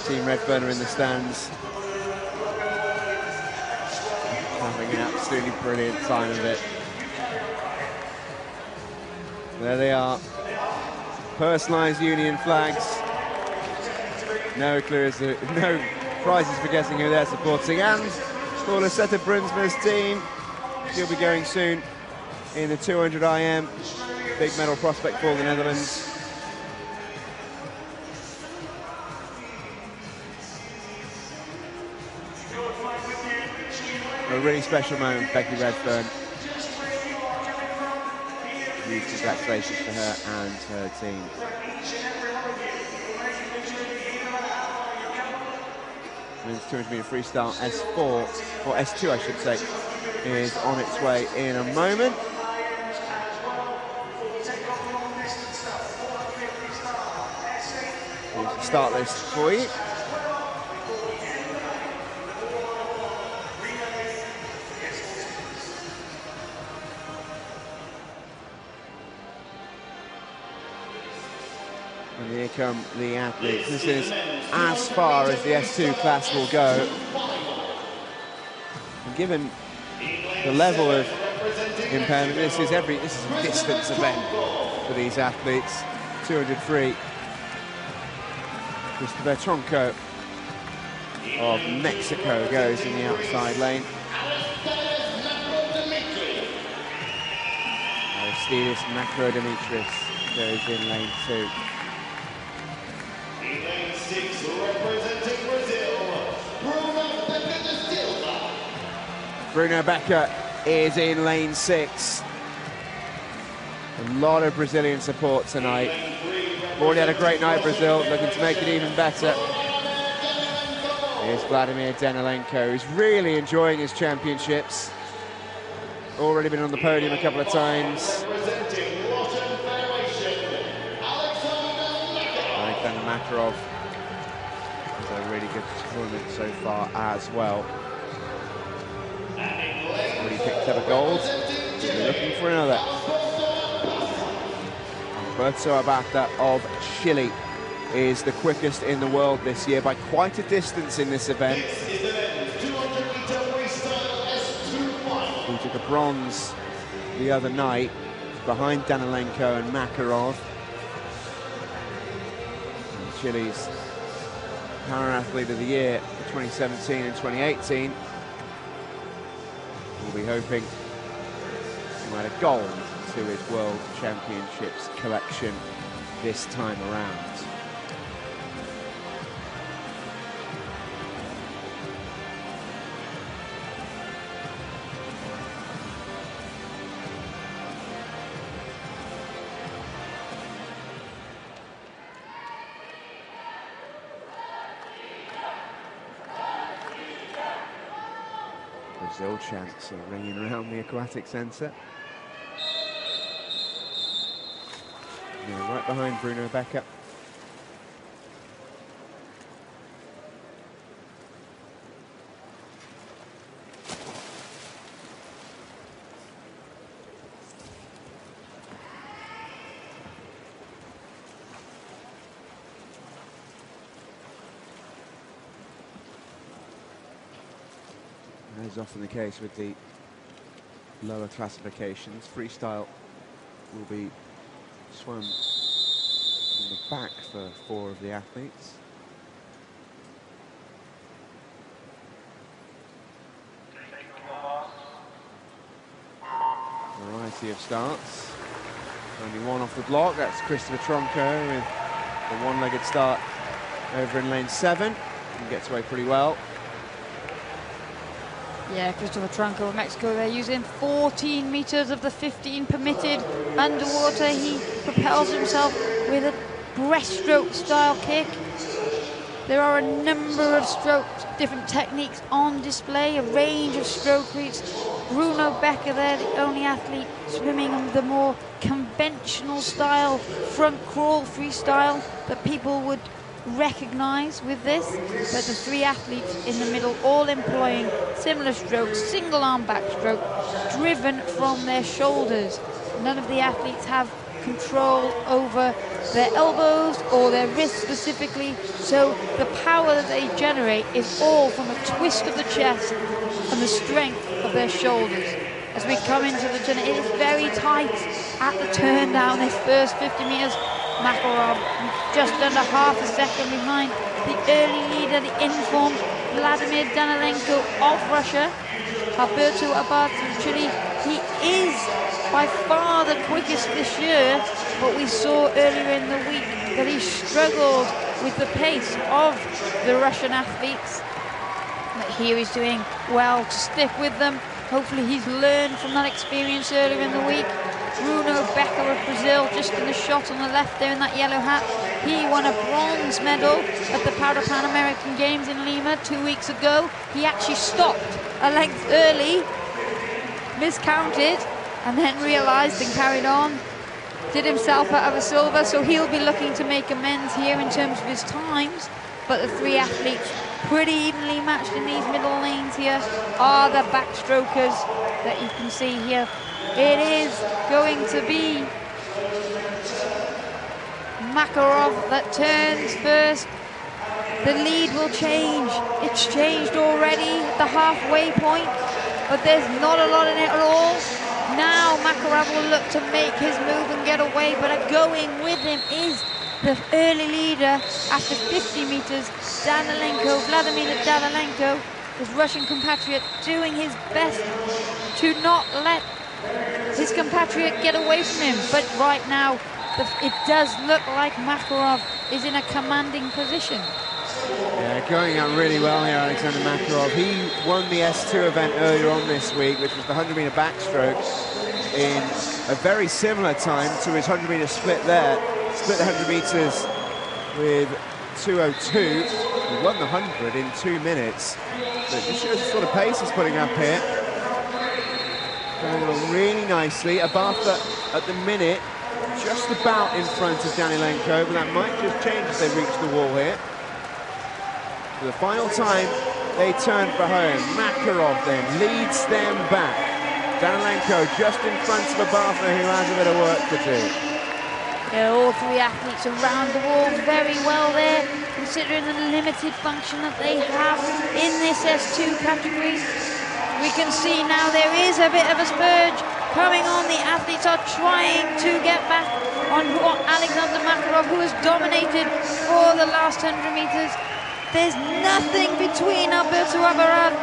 Team Redfern are in the stands, having an absolutely brilliant time of it. There they are, personalised Union flags. No prizes for guessing who they're supporting, and for Lisette Brunsma's team, she'll be going soon in the 200 IM, big medal prospect for the Netherlands. A really special moment for Becky Redfern. Huge congratulations to her and her team. Men's 200 metre freestyle S4, or S2 I should say, is on its way in a moment. Here's the start list for you. And here come the athletes. This is as far as the S2 class will go. And given the level of impairment, this is a distance event for these athletes. 200 free. Christopher Tronco of Mexico goes in the outside lane. Aristides Makrodemitris goes in lane 2. Lane 6, representing Brazil, Bruno Becker is in lane 6. A lot of Brazilian support tonight. Already had a great night, Brazil, looking to make it even better. Here's Vladimir Danilenko, who's really enjoying his championships. Already been on the podium a couple of times. Alexander Makarov has a really good tournament so far as well. Already picked up a gold. We're looking for another. Alberto Abata of Chile is the quickest in the world this year by quite a distance in this event. He took a bronze the other night behind Danilenko and Makarov. And Chile's Para-Athlete of the Year for 2017 and 2018. We'll be hoping to add a gold to his World Championships collection this time around. Brazil chants are ringing around the aquatic centre. Yeah, right behind Bruno Becker. As is often the case with the lower classifications, freestyle will be swum on the back for 4 of the athletes. Variety of starts. Only one off the block, that's Christopher Tronco with a one-legged start over in lane 7. He gets away pretty well. Yeah, Christopher Tronco of Mexico, they're using 14 meters of the 15 permitted underwater. He propels himself with a breaststroke style kick. There are a number of strokes, different techniques on display, a range of stroke routes. Bruno Becker there, the only athlete swimming the more conventional style, front crawl freestyle that people would recognize with this. But the three athletes in the middle all employing similar strokes, single arm backstroke, driven from their shoulders. None of the athletes have control over their elbows or their wrists specifically, so the power that they generate is all from a twist of the chest and the strength of their shoulders. As we come into the turn, it is very tight at the turn down this first 50 meters. Makarov just under half a second behind the early leader, the informed Vladimir Danilenko of Russia. Alberto Abad from Chile, he is by far the quickest this year, but we saw earlier in the week that he struggled with the pace of the Russian athletes. But here he's doing well to stick with them. Hopefully he's learned from that experience earlier in the week. Bruno Becker of Brazil, just in the shot on the left there in that yellow hat. He won a bronze medal at the Para Pan American Games in Lima 2 weeks ago. He actually stopped a length early, miscounted, and then realized and carried on. Did himself out of a silver, so he'll be looking to make amends here in terms of his times. But the three athletes, pretty evenly matched in these middle lanes here, are the backstrokers that you can see here. It is going to be Makarov that turns first. The lead will change. It's changed already at the halfway point, but there's not a lot in it at all. Now Makarov will look to make his move and get away, but going with him is the early leader after 50 meters, Danilenko, Vladimir Danilenko, his Russian compatriot, doing his best to not let his compatriot get away from him. But right now, it does look like Makarov is in a commanding position. Yeah, going out really well here, Alexander Makarov. He won the S2 event earlier on this week, which was the 100-meter backstroke, in a very similar time to his 100-meter split there. Split the 100 meters with 2:02. He won the 100 in 2 minutes. But this shows the sort of pace he's putting up here. Going on really nicely. Abartha at the minute just about in front of Danilenko, but that might just change as they reach the wall here. For the final time, they turn for home. Makarov then leads them back. Danilenko just in front of Abartha, who has a bit of work to do. Yeah, all three athletes around the wall very well there, considering the limited function that they have in this S2 category. We can see now there is a bit of a spurge coming on. The athletes are trying to get back on Alexander Makarov, who has dominated for the last 100 meters. There's nothing between Alberto Abarad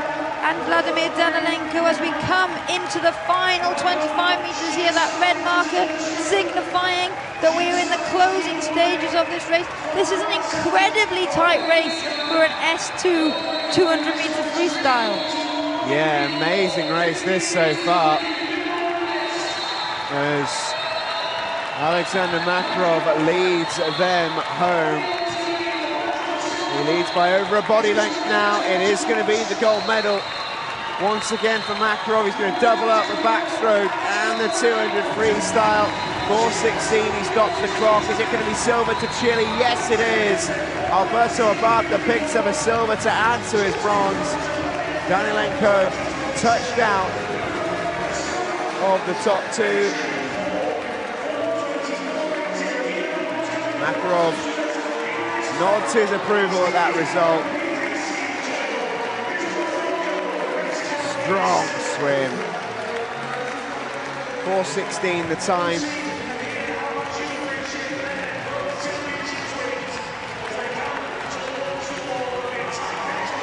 and Vladimir Danilenko as we come into the final 25 meters here. That red marker signifying that we're in the closing stages of this race. This is an incredibly tight race for an S2 200-meter freestyle. Yeah, amazing race this so far. As Alexander Makarov leads them home. He leads by over a body length now. It is going to be the gold medal once again for Makarov. He's going to double up the backstroke and the 200 freestyle. 4:16, he stops the clock. Is it going to be silver to Chile? Yes, it is. Alberto Abartha picks up a silver to add to his bronze. Danilenko touched out of the top two. Makarov nods his approval at that result. Strong swim. 4:16 the time.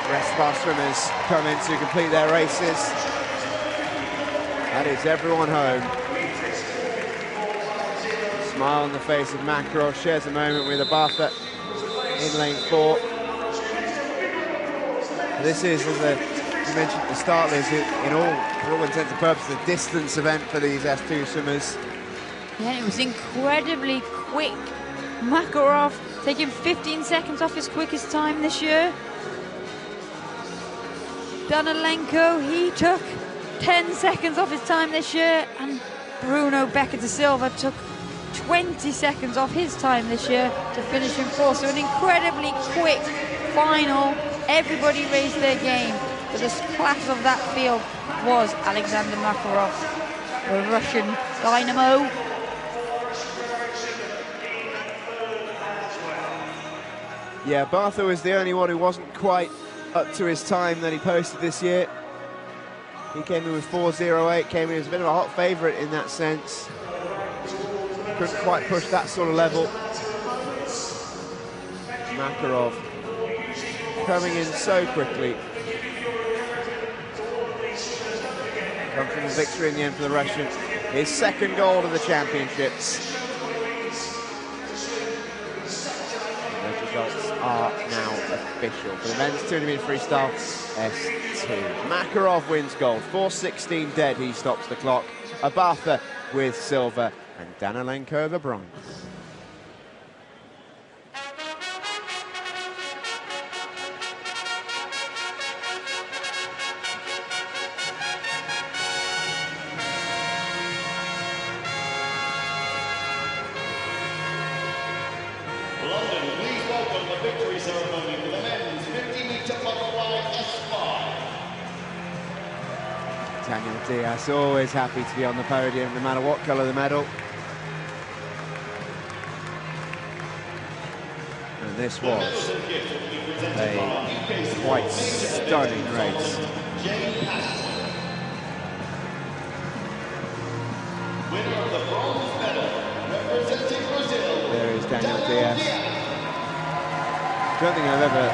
The rest of our swimmers come in to complete their races. That is everyone home. Smile on the face of Makarov, shares a moment with Abartha in lane 4. This is, as you mentioned at the start, Liz, in all intents and purposes, a distance event for these S2 swimmers. Yeah, it was incredibly quick. Makarov taking 15 seconds off his quickest time this year. Danalenko, he took 10 seconds off his time this year, and Bruno Becker da Silva took 20 seconds off his time this year to finish in fourth. So an incredibly quick final. Everybody raised their game, but the class of that field was Alexander Makarov, the Russian dynamo. Yeah, Bartha was the only one who wasn't quite up to his time that he posted this year. He came in with 4.08, came in as a bit of a hot favourite in that sense. Couldn't quite push that sort of level. Makarov coming in so quickly. Come from a victory in the end for the Russian. His second gold of the championships. Those results are now official. For the men's 200-metre freestyle, S2. Makarov wins gold. 4:16 dead, he stops the clock. Abartha with silver, and Danalenko the bronze. London, please welcome the victory ceremony for the men's 50-metre butterfly S5. Daniel Diaz, always happy to be on the podium, no matter what colour the medal. And this was a quite stunning race. Winner of the bronze medal, representing Brazil. There is Daniel Diaz. I don't think I've ever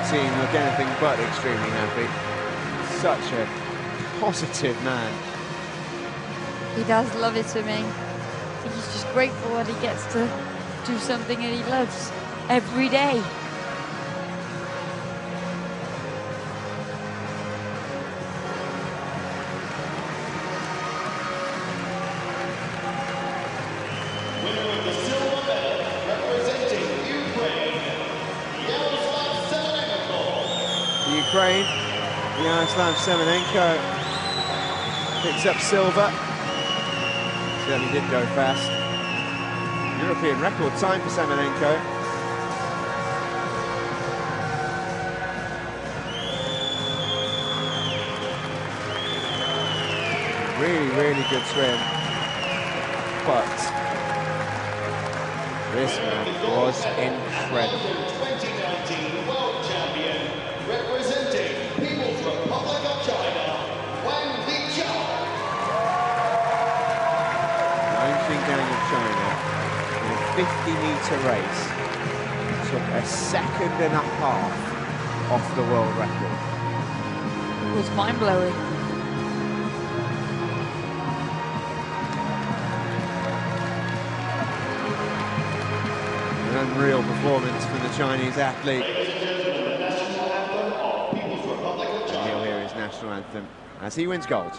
seen him look anything but extremely happy. Such a positive man. He does love it to me. I think he's just grateful that he gets to do something that he loves every day. Winner of the silver medal, representing Ukraine, Yaroslav Semenenko. Ukraine, Yaroslav Semenenko picks up silver. Certainly did go fast. European record time for Semenenko. Really, really good swim. But this man was incredible. 2019 world champion, representing People's Republic of China, Wang Liqiao. 19 gang of China in a 50-metre race took a second and a half off the world record. It was mind-blowing. An unreal performance from the Chinese athlete. Ladies and gentlemen, the national anthem of People's Republic of And China. he'll hear his national anthem as he wins gold.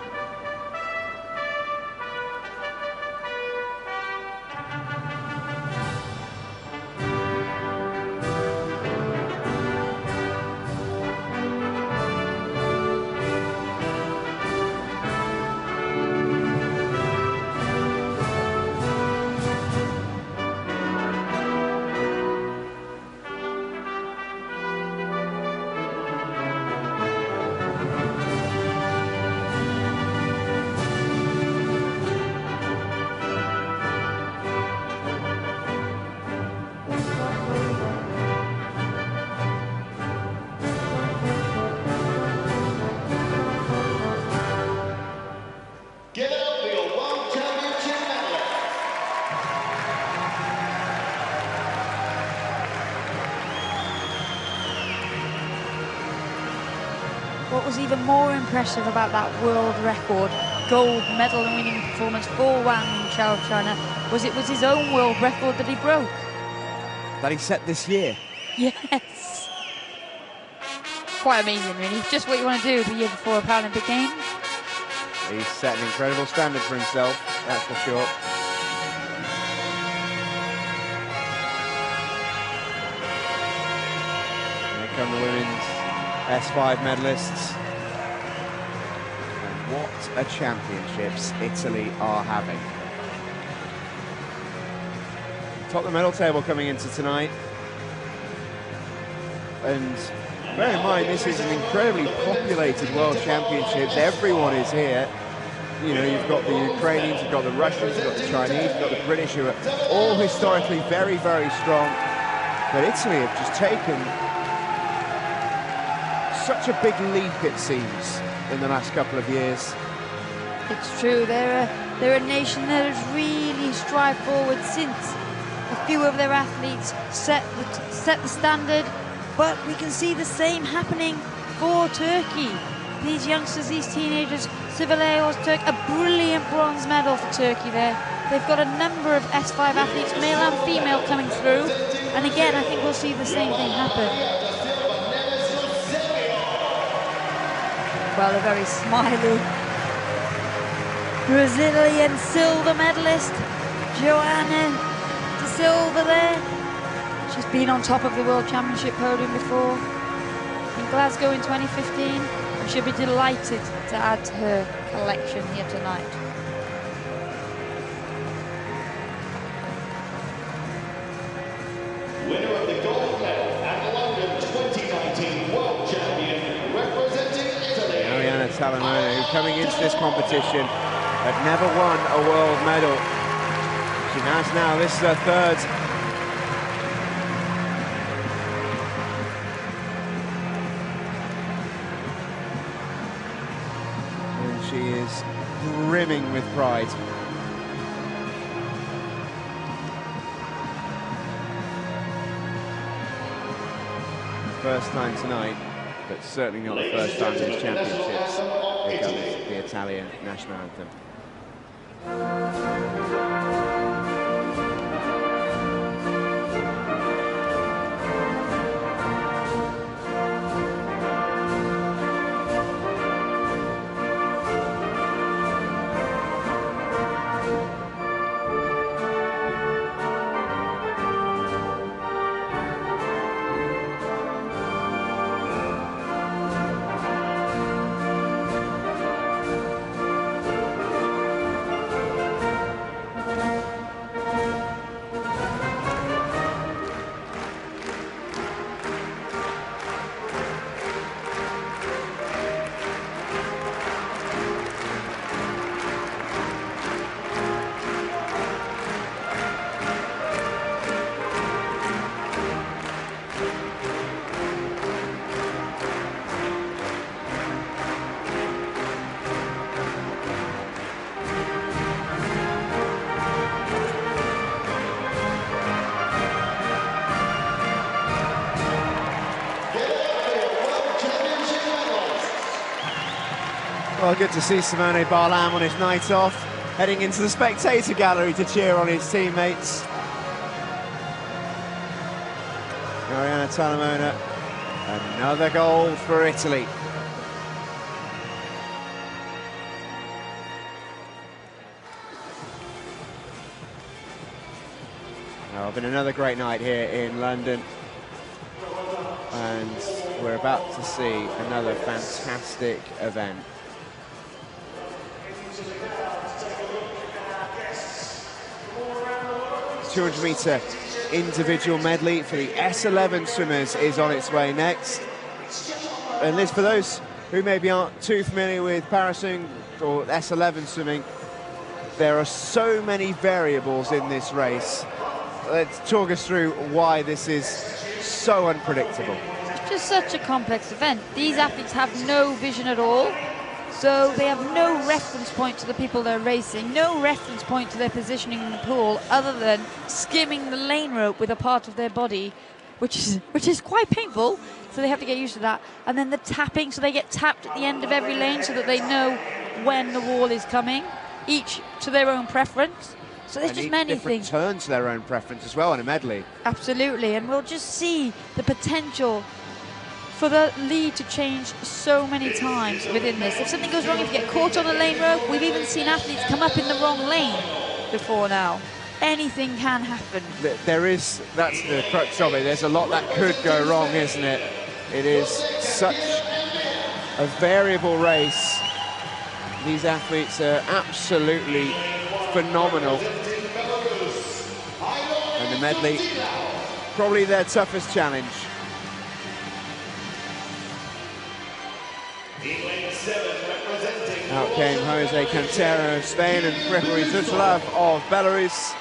Give it up for your World Championship medalist. What was even more impressive about that world record gold medal and winning performance for Wang Chao of China was it was his own world record that he broke. That he set this year. Yes. Quite amazing, really. Just what you want to do the year before a Paralympic Games. He's set an incredible standard for himself, that's for sure. come the women's S5 medalists. And what a championships Italy are having. Top the medal table coming into tonight. And bear in mind, this is an incredibly populated World Championships. Everyone is here. You know, you've got the Ukrainians, you've got the Russians, you've got the Chinese, you've got the British, who are all historically very, very strong. But Italy have just taken such a big leap, it seems, in the last couple of years. It's true, they're a nation that has really strived forward since a few of their athletes set the standard, but we can see the same happening for Turkey. These youngsters, these teenagers, Sivileos, a brilliant bronze medal for Turkey there. They've got a number of S5 athletes, male and female, coming through. And again, I think we'll see the same thing happen. Well, a very smiley Brazilian silver medalist, Johannine Silver there. She's been on top of the World Championship podium before in Glasgow in 2015. And she'll be delighted to add to her collection here tonight. Winner of the gold medal at London 2019 World Champion, representing Italy. Talamona, who coming into this competition had never won a world medal. She has now, this is her third. And she is brimming with pride. First time tonight, but certainly not the first time in these championships. Here comes the Italian national anthem. Well, good to see Simone Barlam on his night off, heading into the spectator gallery to cheer on his teammates. Mariana Talamona, another goal for Italy. Now, been another great night here in London, and we're about to see another fantastic event. 200-metre individual medley for the S11 swimmers is on its way next. And this, for those who maybe aren't too familiar with paraswim or S11 swimming, there are so many variables in this race. Let's talk us through why this is so unpredictable. It's just such a complex event. These athletes have no vision at all. So they have no reference point to the people they're racing, no reference point to their positioning in the pool, other than skimming the lane rope with a part of their body, which is quite painful. So they have to get used to that. And then the tapping, so they get tapped at the end of every lane so that they know when the wall is coming, each to their own preference. So there's just many things. Turn to their own preference as well in a medley. Absolutely, and we'll just see the potential for the lead to change so many times within this. If something goes wrong, if you get caught on a lane rope, we've even seen athletes come up in the wrong lane before now. Anything can happen. That's the crux of it. There's a lot that could go wrong, isn't it? It is such a variable race. These athletes are absolutely phenomenal. And the medley, probably their toughest challenge. Out came Jose Cantero of Spain and Grigory Zutlev of Belarus.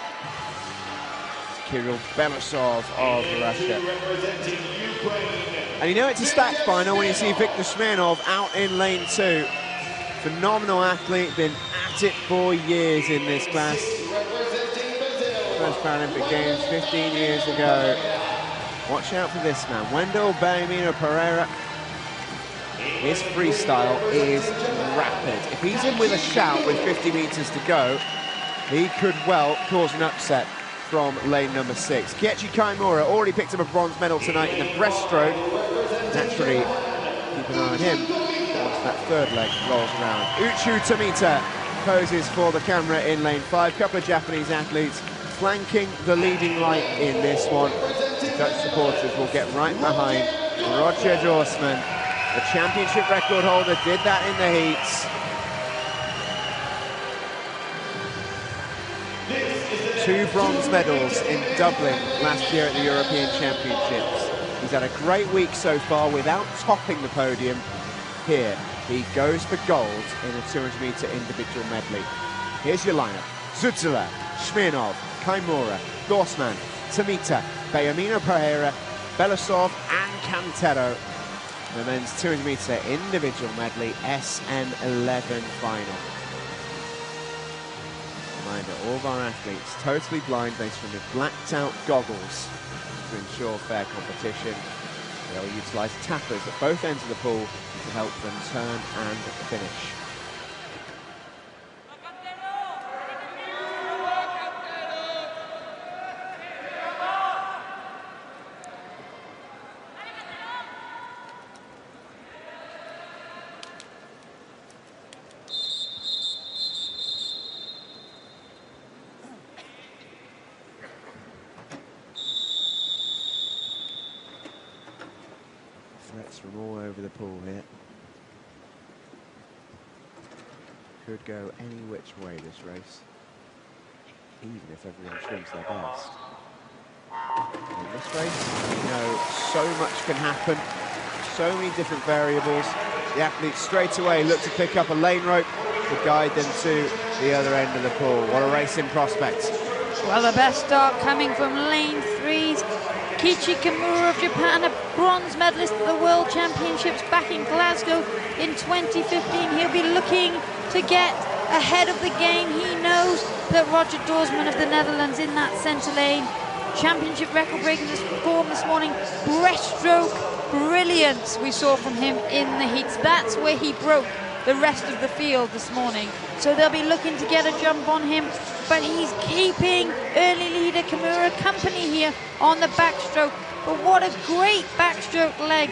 Kirill Belousov of Russia. And you know it's a stacked final when you see Viktor Smirnov out in lane 2. Phenomenal athlete, been at it for years in this class. First Paralympic Games 15 years ago. Watch out for this man, Wendell Bayamino Pereira. His freestyle is rapid. If he's in with a shout with 50 meters to go, he could well cause an upset from lane number 6. Keiichi Kaimura already picked up a bronze medal tonight in the breaststroke. Naturally, keep an eye on him once that third leg rolls around. Uchu Tomita poses for the camera in lane 5. Couple of Japanese athletes flanking the leading light in this one. The Dutch supporters will get right behind Roger Dorsman. The championship record holder did that in the heats. 2 bronze medals in Dublin last year at the European Championships. He's had a great week so far without topping the podium. Here, he goes for gold in a 200-meter individual medley. Here's your lineup. Zutlev, Smirnov, Kaimura, Dorsman, Tomita, Bayamino Pereira, Belousov and Cantero. The men's 200-meter individual medley SN11 final. Reminder, all of our athletes totally blind. They swim with blacked out goggles to ensure fair competition. They'll utilise tappers at both ends of the pool to help them turn and finish. Threats from all over the pool here. Could go any which way this race, even if everyone swims their best. In this race, you know, so much can happen, so many different variables. The athletes straight away look to pick up a lane rope to guide them to the other end of the pool. What a race in prospect. Well, the best start coming from lane 3's Keiichi Kaimura of Japan, a bronze medalist at the World Championships back in Glasgow in 2015. He'll be looking to get ahead of the game. He knows that Roger Dorsman of the Netherlands in that centre lane. Championship record breaking form this morning. Breaststroke brilliance we saw from him in the heats. That's where he broke the rest of the field this morning. So they'll be looking to get a jump on him, but he's keeping early leader Kaimura company here on the backstroke. But what a great backstroke leg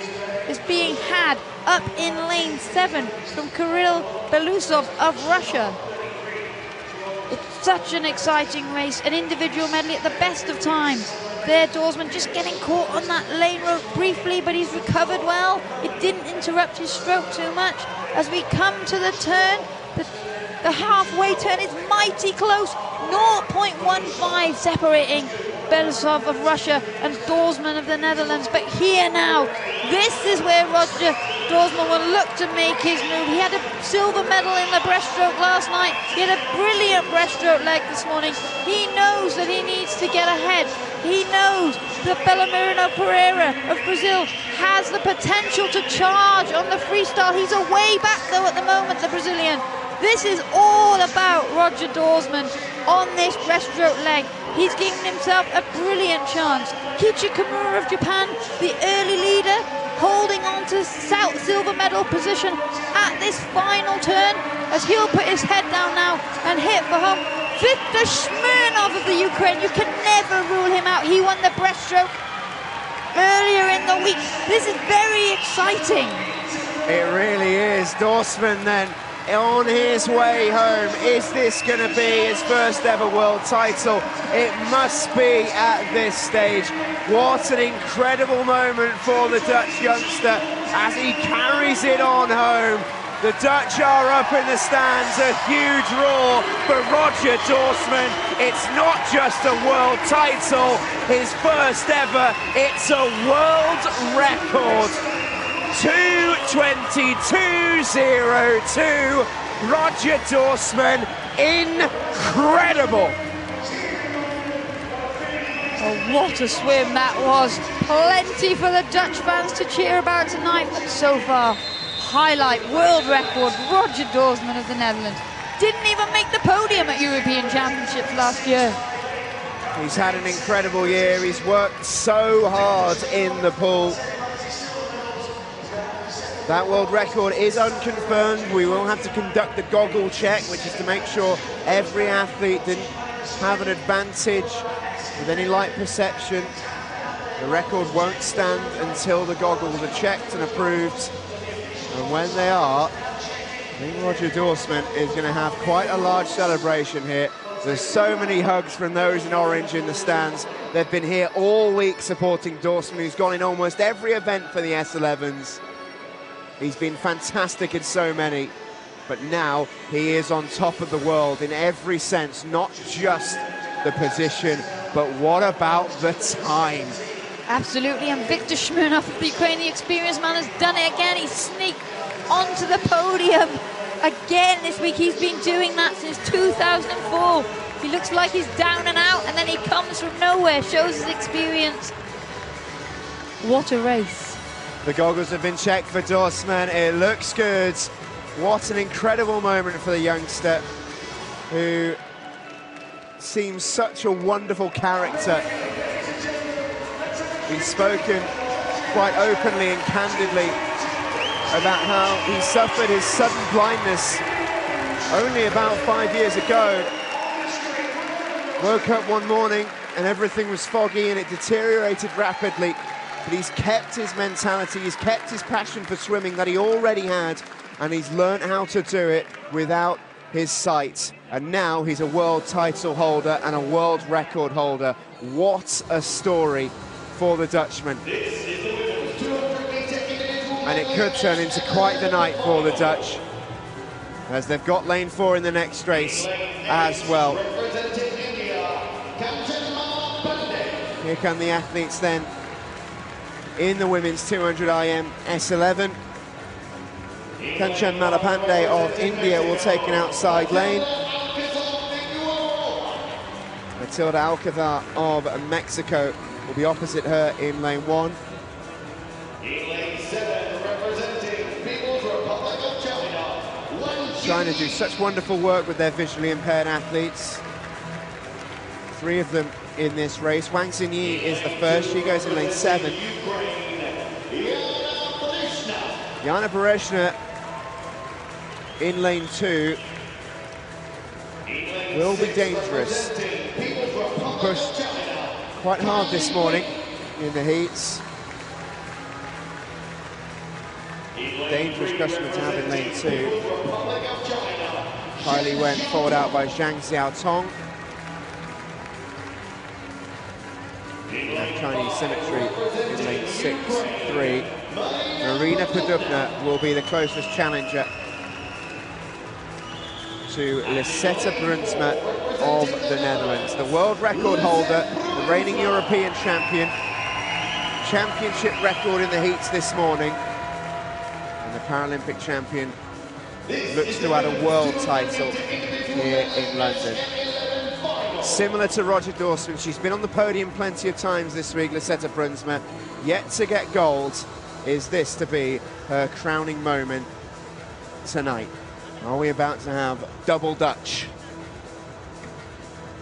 is being had up in lane 7 from Kirill Belousov of Russia. It's such an exciting race, an individual medley at the best of times. There, Dorsman just getting caught on that lane rope briefly, but he's recovered well. It didn't interrupt his stroke too much. As we come to the turn, the halfway turn is mighty close. 0.15 separating Belousov of Russia and Dorsman of the Netherlands. But here now, this is where Roger Dorsman will look to make his move. He had a silver medal in the breaststroke last night. He had a brilliant breaststroke leg this morning. He knows that he needs to get ahead. He knows that Bayamino Pereira of Brazil has the potential to charge on the freestyle. He's away back though at the moment, the Brazilian. This is all about Roger Dorsman on this breaststroke leg. He's given himself a brilliant chance. Keiichi Kaimura of Japan, the early leader, holding on to silver medal position at this final turn as he'll put his head down now and hit for home. Viktor Smirnov of the Ukraine, you can never rule him out. He won the breaststroke earlier in the week. This is very exciting. It really is. Dorsman then on his way home. Is this going to be his first ever world title? It must be at this stage. What an incredible moment for the Dutch youngster as he carries it on home. The Dutch are up in the stands, a huge roar for Roger Dorsman. It's not just a world title, his first ever, it's a world record. 2:22.02, Roger Dorsman, incredible. Oh, what a swim that was. Plenty for the Dutch fans to cheer about tonight, but so far, highlight, world record, Roger Dorsman of the Netherlands. Didn't even make the podium at European Championships last year. He's had an incredible year. He's worked so hard in the pool. That world record is unconfirmed. We will have to conduct the goggle check, which is to make sure every athlete didn't have an advantage with any light perception. The record won't stand until the goggles are checked and approved. And when they are, I think Roger Dorsman is going to have quite a large celebration here. There's so many hugs from those in orange in the stands. They've been here all week supporting Dorsman, who's gone in almost every event for the S11s. He's been fantastic in so many, but now he is on top of the world in every sense, not just the position, but what about the time? Absolutely, and Viktor Smirnov, the Ukrainian experienced man, has done it again. He's sneaked onto the podium again this week. He's been doing that since 2004. He looks like he's down and out, and then he comes from nowhere, shows his experience. What a race. The goggles have been checked for Dorsman. It looks good. What an incredible moment for the youngster, who seems such a wonderful character. He's spoken quite openly and candidly about how he suffered his sudden blindness only about 5 years ago. Woke up one morning and everything was foggy and it deteriorated rapidly. But he's kept his mentality, he's kept his passion for swimming that he already had, and he's learned how to do it without his sight. And now he's a world title holder and a world record holder. What a story for the Dutchman. And it could turn into quite the night for the Dutch, as they've got lane 4 in the next race as well. Here come the athletes then in the women's 200 IM S11. Kanchan Malapande of India will take an outside lane. Matilda Alcazar of Mexico will be opposite her in lane 1. In lane 7, representing People's Republic of China, China do such wonderful work with their visually impaired athletes. 3 of them in this race. Wang Xinyi is the first. She goes in lane 7. Yana Berezhna in lane 2 will be dangerous. Pushed quite hard this morning in the heats. Dangerous customer to have in lane 2. Kylie went forward out by Zhang Xiaotong. We have Chinese symmetry in lane 6-3. Marina Podubna will be the closest challenger to Lisetta Brunsma of the Netherlands. The world record holder, the reigning European champion, championship record in the heats this morning, and the Paralympic champion looks to add a world title here in London. Similar to Roger Dorsman, she's been on the podium plenty of times this week, Lisetta Brunsma, yet to get gold. Is this to be her crowning moment tonight? Are we about to have double Dutch?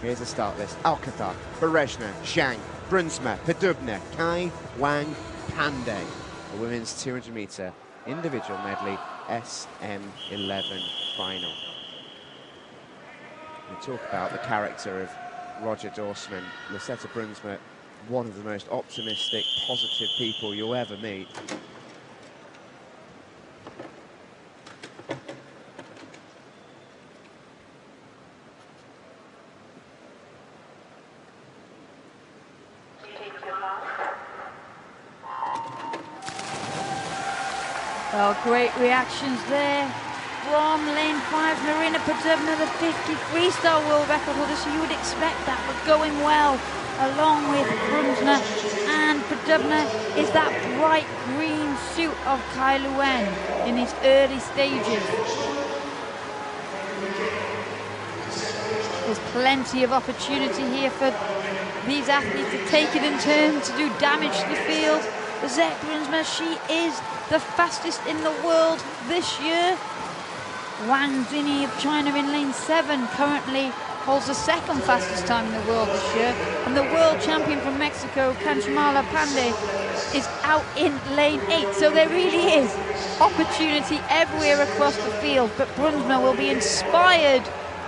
Here's a start list. Alcazar, Berezhna, Zhang, Brunsma, Podubna, Kai, Wang, Pandey. The women's 200 metre individual medley SM11 final. We talk about the character of Roger Dorsman. Lisetta Brunsma, one of the most optimistic, positive people you'll ever meet. Well, great reactions there from lane 5, Marina Podubna, the 50 freestyle world record holder, so you would expect that, but going well along with Brunsma, and Podubna is that bright green suit of Kai Luen in his early stages. There's plenty of opportunity here for these athletes to take it in turn, to do damage to the field. Zek Brunsma, she is the fastest in the world this year. Wang Dini of China in lane 7 currently holds the second fastest time in the world this year. And the world champion from Mexico, Kanchamala Pandey, is out in lane 8. So there really is opportunity everywhere across the field. But Brunsma will be inspired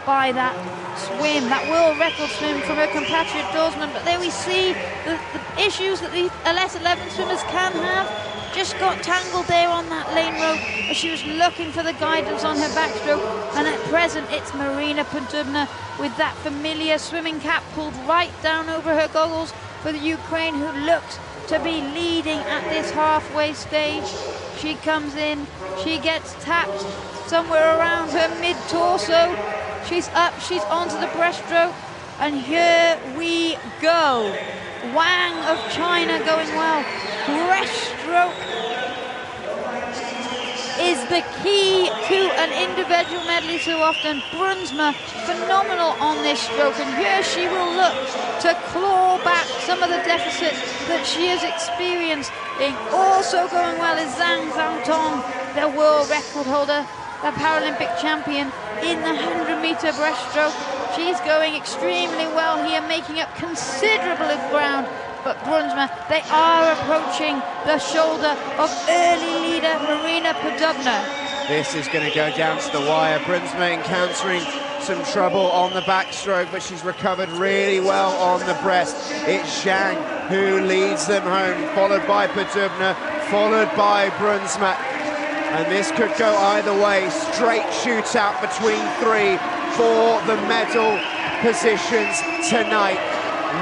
by that swim, that world record swim from her compatriot Dorsman. But there we see the issues that the LS11 swimmers can have. Just got tangled there on that lane rope as she was looking for the guidance on her backstroke. And at present, it's Marina Podubna with that familiar swimming cap pulled right down over her goggles for the Ukraine, who looked to be leading at this halfway stage. She comes in, she gets tapped somewhere around her mid-torso. She's up, she's onto the breaststroke, and here we go. Wang of China going well. Breaststroke is the key to an individual medley so often. Brunsma, phenomenal on this stroke, and here she will look to claw back some of the deficit that she has experienced. Also going well is Zhang Zhaotong, the world record holder, the Paralympic champion in the 100-meter breaststroke. She's going extremely well here, making up considerable ground. But Brunsma, they are approaching the shoulder of early leader Marina Podubna. This is going to go down to the wire. Brunsma encountering some trouble on the backstroke, but she's recovered really well on the breast. It's Zhang who leads them home, followed by Podubna, followed by Brunsma. And this could go either way. Straight shootout between three for the medal positions tonight.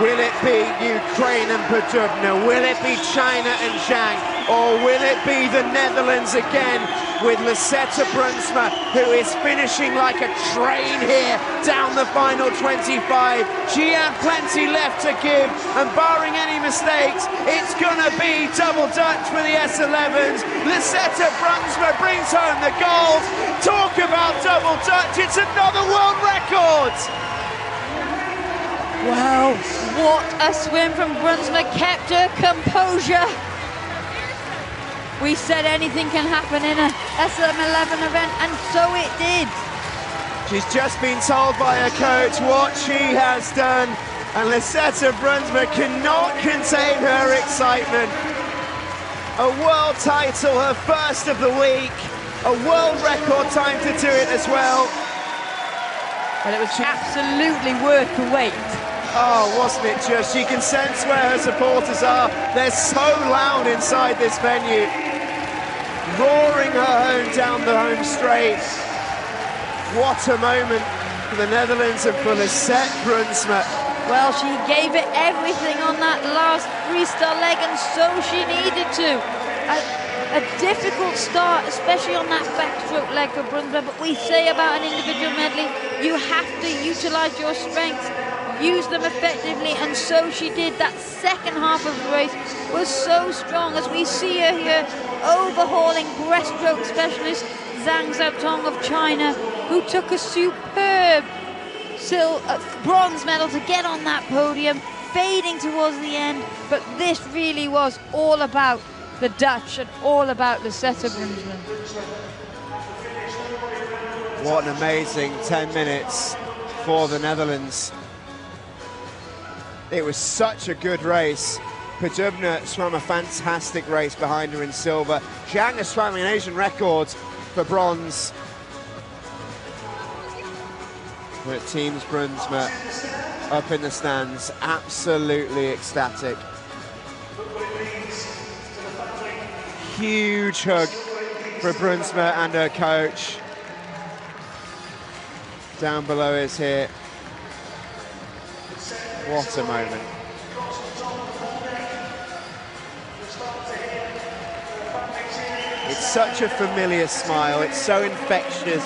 Will it be Ukraine and Podubna? Will it be China and Zhang? Or will it be the Netherlands again with Lisette Brunsma, who is finishing like a train here down the final 25? She had plenty left to give, and barring any mistakes, it's gonna be double Dutch for the S11s. Lisette Brunsma brings home the gold. Talk about double Dutch, it's another world record! Wow, what a swim from Brunsma, kept her composure. We said anything can happen in a SM11 event, and so it did. She's just been told by her coach what she has done, and Lisette Brunsma cannot contain her excitement. A world title, her first of the week, a world record time to do it as well. Well, it was absolutely worth the wait. Oh, wasn't it just? You can sense where her supporters are. They're so loud inside this venue, roaring her home down the home straight. What a moment for the Netherlands and for Lisette Brunsma. Well, she gave it everything on that last freestyle leg, and so she needed to. A difficult start, especially on that backstroke leg for Brunsma, but we say about an individual medley, you have to utilize your strengths, use them effectively, and so she did. That second half of the race was so strong, as we see her here overhauling breaststroke specialist Zhang Zhaotong of China, who took a superb bronze medal to get on that podium, fading towards the end. But this really was all about the Dutch and all about Lisette Brunsma. What an amazing 10 minutes for the Netherlands. It was such a good race. Podubna swam a fantastic race behind her in silver. Zhang has swam an Asian record for bronze. But Teams Brunsma up in the stands, absolutely ecstatic. Huge hug for Brunsma and her coach. Down below is here. What a moment. It's such a familiar smile. It's so infectious.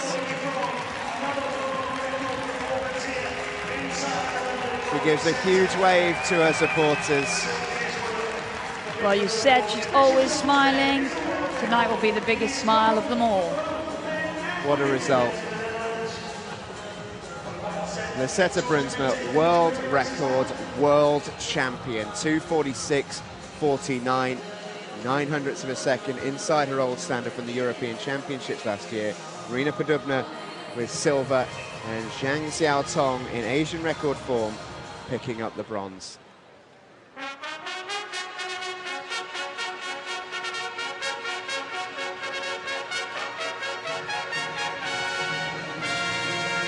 She gives a huge wave to her supporters. Well, you said she's always smiling. Tonight will be the biggest smile of them all. What a result. Lisetta Brunsma, world record, world champion, 2:46.49, 900ths of a second inside her old standard from the European Championships last year. Marina Podubna with silver and Zhang Xiaotong in Asian record form picking up the bronze.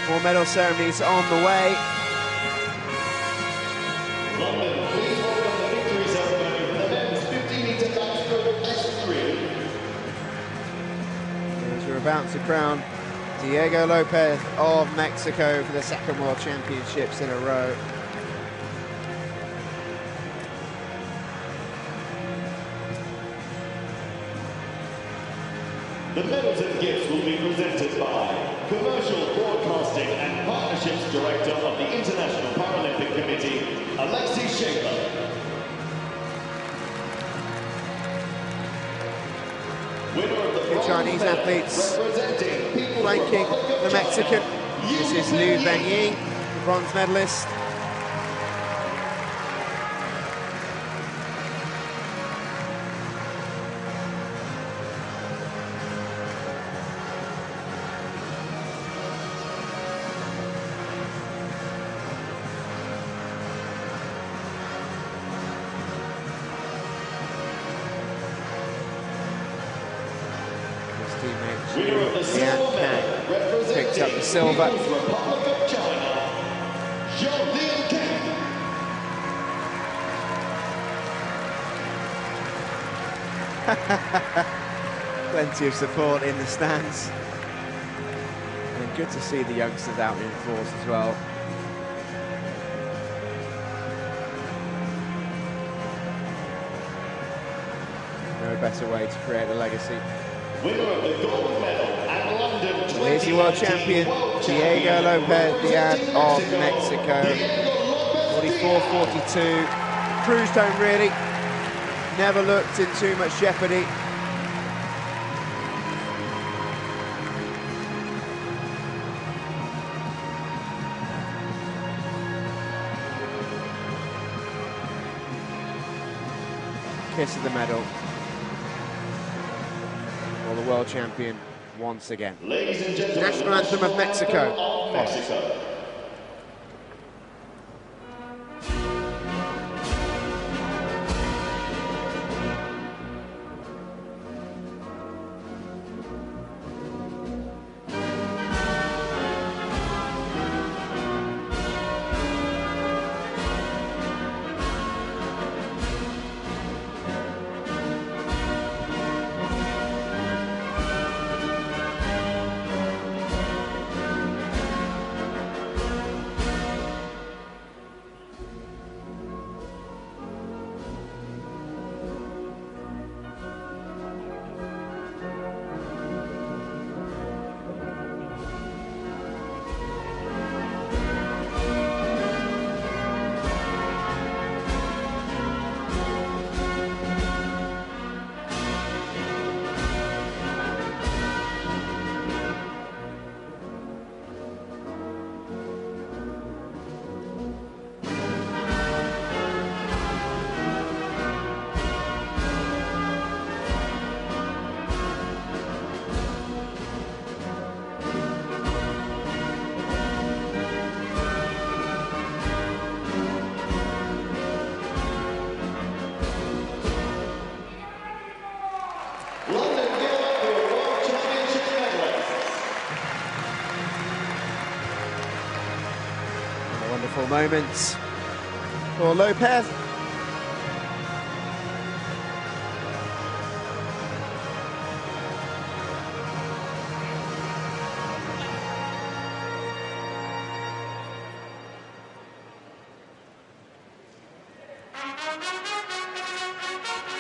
More medal ceremonies on the way. London, please welcome the victory ceremony for the men's 50-meter backstroke S3. As we're about to crown Diego Lopez of Mexico for the second World Championships in a row. The medals and gifts will be presented by Commercial Broadcasting and Partnerships Director of the International Paralympic Committee, Alexei Shaper. Winner of the Chinese athletes flanking the Mexican. This is Liu Benyi, the bronze medalist. Winner of the silver medal, picked up the representing silver. People's Republic of China, Johannine. Plenty of support in the stands. And good to see the youngsters out in force as well. No better way to create a legacy. Winner of the gold medal at London 2019 Here's your world champion, Diego Lopez Diaz of Mexico. 44.42. Cruised home really. Never looked in too much jeopardy. Kiss of the medal. For the world champion once again. Ladies and gentlemen, National anthem of Mexico. of Mexico. Moments for Lopez.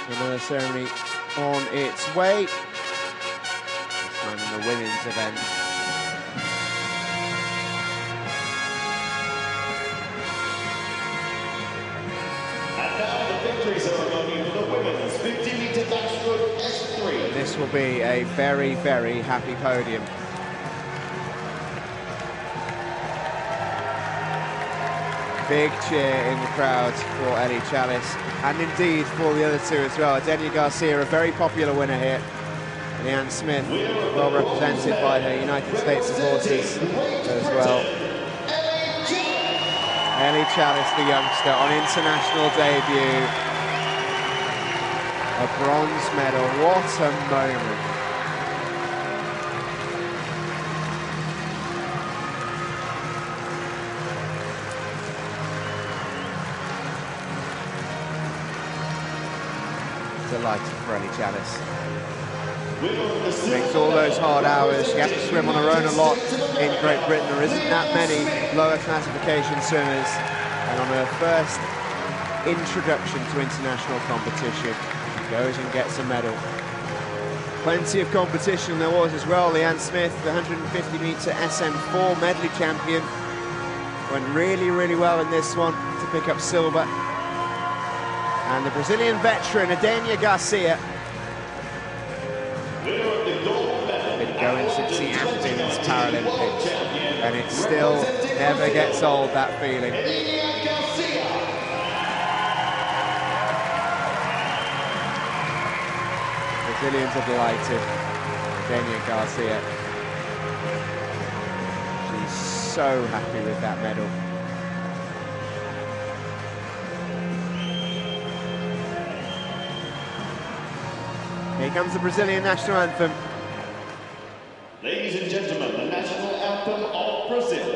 Another ceremony on its way. the women's event. And now the victory ceremony for the women's 50-meter backstroke S3. This will be a very, very happy podium. Big cheer in the crowd for Ellie Chalice, and indeed for the other two as well. Adenia Garcia, a very popular winner here. Leanne Smith, well represented by her United States of Horses as well. Ellie Chalice, the youngster, on international debut. A bronze medal, what a moment. Delighted for Ellie Chalice. Makes all those hard hours. She has to swim on her own a lot in Great Britain. There isn't that many lower classification swimmers. And on her first introduction to international competition, she goes and gets a medal. Plenty of competition there was as well. Leanne Smith, the 150-meter SM4 medley champion, went really, really well in this one to pick up silver. And the Brazilian veteran, Adenia Garcia, been going since the Athens Paralympics, and it still never gets old, that feeling. Brazilians are delighted. Adenia Garcia, she's so happy with that medal. Here comes the Brazilian national anthem. Ladies and gentlemen, the national anthem of Brazil.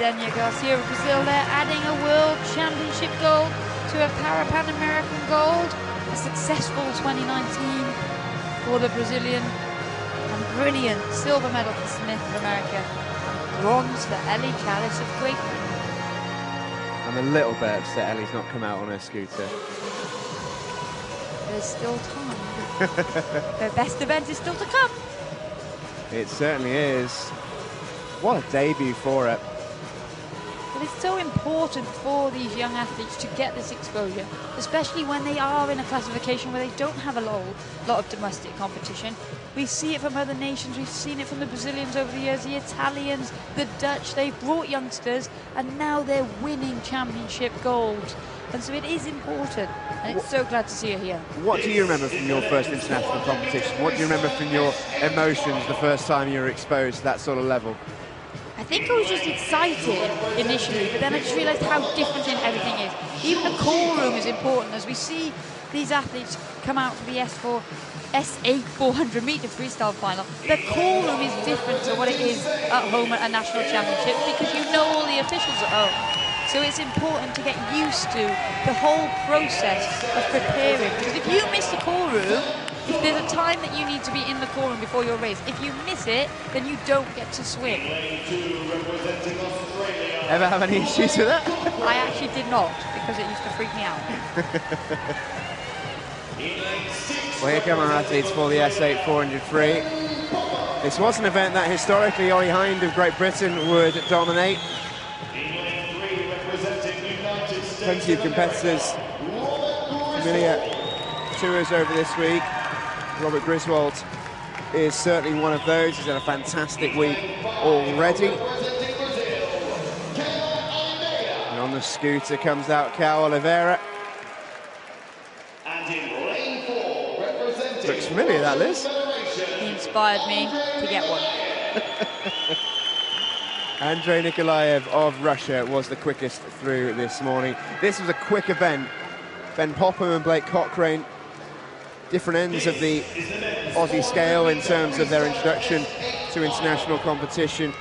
Adenia Garcia of Brazil there, adding a World Championship gold to a Pan-American gold. A successful 2019 for the Brazilian. And brilliant silver medal for Smith of America. And bronze for Ellie Chalice of Great Britain. I'm a little bit upset Ellie's not come out on her scooter. There's still time. The best event is still to come. It certainly is. What a debut for her. But it's so important for these young athletes to get this exposure, especially when they are in a classification where they don't have a lot of domestic competition. We see it from other nations, we've seen it from the Brazilians over the years, the Italians, the Dutch. They've brought youngsters and now they're winning championship gold. And so it is important, and it's so glad to see her here. What do you remember from your first international competition? What do you remember from your emotions the first time you were exposed to that sort of level? I think I was just excited initially, but then I just realised how different everything is. Even the call room is important as we see these athletes come out for the S8 400-metre freestyle final. The call room is different to what it is at home at a national championship because you know all the officials at home. So it's important to get used to the whole process of preparing. Because if you miss the call room, if there's a time that you need to be in the call room before your race, if you miss it, then you don't get to swim. Ever have any issues with that? I actually did not, because it used to freak me out. In lane 6, Well, here come our athletes for the S8 400 free. This was an event that historically Ollie Hind of Great Britain would dominate. Plenty of competitors familiar to us over this week. Robert Griswold is certainly one of those. He's had a fantastic week already. And on the scooter comes out Cal Oliveira. Looks familiar, that, Liz. He inspired me to get one. Andrei Nikolaev of Russia was the quickest through this morning. This was a quick event. Ben Popham and Blake Cochrane, different ends of the Aussie scale in terms of their introduction to international competition,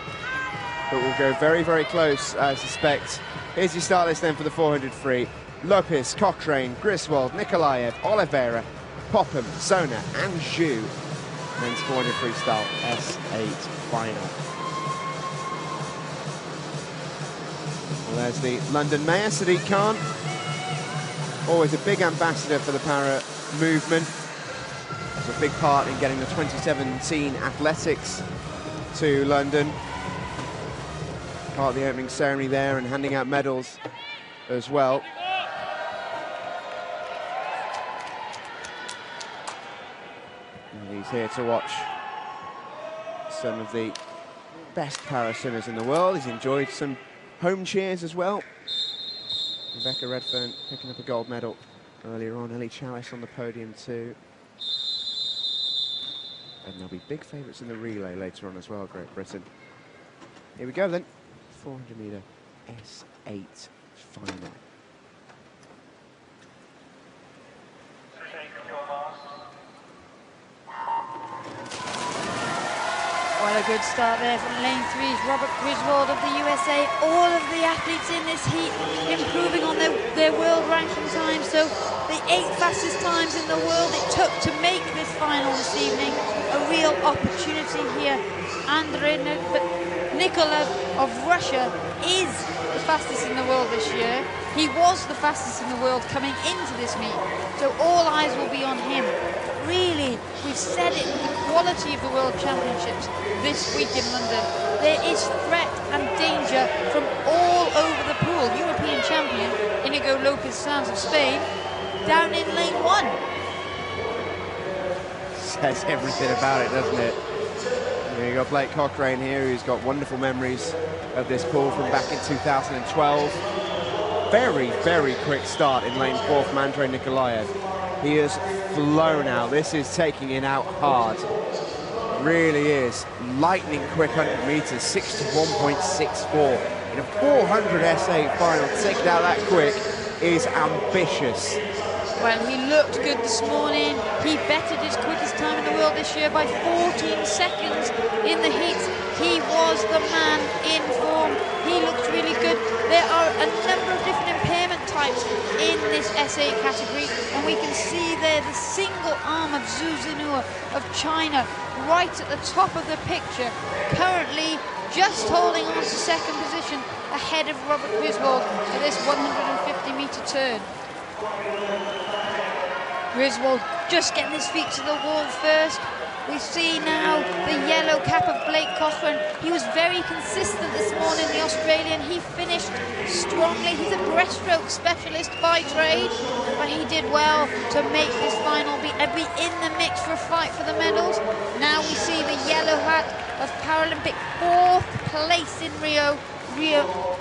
but will go very, very close, I suspect. Here's your start list then for the 400 free. Lopez, Cochrane, Griswold, Nikolaev, Oliveira, Popham, Zona and Zhu. Men's 400 freestyle S8 final. Well, there's the London Mayor, Sadiq Khan. Always a big ambassador for the para movement. Was a big part in getting the 2017 athletics to London. Part of the opening ceremony there and handing out medals as well. And he's here to watch some of the best para swimmers in the world. He's enjoyed some home cheers as well. Rebecca Redfern picking up a gold medal earlier on. Ellie Chalice on the podium too. And there'll be big favourites in the relay later on as well, Great Britain. Here we go then. 400 metre S8 final. Well, a good start there from lane 3 is Robert Griswold of the USA. All of the athletes in this heat improving on their world ranking times. So the 8 fastest times in the world it took to make this final this evening. A real opportunity here. Andrei Nikolaev of Russia is the fastest in the world this year. He was the fastest in the world coming into this meet. So all eyes will be on him. Really, we've said it with the quality of the World Championships this week in London. There is threat and danger from all over the pool. European champion Inigo Lopez Sanz of Spain down in lane 1. Says everything about it, doesn't it? You've got Blake Cochrane here, who's got wonderful memories of this pool from back in 2012. Very, very quick start in lane 4 from Andrei Nikolaev. He has flown out. This is taking it out hard. Really is. Lightning quick 100 metres, 61.64. In a 400 S8 final, to take it out that quick is ambitious. Well, he looked good this morning. He bettered his quickest time in the world this year by 14 seconds in the heats. He was the man in form. He looked really good. There are a number of different impairment types in this S8 category, and we can see there the single arm of Zhu Zinhua of China right at the top of the picture, currently just holding on to second position ahead of Robert Griswold at this 150-metre turn. Griswold just getting his feet to the wall first. We see now the yellow cap of Blake Cochrane. He was very consistent this morning, the Australian. He finished strongly. He's a breaststroke specialist by trade, but he did well to make this final be in the mix for a fight for the medals. Now we see the yellow hat of Paralympic 4th place in Rio.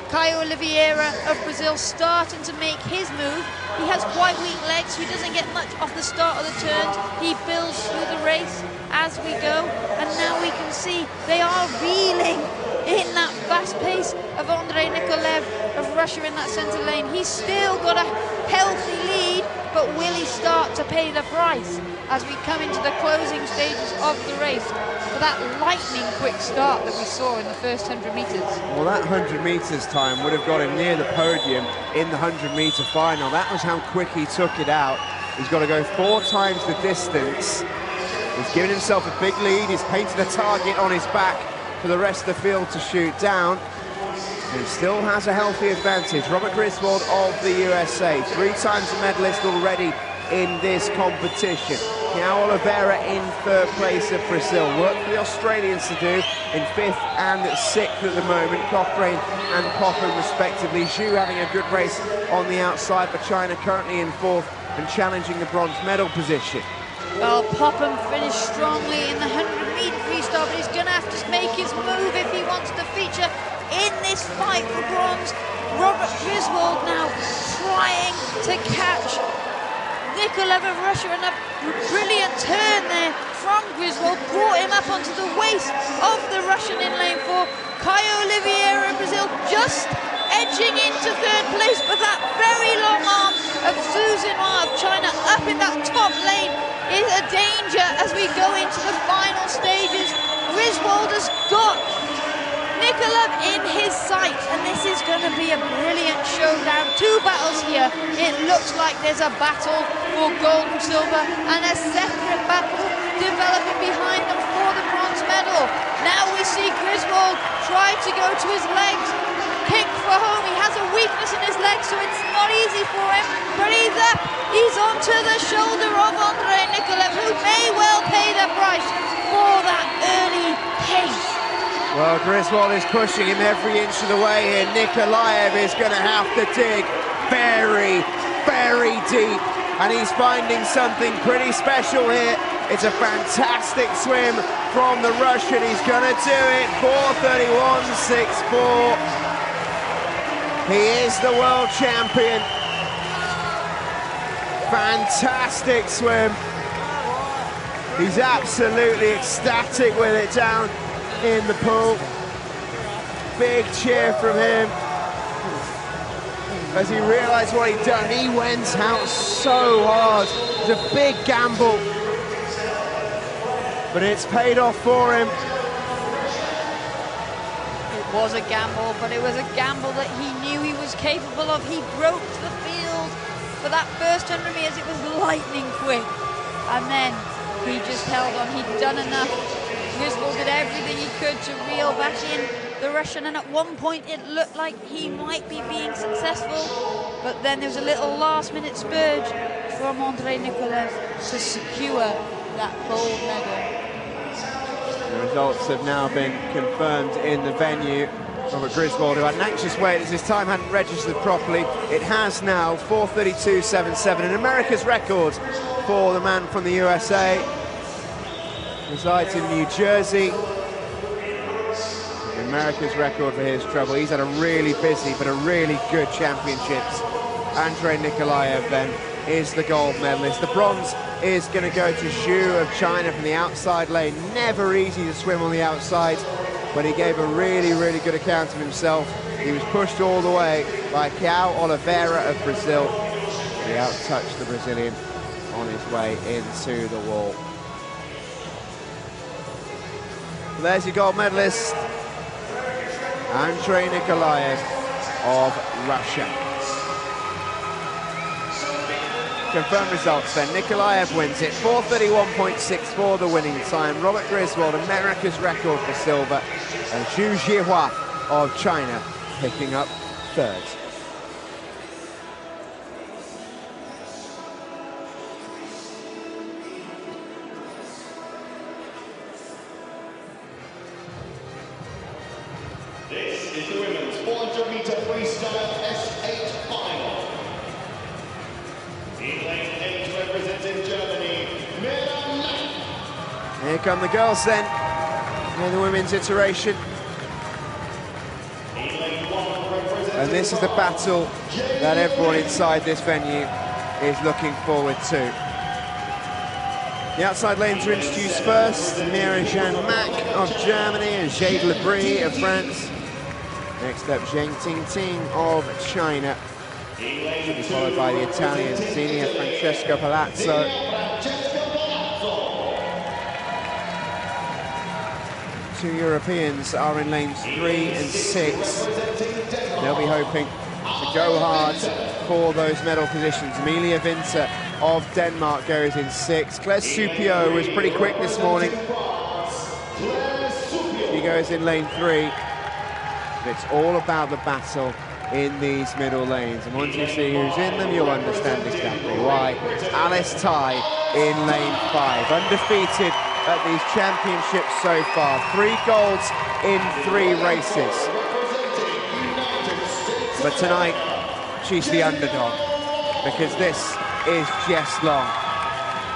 Caio Oliveira of Brazil starting to make his move. He has quite weak legs, so he doesn't get much off the start of the turns. He builds through the race as we go, and now we can see they are reeling in that fast pace of Andrei Nikolaev of Russia in that centre lane. He's still got a healthy lead, but will he start to pay the price as we come into the closing stages of the race for that lightning quick start that we saw in the first 100 metres? Well, that 100 metres time would have got him near the podium in the 100-metre final. That was how quick he took it out. He's got to go 4 times the distance. He's given himself a big lead. He's painted a target on his back for the rest of the field to shoot down. He still has a healthy advantage. Robert Griswold of the USA, 3 times a medalist already in this competition. Now Oliveira in third place of Brazil. Work for the Australians to do in 5th and 6th at the moment. Caffrey and Popham respectively. Zhu having a good race on the outside, but China currently in 4th and challenging the bronze medal position. Well, Popham finished strongly in the 100-metre freestyle, but he's going to have to make his move if he wants to feature in this fight for bronze. Robert Griswold now trying to catch Nikolaev of Russia, and a brilliant turn there from Griswold brought him up onto the waist of the Russian in lane 4. Caio Oliveira of Brazil just edging into 3rd place, but that very long arm of Zhu Xinhua of China up in that top lane is a danger as we go into the final stages. Griswold has got Nikolaev in his sights, and this is going to be a brilliant showdown. 2 battles here. It looks like there's a battle for gold and silver, and a separate battle developing behind them for the bronze medal. Now we see Griswold try to go to his legs, kick for home. He has a weakness in his legs, so it's not easy for him, but he's up. He's onto the shoulder of Andrei Nikolaev, who may well pay the price for that early pace. Well, Griswold is pushing him every inch of the way here. Nikolaev is going to have to dig very, very deep, and he's finding something pretty special here. It's a fantastic swim from the Russian. He's going to do it. 4:31.64. He is the world champion. Fantastic swim. He's absolutely ecstatic with it down in the pool. Big cheer from him as he realised what he'd done. He went out so hard. It's a big gamble, but it's paid off for him. It was a gamble, but it was a gamble that he knew he was capable of. He broke the field for that first 100 meters. It was lightning quick, and then he just held on. He'd done enough. Griswold did everything he could to reel back in the Russian, and at one point it looked like he might be being successful, but then there was a little last-minute spurge from Andrei Nikolaev to secure that gold medal. The results have now been confirmed in the venue. Robert Griswold, who had an anxious wait as his time hadn't registered properly, it has now. 4:32.77, an America's record for the man from the USA. Resides in New Jersey. America's record for his trouble. He's had a really busy but a really good championships. Andrei Nikolaev then is the gold medalist. The bronze is going to go to Zhu of China from the outside lane. Never easy to swim on the outside, but he gave a really, really good account of himself. He was pushed all the way by Caio Oliveira of Brazil. He out-touched the Brazilian on his way into the wall. There's your gold medalist, Andrei Nikolaev of Russia. Confirmed results then. Nikolaev wins it. 4:31.64 the winning time. Robert Griswold, America's record for silver. And Zhu Xinhua of China picking up 3rd. This is the women's 400-meter freestyle S8 final. In lane 8, representing Germany, Medalist. Here come the girls then, in the women's iteration. In lane 1, representing And this is the battle that everyone inside this venue is looking forward to. The outside lanes are introduced first. Mira Jean Mack of Germany and Jade Lebris of France. Next up, Zheng Tingting of China. Should be followed by the Italian Xenia Francesca Palazzo. Two Europeans are in lanes 3 and 6. They'll be hoping to go hard for those medal positions. Emilia Winter of Denmark goes in 6. Claire Supio was pretty quick this morning. She goes in lane 3. It's all about the battle in these middle lanes, and once you see who's in them, you'll understand exactly why. Alice Tai in lane 5. Undefeated at these championships so far. 3 golds in 3 races. But tonight, she's the underdog, because this is Jess Long.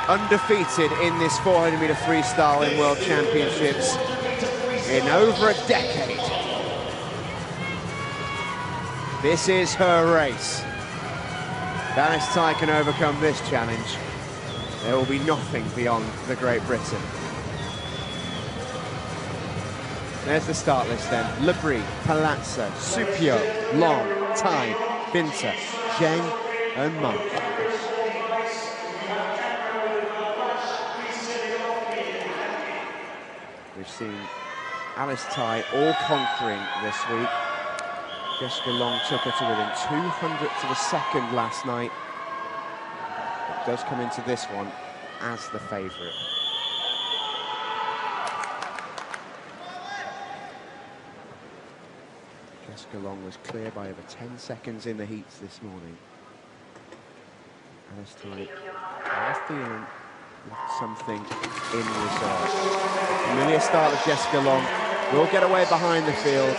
Undefeated in this 400-meter freestyle in World Championships in over a decade. This is her race. If Alice Tai can overcome this challenge, there will be nothing beyond the Great Britain. There's the start list then. Labrie, Palazzo, Supio, Long, Tai, Binter, Zheng and Monk. We've seen Alice Tai all conquering this week. Jessica Long took her to within 200ths of a second last night. It does come into this one as the favourite. Jessica Long was clear by over 10 seconds in the heats this morning. Alice Tai, I have a feeling, left something in reserve. Familiar start of Jessica Long will get away behind the field,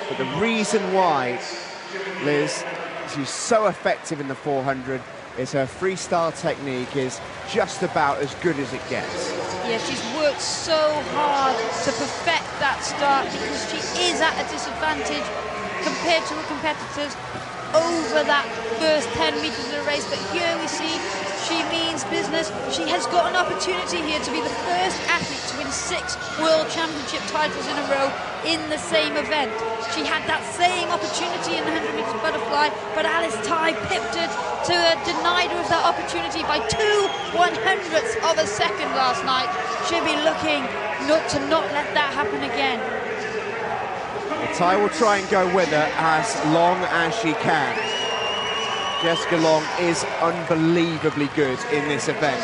but the reason why, Liz, she's so effective in the 400 is her freestyle technique is just about as good as it gets. Yeah, she's worked so hard to perfect that start because she is at a disadvantage compared to her competitors over that first 10 meters of the race. But here we see she means business. She has got an opportunity here to be the first athlete to win 6 World Championship titles in a row in the same event. She had that same opportunity in the 100 meters butterfly, but Alice Tai pipped it to denied her of that opportunity by 2/100ths of a second last night. She'll be looking to not let that happen again. Tai will try and go with her as long as she can. Jessica Long is unbelievably good in this event.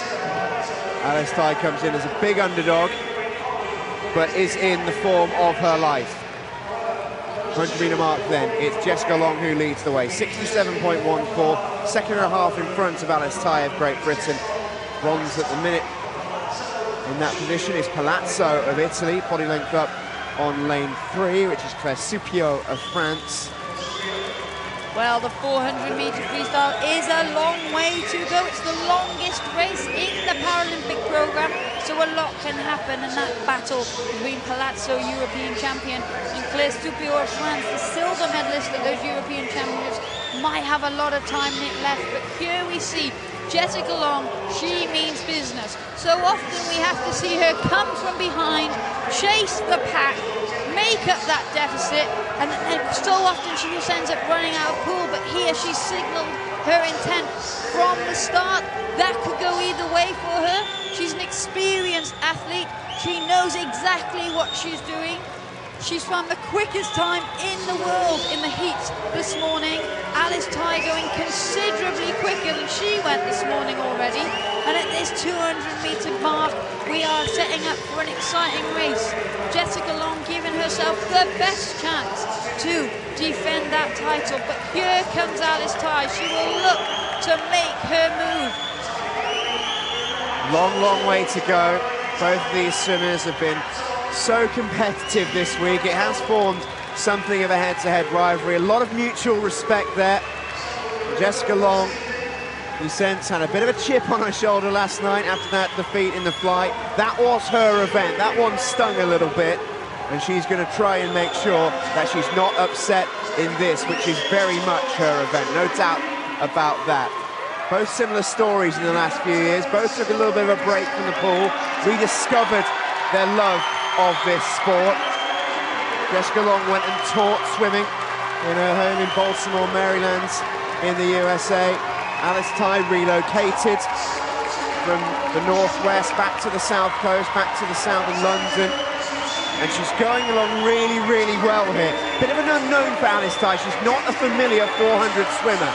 Alice Tai comes in as a big underdog, but is in the form of her life. 100-meter mark then, it's Jessica Long who leads the way. 67.14, second and a half in front of Alice Tai of Great Britain. Bronze at the minute. In that position is Palazzo of Italy, body length up on lane 3, which is Claire Supio of France. Well, the 400-meter freestyle is a long way to go. It's the longest race in the Paralympic program, so a lot can happen. And that battle between Palazzo, European champion, and Claire Supio of France, the silver medalist at those European championships, might have a lot of time in it left. But here we see Jessica Long, she means business. So often we have to see her come from behind, chase the pack, make up that deficit, and so often she just ends up running out of pool. But here she signaled her intent from the start. That could go either way for her. She's an experienced athlete. She knows exactly what she's doing. She's run the quickest time in the world in the heats this morning. Alice Tai going considerably quicker than she went this morning already. And at this 200-meter mark, we are setting up for an exciting race. Jessica Long giving herself the best chance to defend that title. But here comes Alice Tai. She will look to make her move. Long, long way to go. Both of these swimmers have been so competitive this week. It has formed something of a head-to-head rivalry. A lot of mutual respect there. Jessica Long, who since had a bit of a chip on her shoulder last night after that defeat in the flight. That was her event. That one stung a little bit, and she's going to try and make sure that she's not upset in this, which is very much her event. No doubt about that. Both similar stories in the last few years. Both took a little bit of a break from the pool, rediscovered their love of this sport. Jessica Long went and taught swimming in her home in Baltimore, Maryland, in the USA. Alice Tai relocated from the northwest back to the south coast, back to the south of London, and she's going along really, really well here. Bit of an unknown for Alice Tai. She's not a familiar 400 swimmer.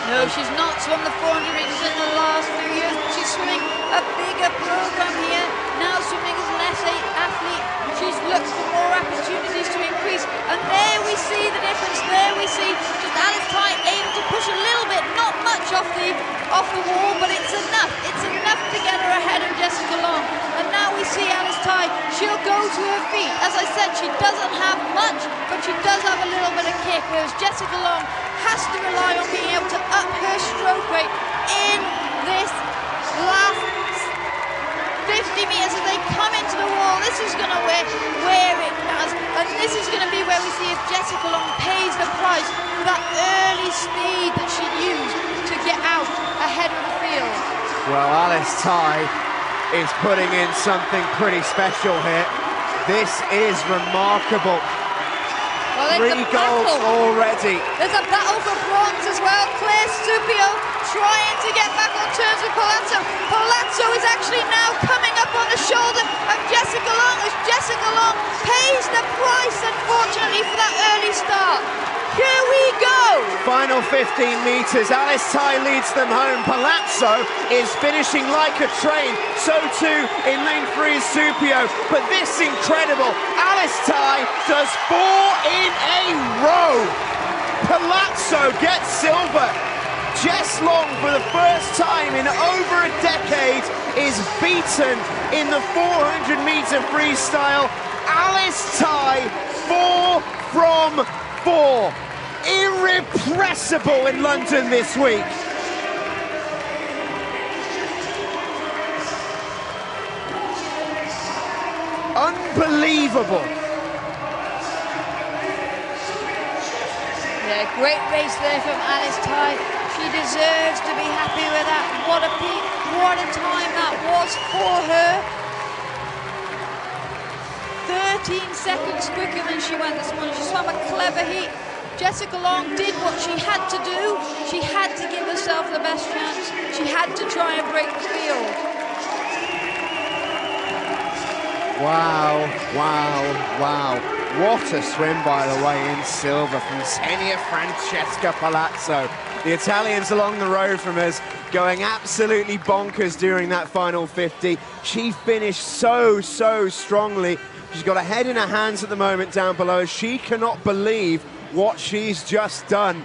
No, she's not swum the 400 meters in the last few years, but she's swimming a bigger program here. Now swimming as an S8 athlete, she's looked for more opportunities to increase. And there we see the difference. There we see just Alice Tai able to push a little bit, not much off the wall, but it's enough. It's enough to to her feet. As I said, she doesn't have much, but she does have a little bit of kick, whereas Jessica Long has to rely on being able to up her stroke rate in this last 50 metres as they come into the wall. This is going to where it does, and this is going to be where we see if Jessica Long pays the price for that early speed that she used to get out ahead of the field. Well, Alice Tai is putting in something pretty special here. This is remarkable. Well, 3 goals already. There's a battle for bronze as well. Claire Supio trying to get back on terms with Palazzo. Palazzo is actually now coming up on the shoulder of Jessica Long as Jessica Long pays the price, unfortunately, for that early start. Here we go! Final 15 metres, Alice Tai leads them home. Palazzo is finishing like a train, so too in lane 3 is Supio. But this incredible, Alice Tai does 4 in a row. Palazzo gets silver. Jess Long, for the first time in over a decade, is beaten in the 400-metre freestyle. Alice Tai, 4 from 4. Irrepressible in London this week. Unbelievable. Yeah, great race there from Alice Tai. She deserves to be happy with that. What a peak, what a time that was for her. 13 seconds quicker than she went this morning. She swam a clever heat. Jessica Long did what she had to do. She had to give herself the best chance. She had to try and break the field. Wow, wow, wow. What a swim, by the way, in silver from Xenia Francesca Palazzo. The Italians along the road from us going absolutely bonkers during that final 50. She finished so strongly. She's got her head in her hands at the moment down below. She cannot believe what she's just done.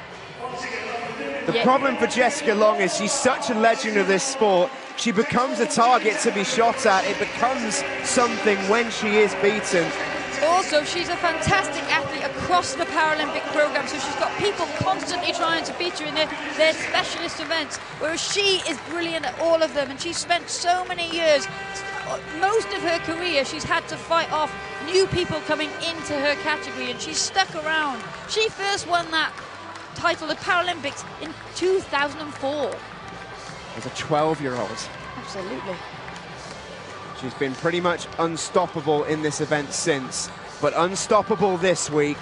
The problem for Jessica Long is she's such a legend of this sport. She becomes a target to be shot at. It becomes something when she is beaten. Also, she's a fantastic athlete across the Paralympic program, so she's got people constantly trying to beat her in their specialist events, whereas she is brilliant at all of them, and she's spent so many years, most of her career, she's had to fight off new people coming into her category, and she's stuck around. She first won that title of Paralympics in 2004. As a 12-year-old. Absolutely. She's been pretty much unstoppable in this event since, but unstoppable this week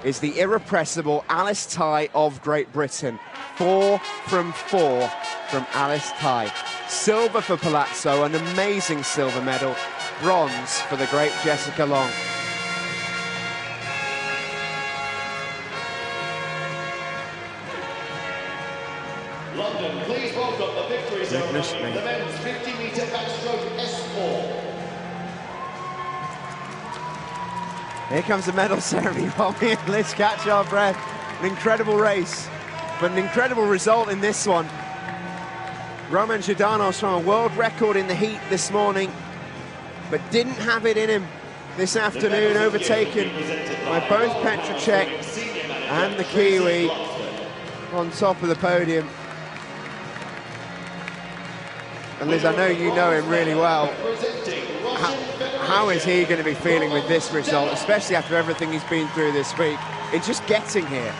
is the irrepressible Alice Tai of Great Britain. 4 from 4 from Alice Tai. Silver for Palazzo, an amazing silver medal. Bronze for the great Jessica Long. London, please welcome the victory ceremony, the men's 50-metre backstroke S4. Here comes the medal ceremony while me and Liz catch our breath. An incredible race, but an incredible result in this one. Roman Giordano's from a world record in the heat this morning, but didn't have it in him this afternoon, overtaken by both Petrocek and the Kiwi on top of the podium. And Liz, I know you know him really well. How is he going to be feeling with this result, especially after everything he's been through this week? It's just getting here.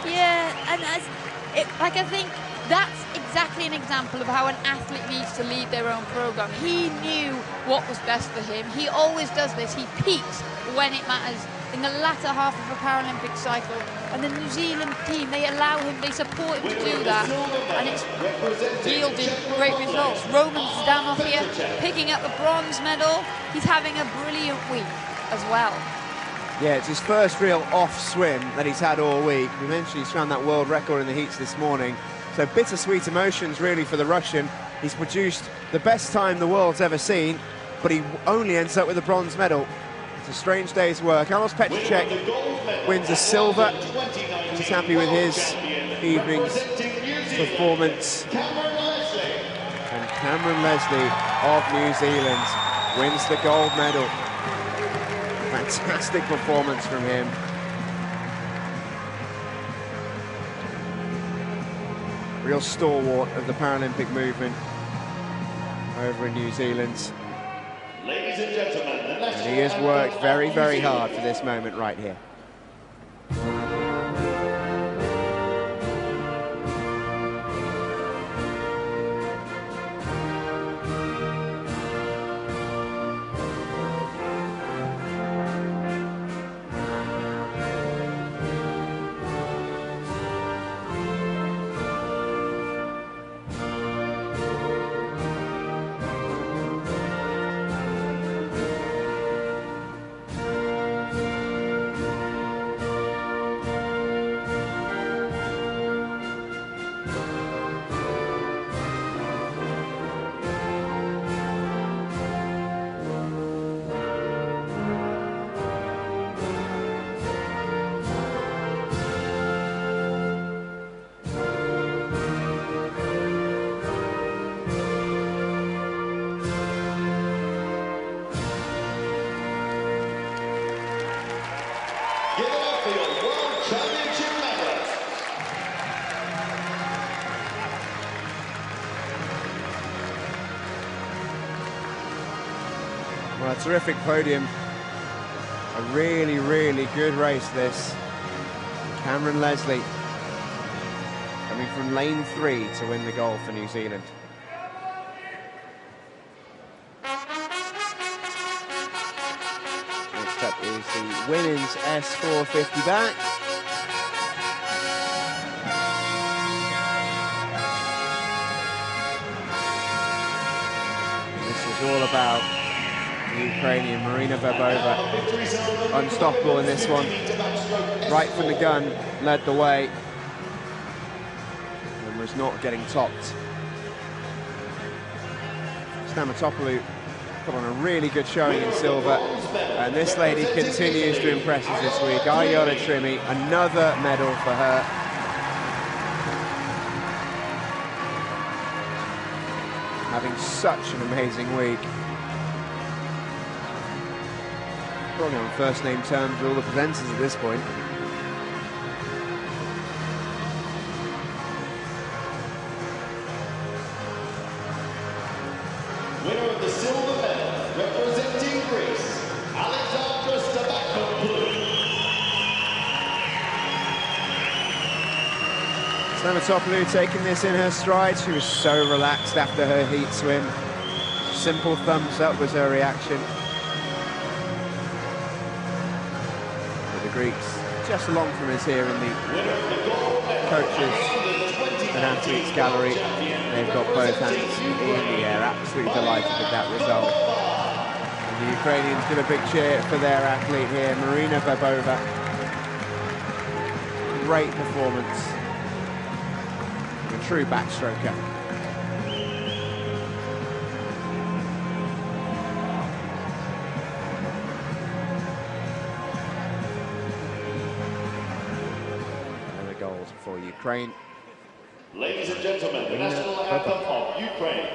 Yeah, and I think that's exactly an example of how an athlete needs to lead their own program. He knew what was best for him. He always does this. He peaks when it matters in the latter half of a Paralympic cycle. And the New Zealand team, they allow him, they support him to do that. And it's yielded great results. Roman Zdanov here, picking up the bronze medal. He's having a brilliant week as well. Yeah, it's his first real off swim that he's had all week. We mentioned he's found that world record in the heats this morning. So bittersweet emotions really for the Russian. He's produced the best time the world's ever seen, but he only ends up with a bronze medal. It's a strange day's work. Alois Petrocek wins a silver. He's happy with his evening's performance. And Cameron Leslie of New Zealand wins the gold medal. Fantastic performance from him. Real stalwart of the Paralympic movement over in New Zealand. Ladies and gentlemen, the national And he has worked anthem very, of very New hard Zealand. for this moment right here. Give it up for your World Championship medalist. Well, a terrific podium. A really, really good race, this. Cameron Leslie coming from lane 3 to win the gold for New Zealand. Next up is the women's S450 back. This is all about the Ukrainian Marina Verbova. Unstoppable in this one. Right from the gun, led the way. And was not getting topped. Stamatopoulou put on a really good showing in silver. And this lady continues to impress us this week. Ayala Trimi, another medal for her. Having such an amazing week. Probably on first name terms with all the presenters at this point. Winner of the silver medal, representing Greece, Alexandra Stefano. Stamatopoulou taking this in her stride. She was so relaxed after her heat swim. Simple thumbs up was her reaction. But the Greeks just along from us here in the coaches and athletes gallery. They've got both hands in the air, absolutely delighted with that result. And the Ukrainians give a big cheer for their athlete here, Marina Verbova. Great performance. A true backstroker. And the gold for Ukraine. Ladies and gentlemen, the national anthem of Ukraine.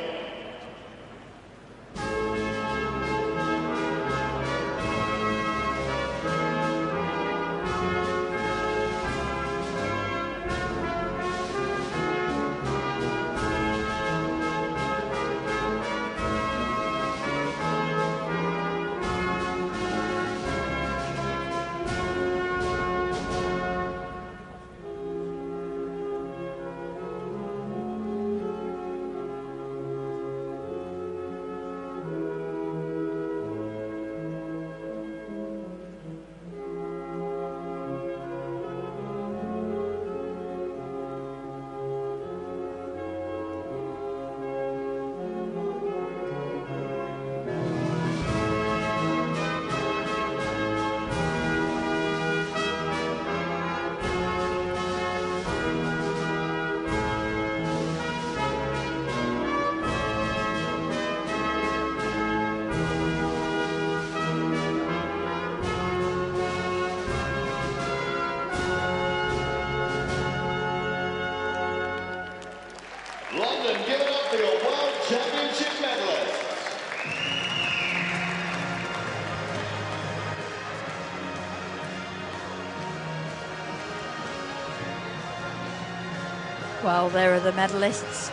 Well, there are the medalists.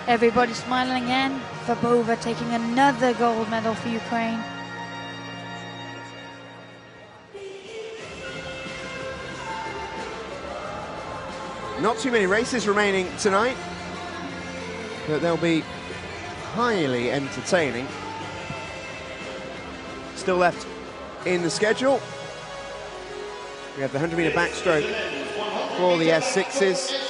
Everybody smiling again. Fabova taking another gold medal for Ukraine. Not too many races remaining tonight, but they'll be highly entertaining. Still left in the schedule. We have the 100-meter backstroke for the S6s,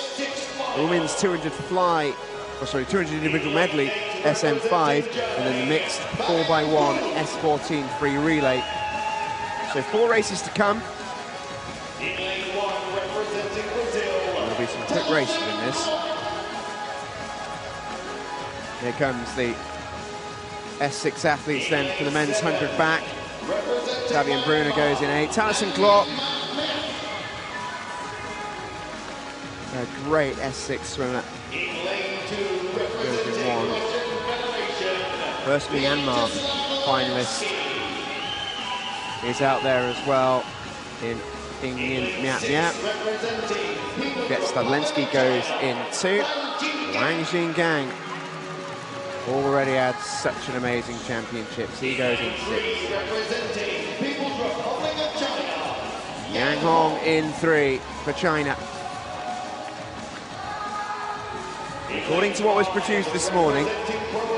the women's 200 fly, 200 individual medley, SM5, and then the mixed 4x1 S14 free relay. So 4 races to come. There'll be some quick races in this. Here comes the S6 athletes then for the men's 100 back. Fabian Brunner goes in 8. Alison Glock, a great S6 swimmer, goes in 1. First Myanmar finalist is out there as well in Ingyin Miat Miat. Get Stadlensky goes in 2. Wang Xingang already had such an amazing championships. He goes in 6. Yang Hong in 3 for China. According to what was produced this morning,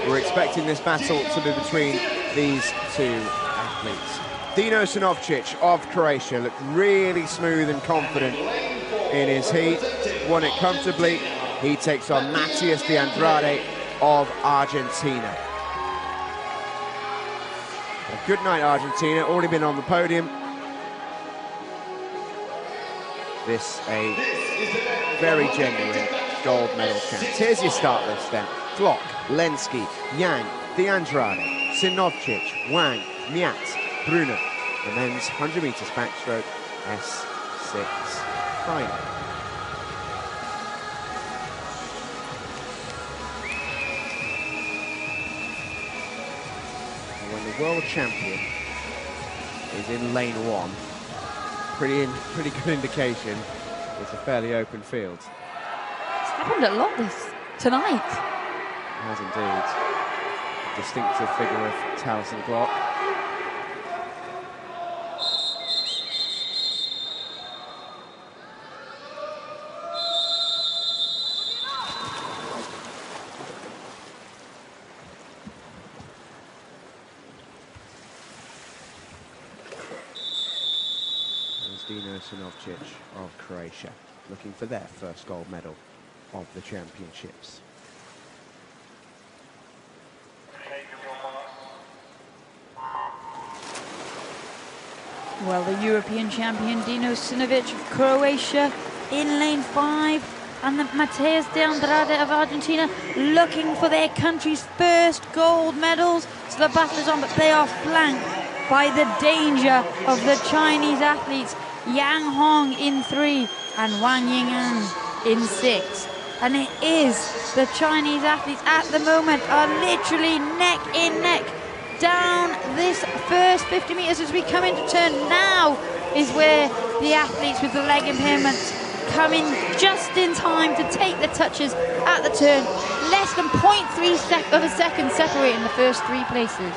we're expecting this battle to be between these 2 athletes. Dino Sinovcic of Croatia looked really smooth and confident in his heat. Won it comfortably. He takes on Matias de Andrade of Argentina. A good night, Argentina. Already been on the podium. This a very genuine gold medal chance. Here's your start list then. Glock, Lenski, Yang, de Andrade, Sinovcic, Wang, Miat, Brunner. The men's 100 meters backstroke, S6 final. When the world champion is in lane 1, pretty good indication it's a fairly open field. It's happened a lot tonight. It has indeed. A distinctive figure of Taliesin Glock. Dino Sinovcic of Croatia, looking for their first gold medal of the championships. Well, the European champion Dino Sinovcic of Croatia in lane 5, and the Matias de Andrade of Argentina looking for their country's first gold medals. So the battle is on, but they are flanked by the danger of the Chinese athletes. Yang Hong in 3 and Wang Yingyang in 6. And it is the Chinese athletes at the moment are literally neck in neck down this first 50 meters as we come into turn. Now is where the athletes with the leg impairments come in just in time to take the touches at the turn. Less than 0.3 of a second separating the first 3 places.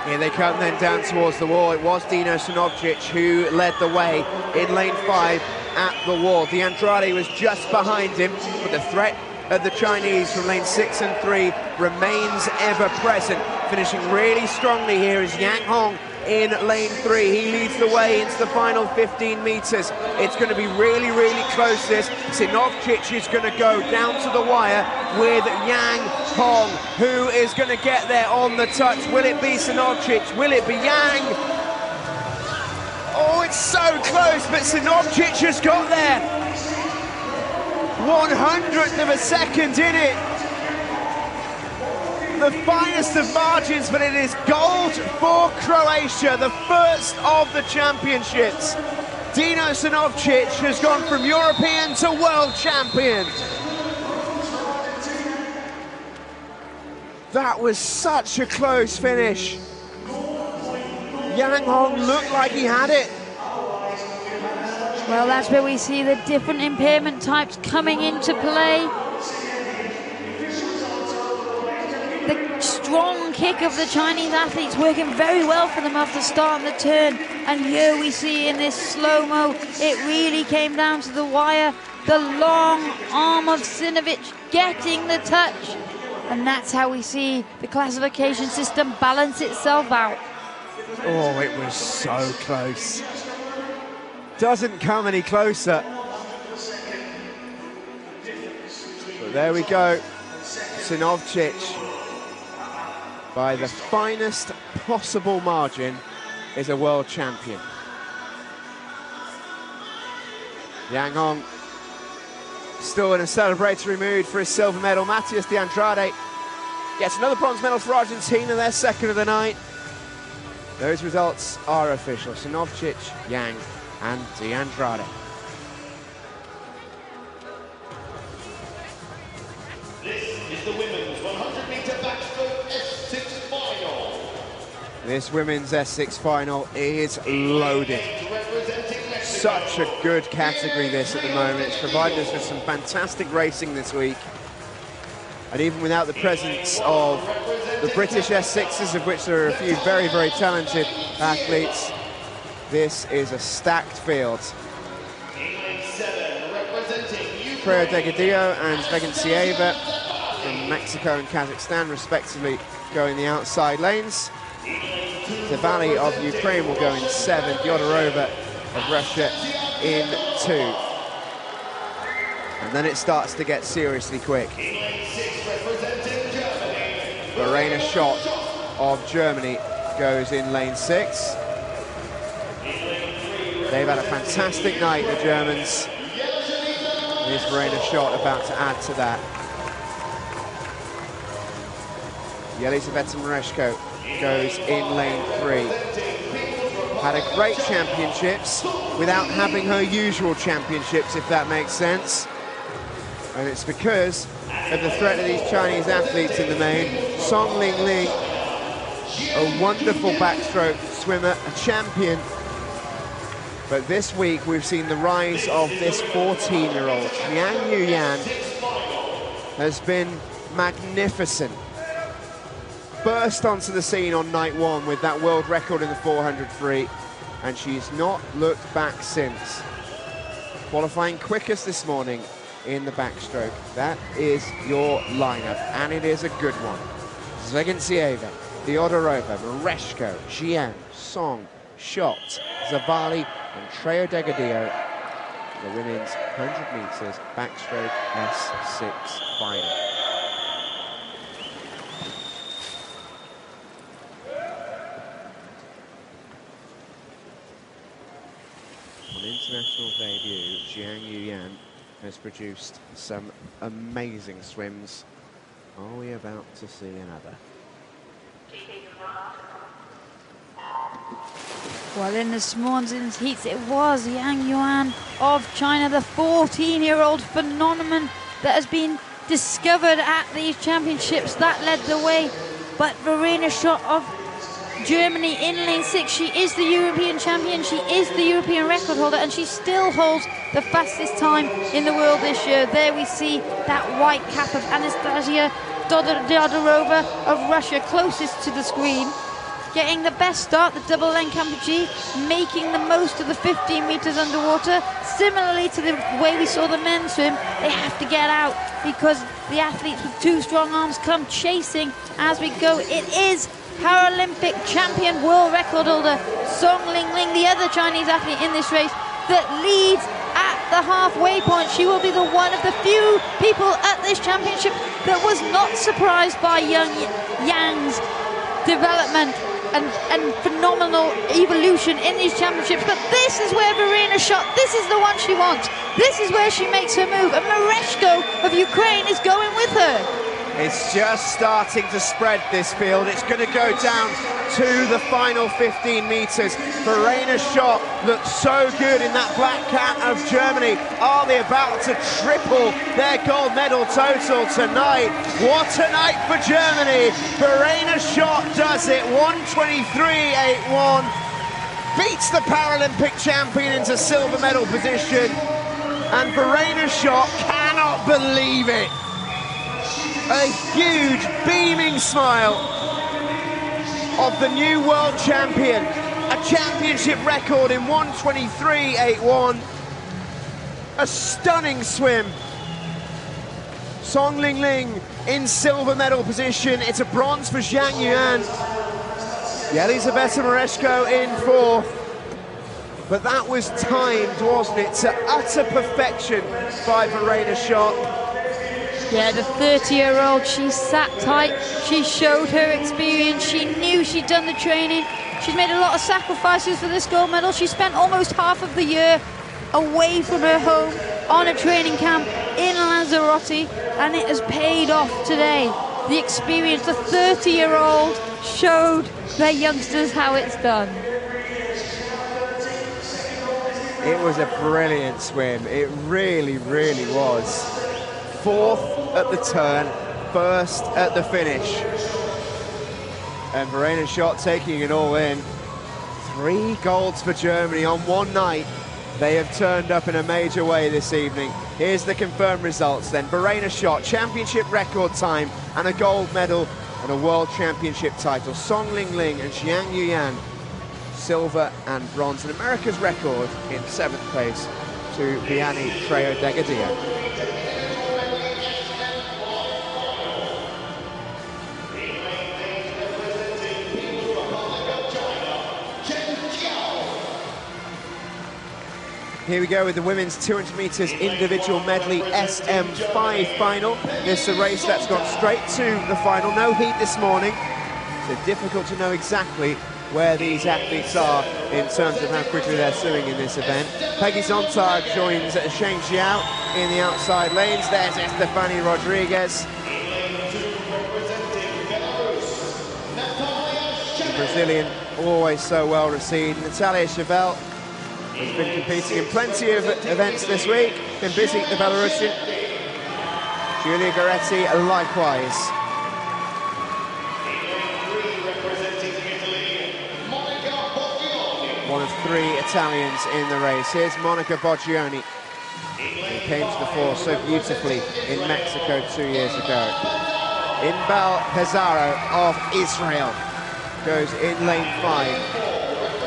Here they come then down towards the wall. It was Dino Sinovcic who led the way in lane 5 at the wall. De Andrade was just behind him, but the threat of the Chinese from lane 6 and 3 remains ever present. Finishing really strongly here is Yang Hong in lane 3. He leads the way into the final 15 meters. It's going to be really, really close this. Sinovcic is going to go down to the wire with Yang Hong, who is going to get there on the touch. Will it be Sinovcic? Will it be Yang? Oh, it's so close, but Sinovcic has got there. 100th of a second in it. The finest of margins, but it is gold for Croatia, the first of the championships. Dino Sinovcic has gone from European to world champion. That was such a close finish. Yang Hong looked like he had it. Well, that's where we see the different impairment types coming into play. strong kick of the Chinese athletes, working very well for them after starting the turn. And here we see in this slow-mo, it really came down to the wire. The long arm of Sinovic getting the touch. And that's how we see the classification system balance itself out. Oh, it was so close. Doesn't come any closer. But there we go. Sinovcic, by the finest possible margin, is a world champion. Yang Hong still in a celebratory mood for his silver medal. Matias de Andrade gets another bronze medal for Argentina, their second of the night. Those results are official. Sinovcic, Yang, and de Andrade. This is the women's 100-meter backstroke S6 final. This women's S6 final is loaded. Such a good category this at the moment. It's provided us with some fantastic racing this week. And even without the presence of the British S6s, of which there are a few very, very talented athletes, this is a stacked field. Freya Degadillo and Zvegentsieva from Mexico and Kazakhstan, respectively, go in the outside lanes. The Valley of Ukraine will go in 7, Fyodorova of Russia in 2. And then it starts to get seriously quick. Verena Schott of Germany goes in lane 6. They've had a fantastic night, the Germans. Is Verena Schott about to add to that? Yelizaveta Mereshko goes in lane 3. Had a great championships without having her usual championships, if that makes sense. And it's because of the threat of these Chinese athletes in the main. Song Ling Ling, a wonderful backstroke swimmer, a champion. But this week we've seen the rise of this 14-year-old. Jiang Yuyan has been magnificent. Burst onto the scene on night 1 with that world record in the 400 free, and she's not looked back since. Qualifying quickest this morning in the backstroke. That is your lineup, and it is a good one. Zvegentsieva, Fyodorova, Mereshko, Jiang, Song, Schott, Zavali, and Treo Degadillo, the women's 100 meters backstroke S6 final. On international debut, Jiang Yuyan has produced some amazing swims. Are we about to see another? Well, in this morning's heats, it was Yang Yuan of China, the 14-year-old phenomenon that has been discovered at these championships. That led the way. But Verena Schott of Germany in lane 6, she is the European champion, she is the European record holder, and she still holds the fastest time in the world this year. There we see that white cap of Anastasia Dodorova of Russia closest to the screen. Getting the best start, the double lane Campuchee, making the most of the 15 meters underwater. Similarly to the way we saw the men swim, they have to get out because the athletes with 2 strong arms come chasing as we go. It is Paralympic champion, world record holder Song Ling Ling, the other Chinese athlete in this race, that leads at the halfway point. She will be the one of the few people at this championship that was not surprised by Yang's development and phenomenal evolution in these championships. But this is where Verena Schott, this is the one she wants. This is where she makes her move. And Mereshko of Ukraine is going with her. It's just starting to spread, this field. It's going to go down to the final 15 meters. Verena Schott looks so good in that black cat of Germany. Are they about to triple their gold medal total tonight? What a night for Germany. Verena Schott does it, 1:23.81. Beats the Paralympic champion into silver medal position. And Verena Schott cannot believe it. A huge beaming smile of the new world champion. A championship record in 1:23.81. A stunning swim. Song Ling Ling in silver medal position. It's a bronze for Zhang Yuan. Elizabeta Mareshko in fourth. But that was timed, wasn't it, to utter perfection by Verena Schott. Yeah, the 30-year-old, she sat tight, she showed her experience, she knew she'd done the training, she's made a lot of sacrifices for this gold medal. She spent almost half of the year away from her home on a training camp in Lanzarote, and it has paid off today. The experience, the 30-year-old showed their youngsters how it's done. It was a brilliant swim, it really, really was. Fourth at the turn, first at the finish. And Verena Schott taking it all in. 3 golds for Germany on one night. They have turned up in a major way this evening. Here's the confirmed results then. Verena Schott, championship record time and a gold medal and a world championship title. Song Ling Ling and Zhang Yuan, silver and bronze. And America's record in 7th place to Vianney Treo Degadia. Here we go with the women's 200 metres individual medley SM5 final. This is a race that's gone straight to the final. No heat this morning, so difficult to know exactly where these athletes are in terms of how quickly they're swimming in this event. Peggy Zonta joins Sheng Xiao in the outside lanes. There's Stefano Rodriguez. The Brazilian, always so well received. Natalia Chevelle has been competing in plenty of events this week, been busy, the Belarusian. Giulia Goretti likewise. One of 3 Italians in the race. Here's Monica Boggioni, who came to the fore so beautifully in Mexico 2 years ago. Inbal Pizarro of Israel goes in lane 5.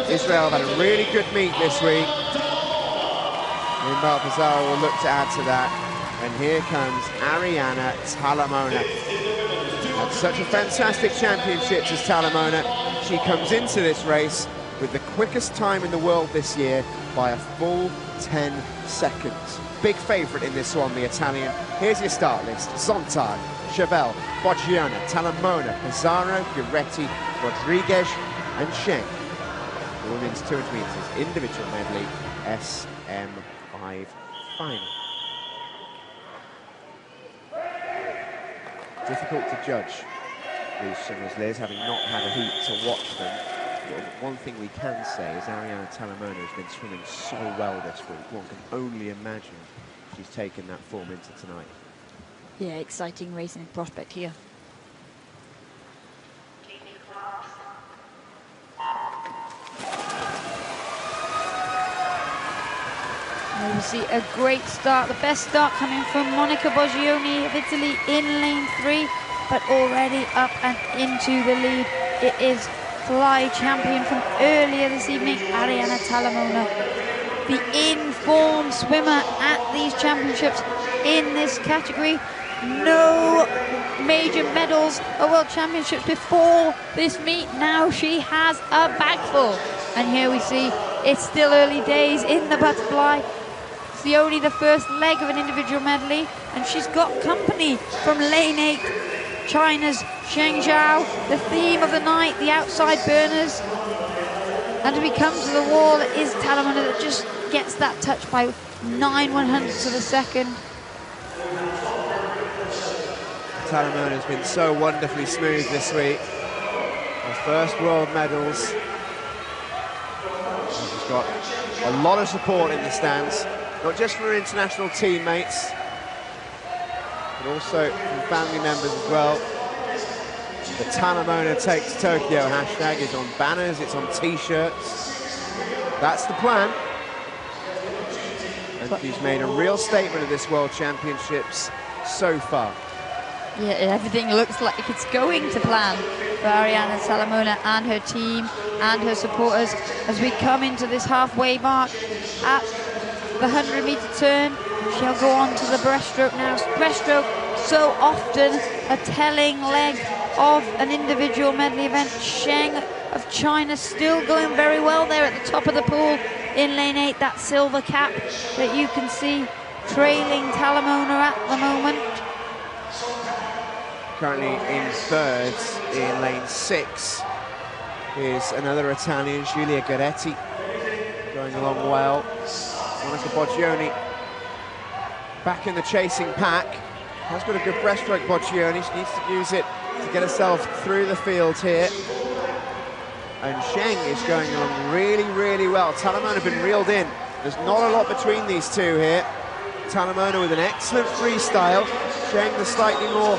Israel have had a really good meet this week. Inbal Pizarro will look to add to that. And here comes Ariana Talamona. Had such a fantastic championship as Talamona. She comes into this race with the quickest time in the world this year by a full 10 seconds. Big favourite in this one, the Italian. Here's your start list. Zonta, Chevelle, Boggioni, Talamona, Pizarro, Goretti, Rodriguez and Sheng. The women's 200 metres individual medley SM5 final. Difficult to judge these swimmers, Liz, having not had a heat to watch them. But one thing we can say is Ariana Talamona has been swimming so well this week. One can only imagine she's taken that form into tonight. Yeah, exciting racing prospect here. We see a great start, the best start coming from Monica Boggioni of Italy in lane 3, but already up and into the lead. It is fly champion from earlier this evening, Ariana Talamona, the informed swimmer at these championships in this category. No major medals at World Championships before this meet. Now she has a bag full. And here we see it's still early days in the butterfly. It's only the first leg of an individual medley, and she's got company from lane 8, China's Sheng Xiao, the theme of the night, the outside burners. And as we come to the wall, it is Talamona that just gets that touch by 9/100ths of a second. Talamona's been so wonderfully smooth this week. Her first world medals. She's got a lot of support in the stands, not just from her international teammates, but also from family members as well. The Talamona Takes Tokyo hashtag is on banners, it's on t-shirts. That's the plan. And she's made a real statement of this World Championships so far. Yeah, everything looks like it's going to plan. for Arianna Talamona and her team and her supporters as we come into this halfway mark at the 100-meter turn. She'll go on to the breaststroke now. Breaststroke, so often a telling leg of an individual medley event. Sheng of China still going very well there at the top of the pool in lane 8. That silver cap that you can see trailing Talamona at the moment. Currently in third in lane 6 is another Italian, Giulia Gueretti, going along well. Monica Boccioni back in the chasing pack. Has got a good breaststroke, Boccioni. She needs to use it to get herself through the field here. And Sheng is going along really, really well. Talamona have been reeled in. There's not a lot between these two here. Talamona with an excellent freestyle. Sheng the slightly more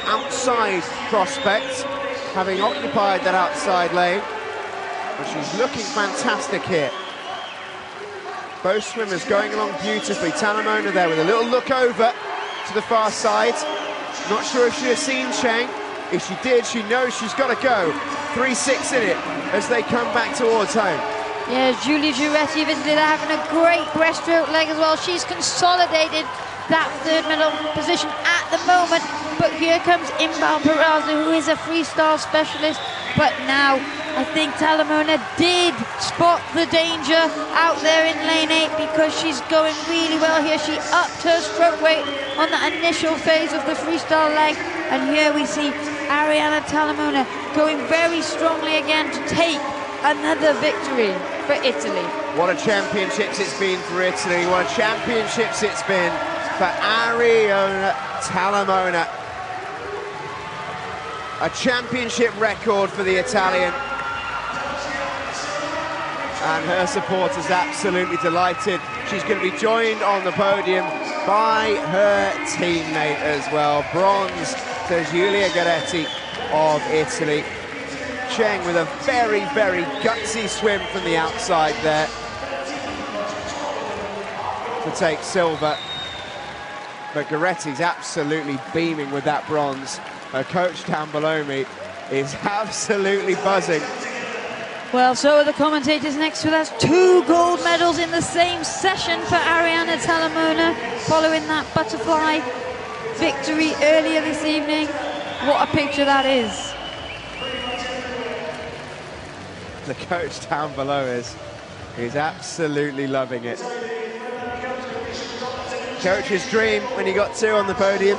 outside prospect, having occupied that outside lane. But she's looking fantastic here. Both swimmers going along beautifully. Talamona there with a little look over to the far side. Not sure if she has seen Sheng. If she did, she knows she's got to go. 3-6 in it as they come back towards home. Yeah, Giulia Gueretti visited having a great breaststroke leg as well. She's consolidated that third medal position at the moment. But here comes Imbal Peraza, who is a freestyle specialist. But now I think Talamona did spot the danger out there in lane 8 because she's going really well here. She upped her stroke weight on the initial phase of the freestyle leg. And here we see Arianna Talamona going very strongly again to take another victory for Italy. What a championships it's been for Italy. What a championships it's been for Arianna Talamona. A championship record for the Italian. And her supporters absolutely delighted. She's going to be joined on the podium by her teammate as well. Bronze to Giulia Gueretti of Italy. Sheng with a very, very gutsy swim from the outside there to take silver. But Gueretti's absolutely beaming with that bronze. Her coach down below me is absolutely buzzing. Well, so are the commentators next to us. 2 gold medals in the same session for Arianna Talamona, following that butterfly victory earlier this evening. What a picture that is. The coach down below is absolutely loving it. Coach's dream when he got 2 on the podium.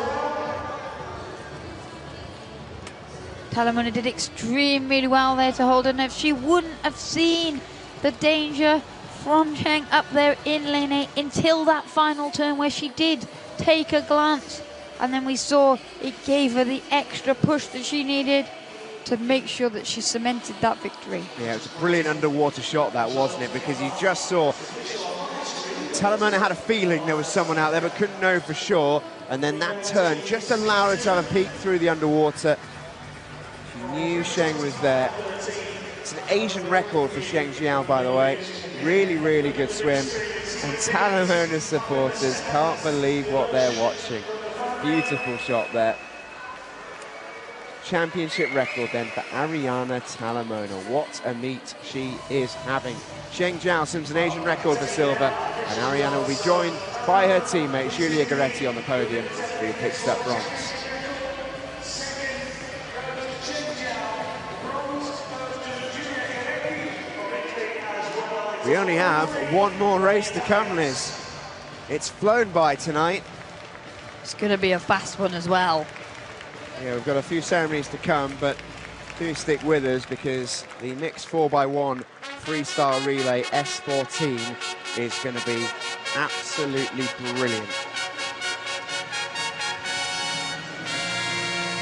Talamona did extremely well there to hold her nerve. She wouldn't have seen the danger from Sheng up there in lane 8 until that final turn where she did take a glance. And then we saw it gave her the extra push that she needed to make sure that she cemented that victory. Yeah, it was a brilliant underwater shot that, wasn't it? Because you just saw Talamona had a feeling there was someone out there but couldn't know for sure. And then that turn just allowed her to have a peek through the underwater. She knew Sheng was there. It's an Asian record for Sheng Jiao, by the way. Really, really good swim. And Talamona's supporters can't believe what they're watching. Beautiful shot there. Championship record then for Arianna Talamona. What a meet she is having. Sheng Jiao swims an Asian record for silver, and Arianna will be joined by her teammate Giulia Gueretti on the podium, who picks up bronze. We only have 1 more race to come, Liz. It's flown by tonight. It's going to be a fast one as well. Yeah, we've got a few ceremonies to come, but do stick with us because the mixed 4x1 freestyle relay S14 is going to be absolutely brilliant.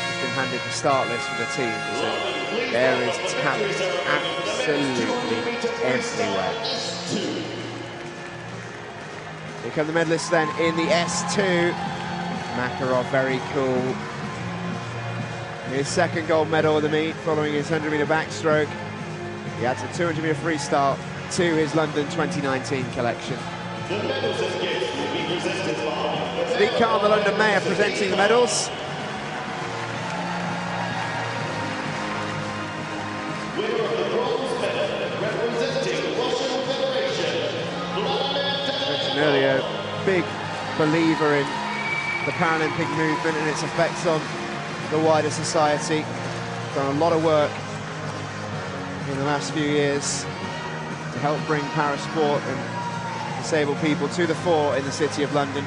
Just been handed the start list for the team, so there is talent absolutely everywhere. Here come the medalists then in the S2. Makarov, very cool. His 2nd gold medal of the meet following his 100-meter backstroke. He adds a 200-meter freestyle to his London 2019 collection. Sadiq Khan, the London Mayor, presenting the medals. big believer in the Paralympic movement and its effects on the wider society. Done a lot of work in the last few years to help bring parasport and disabled people to the fore in the City of London.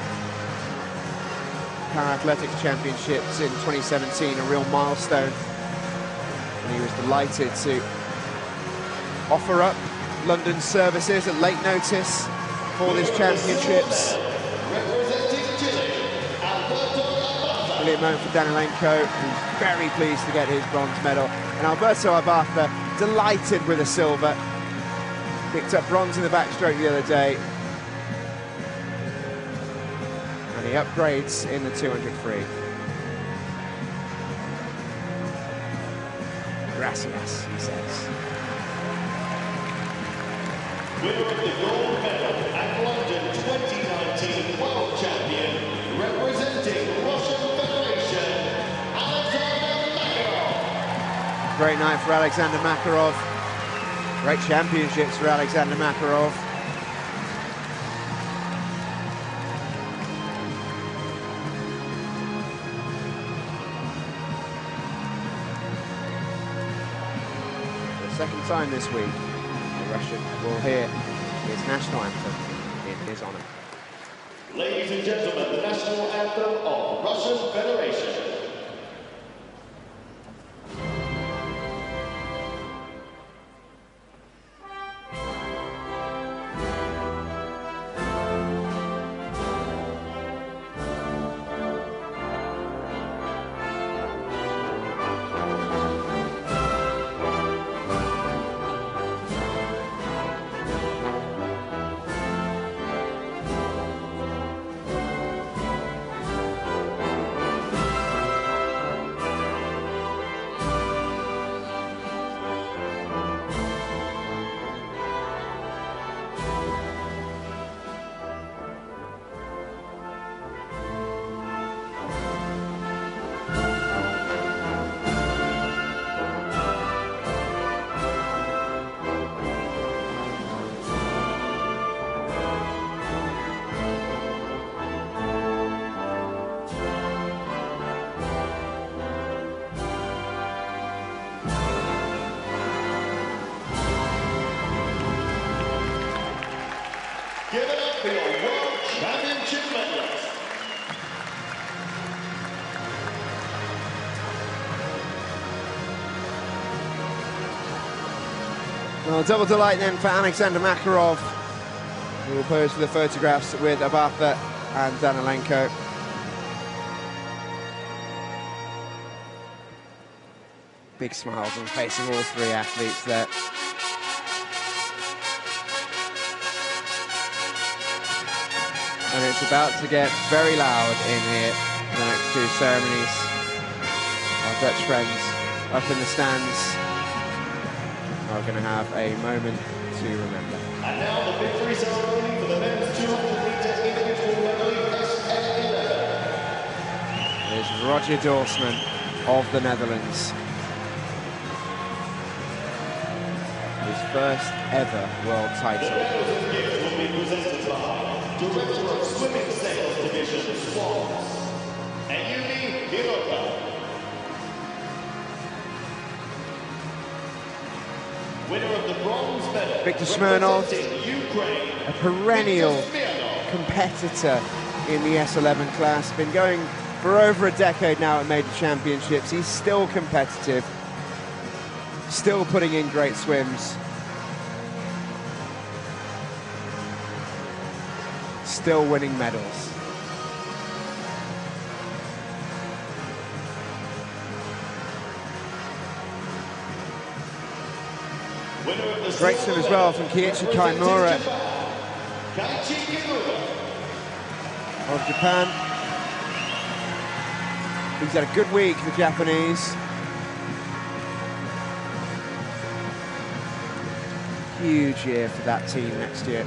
Para-Athletics Championships in 2017, a real milestone. And he was delighted to offer up London's services at late notice for this championships. Brilliant moment for Danilenko, who's very pleased to get his bronze medal. And Alberto Abartha, delighted with a silver. Picked up bronze in the backstroke the other day. And he upgrades in the 200 free. Gracias, he says. Winner of the gold medal at London 2019 World Champion, representing Russian Federation, Alexander Makarov. Great night for Alexander Makarov. Great championships for Alexander Makarov. For the second time this week, the Russian will hear his national anthem in his honour. Ladies and gentlemen, the national anthem of Russian Federation. Give it up for your World Championship medalist. Well, double delight then for Alexander Makarov, who will pose for the photographs with Abartha and Danilenko. Big smiles on the face of all three athletes there. And it's about to get very loud in here for the next two ceremonies. Our Dutch friends up in the stands are going to have a moment to remember. And now the victory ceremony for the men's 200-meter individual medley SN11. There's Roger Dorsman of the Netherlands. His first ever world title. The medals and gifts will be presented by Director of Swimming Sales Division, Swans, Ayumi Hiroka. Winner of the bronze medal, Viktor Smirnov, Ukraine, a perennial Viktor Smirnov. competitor in the S11 class. Been going for over a decade now at major championships. He's still competitive, still putting in great swims. Still winning medals. Great swim as well from Kiichi Kaimura of Japan. He's had a good week, the Japanese. Huge year for that team next year.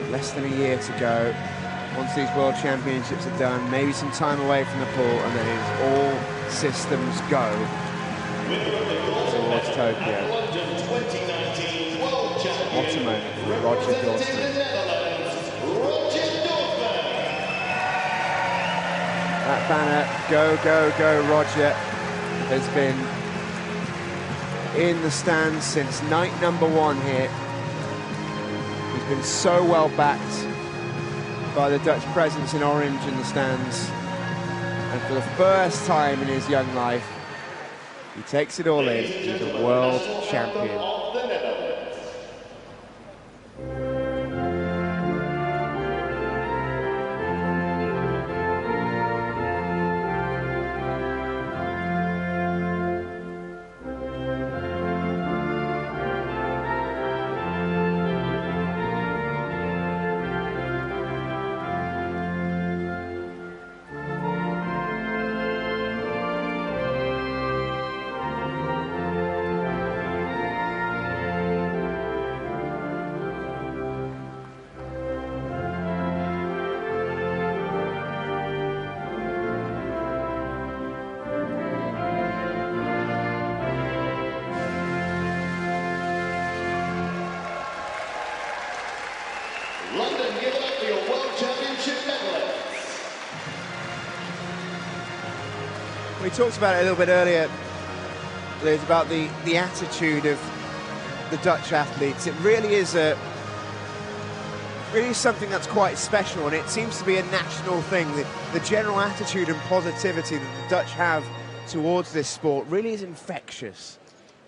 Less than a year to go. Once these World Championships are done, maybe some time away from the pool, and then it's all systems go towards Tokyo. What a moment for Roger Dorsman. That banner, go, go, go, Roger, has been in the stands since night number 1 here. He's been so well backed by the Dutch presence in orange in the stands. And for the first time in his young life, he takes it all in. He's a world champion. London, give it up for your World Championship medalists. We talked about it a little bit earlier. It's about the attitude of the Dutch athletes. It really is something that's quite special, and it seems to be a national thing. The general attitude and positivity that the Dutch have towards this sport really is infectious.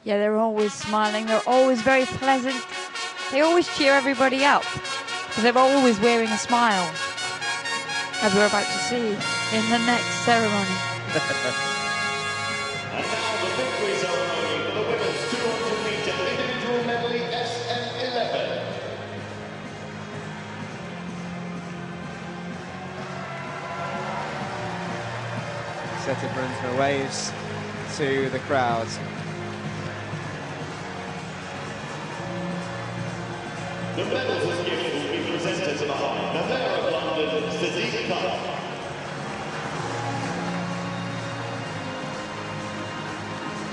Yeah, they're always smiling. They're always very pleasant. They always cheer everybody up, because they're always wearing a smile, as we're about to see in the next ceremony. And now the victory ceremony for the women's 200-meter individual medley SM11. Citi Brunsma waves to the crowd. The medals and gifts will be presented by the Mayor of London, Citi.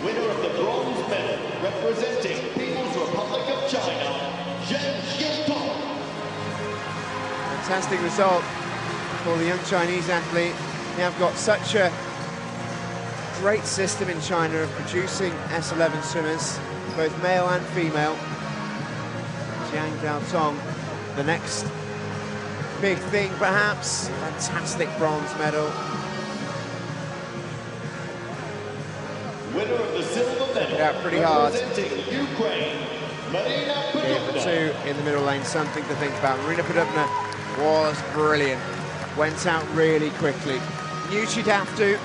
Winner of the bronze medal, representing People's Republic of China, Johannine. Fantastic result for the young Chinese athlete. They have got such a great system in China of producing S11 swimmers, both male and female. Jiang Jiaotong, the next big thing perhaps. Fantastic bronze medal. Winner of the silver medal, out pretty hard. representing Ukraine, Marina Gave the Podubna. 2 in the middle lane, something to think about. Marina Podubna was brilliant. Went out really quickly. Knew she'd have to.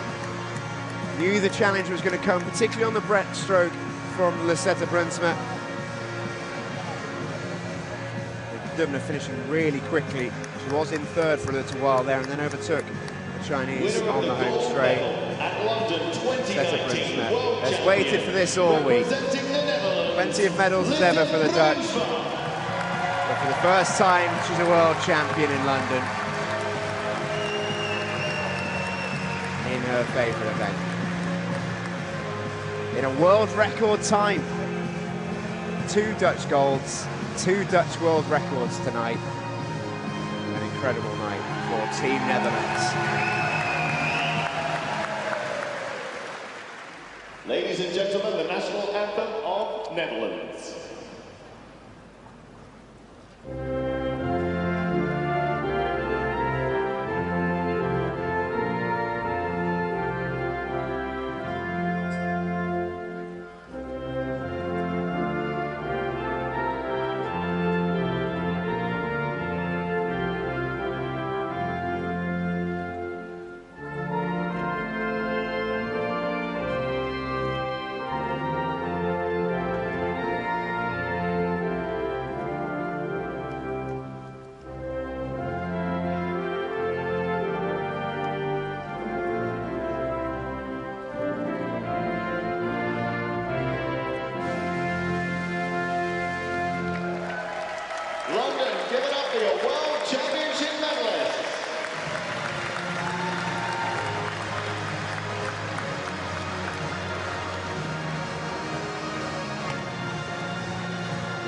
Knew the challenge was going to come, particularly on the breaststroke from Citi Brunsma. Podubna finishing really quickly. She was in third for a little while there and then overtook the Chinese Winner of on the home gold straight. medal at London Citi 2019 Brunsma World has Champion, waited for this all week. representing the Netherlands, Plenty of medals as ever for the Dutch. But for the first time, she's a world champion in London. In her favourite event. In a world record time. 2 Dutch golds, 2 Dutch world records tonight. An incredible night for Team Netherlands. Ladies and gentlemen, the national anthem of Netherlands. London, give it up for your World Championship medalists.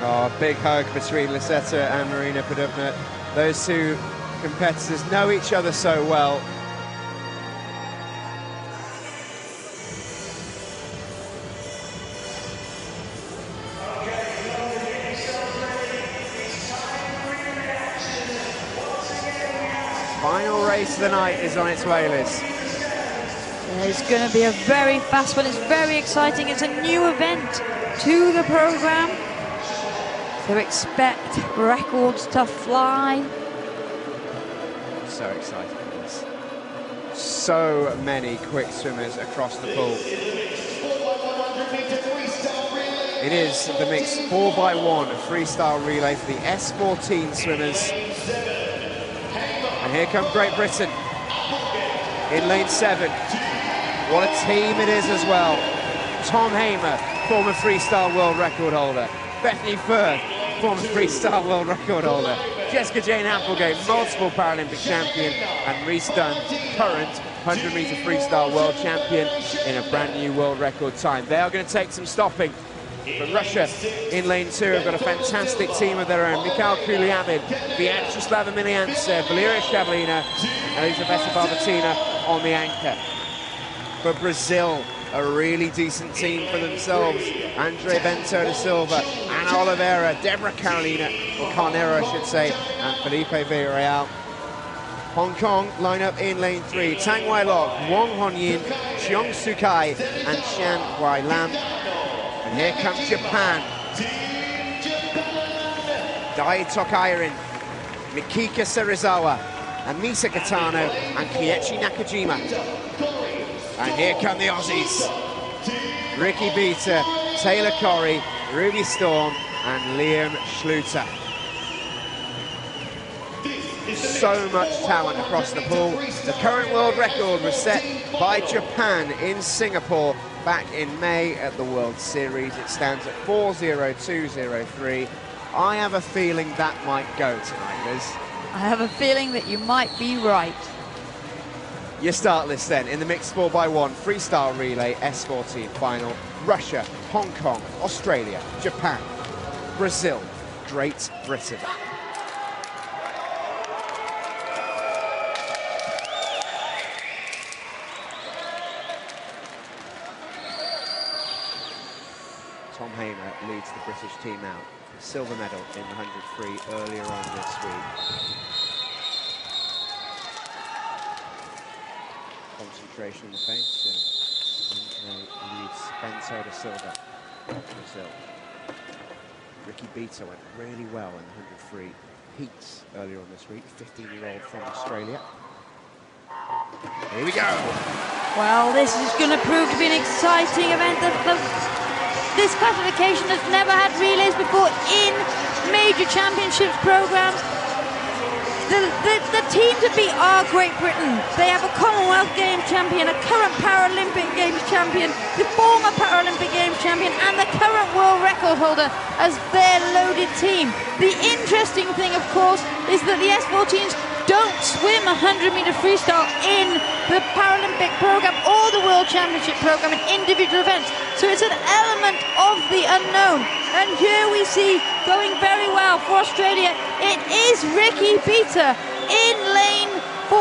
Oh, a big hug between Citi and Marina Podubna. Those 2 competitors know each other so well. Final race of the night is on its way, Liz. Yeah, it's going to be a very fast one. It's very exciting. It's a new event to the program. So expect records to fly. So excited for this. So many quick swimmers across the pool. It is the mixed 4x1 freestyle relay for the S14 swimmers. And here come Great Britain in lane 7. What a team it is as well. Tom Hamer, former freestyle world record holder. Bethany Firth, former freestyle world record holder. Jessica Jane Applegate, multiple Paralympic champion. And Rhys Dunn, current 100-meter freestyle world champion in a brand new world record time. They are going to take some stopping. But Russia in lane 2 have got a fantastic team of their own. Mikhail Kuliavin, Vyacheslava Miliantsev, Valeria Shabalina, and Elizaveta Barbatina on the anchor. For Brazil, a really decent team for themselves. Andre Bento da Silva, Ana Oliveira, Deborah Carolina, or Carnero I should say, and Felipe Villarreal. Hong Kong line up in lane 3. Tang Wai Lok, Wong Hon Yin, Cheong Su Kai, and Shan Wai Lam. And here comes Japan. Dai Tokairin, Mikika Serizawa, and Misa Katano, and Kiechi Nakajima. And here come the Aussies. Ricky Bieter, Taylor Corrie, Ruby Storm, and Liam Schluter. So much talent across the pool. The current world record was set by Japan in Singapore back in May at the World Series. It stands at 4:02.03. I have a feeling that might go tonight, Liz. I have a feeling that you might be right. Your start list then, in the mixed 4x1 freestyle relay S14 final. Russia, Hong Kong, Australia, Japan, Brazil, Great Britain. Tom Hamer leads the British team out. Silver medal in the 100 free earlier on this week. Concentration in the face. Andre leads Bento da Silva of Brazil. Ricky Bieter went really well in the 100 free heats earlier on this week. 15-year-old from Australia. Here we go. Well, this is going to prove to be an exciting event. This classification has never had relays before in major championships programs. The team to beat are Great Britain. They have a Commonwealth Games champion, a current Paralympic Games champion, the former Paralympic Games champion, and the current world record holder as their loaded team. The interesting thing, of course, is that the S14s don't swim 100-meter freestyle in the Paralympic program or the World Championship program in individual events. So it's an element of the unknown. And here we see, going very well for Australia, it is Ricky Bieter in lane 4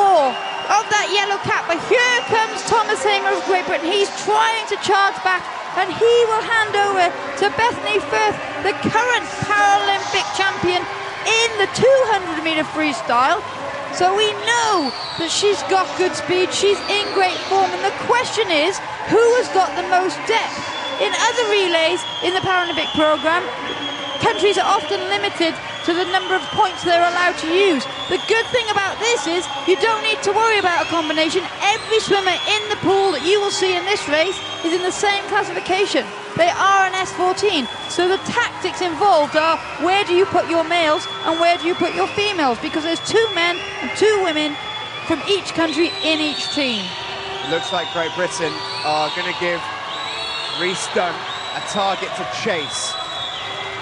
of that yellow cap. But here comes Thomas Hamer of Great Britain. He's trying to charge back, and he will hand over to Bethany Firth, the current Paralympic champion in the 200-meter freestyle. So we know that she's got good speed, she's in great form, and the question is, who has got the most depth? In other relays in the Paralympic program, countries are often limited to the number of points they're allowed to use. The good thing about this is you don't need to worry about a combination. Every swimmer in the pool that you will see in this race is in the same classification. They are an S14, so the tactics involved are where do you put your males and where do you put your females, because there's 2 men and 2 women from each country in each team. Looks like Great Britain are going to give Rhys Dunn a target to chase.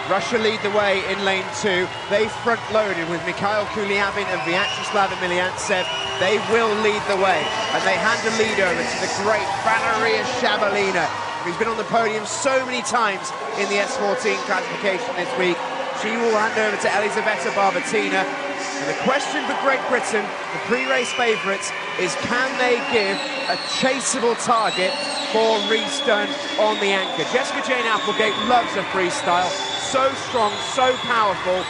Russia lead the way in lane 2. They front-loaded with Mikhail Kuliavin and Vyacheslava Miliantsev. They will lead the way, and they hand the lead over to the great Valeria Shabalina, who's been on the podium so many times in the S14 classification this week. She will hand over to Elizaveta Barbatina. And the question for Great Britain, the pre-race favourites, is can they give a chaseable target for Rhys Dunn on the anchor? Jessica Jane Applegate loves a freestyle. So strong, so powerful.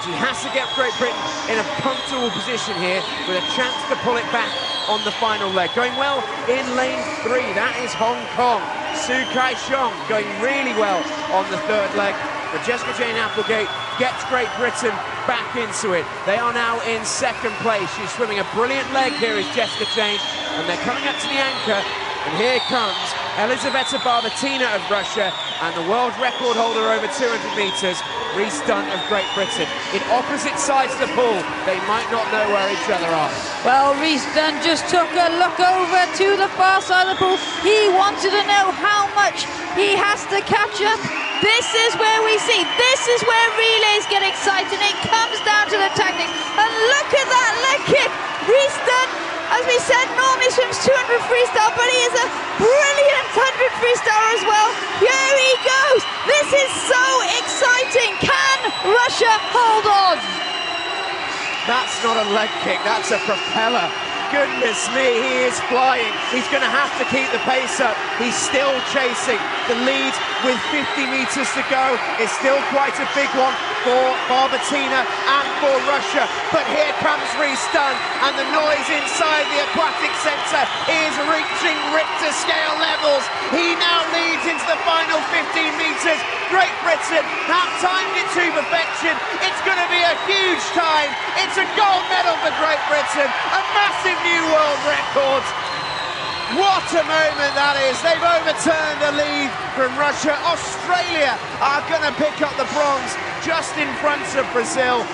He has to get Great Britain in a comfortable position here with a chance to pull it back on the final leg. Going well in lane 3, that is Hong Kong. Su Kai-Xiong going really well on the third leg. But Jessica Jane Applegate gets Great Britain back into it. They are now in second place. She's swimming a brilliant leg here is Jessica Jane, and they're coming up to the anchor. And here comes Elizaveta Barbatina of Russia and the world record holder over 200 metres, Rhys Dunn of Great Britain. In opposite sides of the pool, they might not know where each other are. Well, Rhys Dunn just took a look over to the far side of the pool. He wanted to know how much he has to catch up. This is where we see, this is where relays get exciting. It comes down to the tactics. And look at that leg kick. Rhys Dunn, as we said, normally swims 200 freestyle, but he is a brilliant 100 freestyler as well. Here he goes. This is so exciting. Can Russia hold on? That's not a leg kick, that's a propeller. Goodness me, he is flying. He's going to have to keep the pace up. He's still chasing. The lead with 50 metres to go is still quite a big one for Barbatina and for Russia. But here comes Rhys Dunn, and the noise inside the aquatic centre is reaching Richter scale levels. He now leads into the final 15 metres. Great Britain have timed it to perfection. It's going to be a huge time. It's a gold medal for Great Britain, a massive new world record. What a moment that is. They've overturned the lead from Russia. Australia are going to pick up the bronze just in front of Brazil.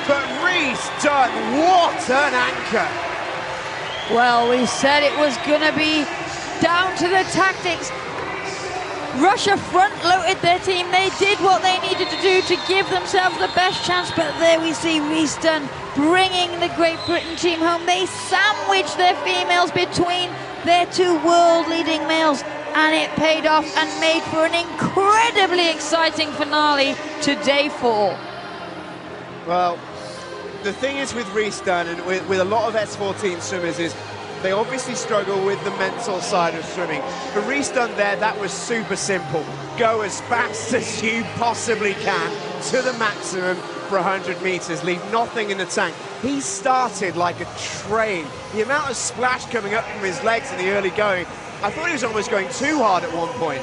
But Rhys Dunn, what an anchor. Well, we said it was going to be down to the tactics. Russia front-loaded their team. They did what they needed to do to give themselves the best chance, but there we see Rhys Dunn bringing the Great Britain team home. They sandwiched their females between their two world-leading males, and it paid off and made for an incredibly exciting finale to day 4. Well, the thing is with Rhys Dunn and with a lot of S14 swimmers is they obviously struggle with the mental side of swimming. For Rhys Dunn there, that was super simple. Go as fast as you possibly can to the maximum for 100 metres, leave nothing in the tank. He started like a train. The amount of splash coming up from his legs in the early going, I thought he was almost going too hard at one point.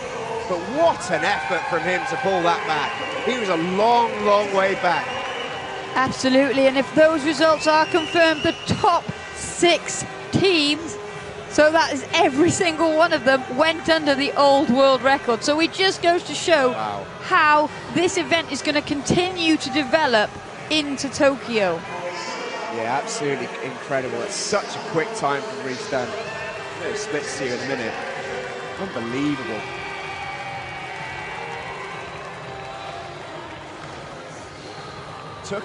But what an effort from him to pull that back. He was a long, long way back. Absolutely, and if those results are confirmed, the top 6 teams, so that is every single one of them, went under the old world record. So it just goes to show how this event is going to continue to develop into Tokyo. Yeah, absolutely incredible. It's such a quick time from Rhys Dunn. It splits to you in a minute. Unbelievable. Took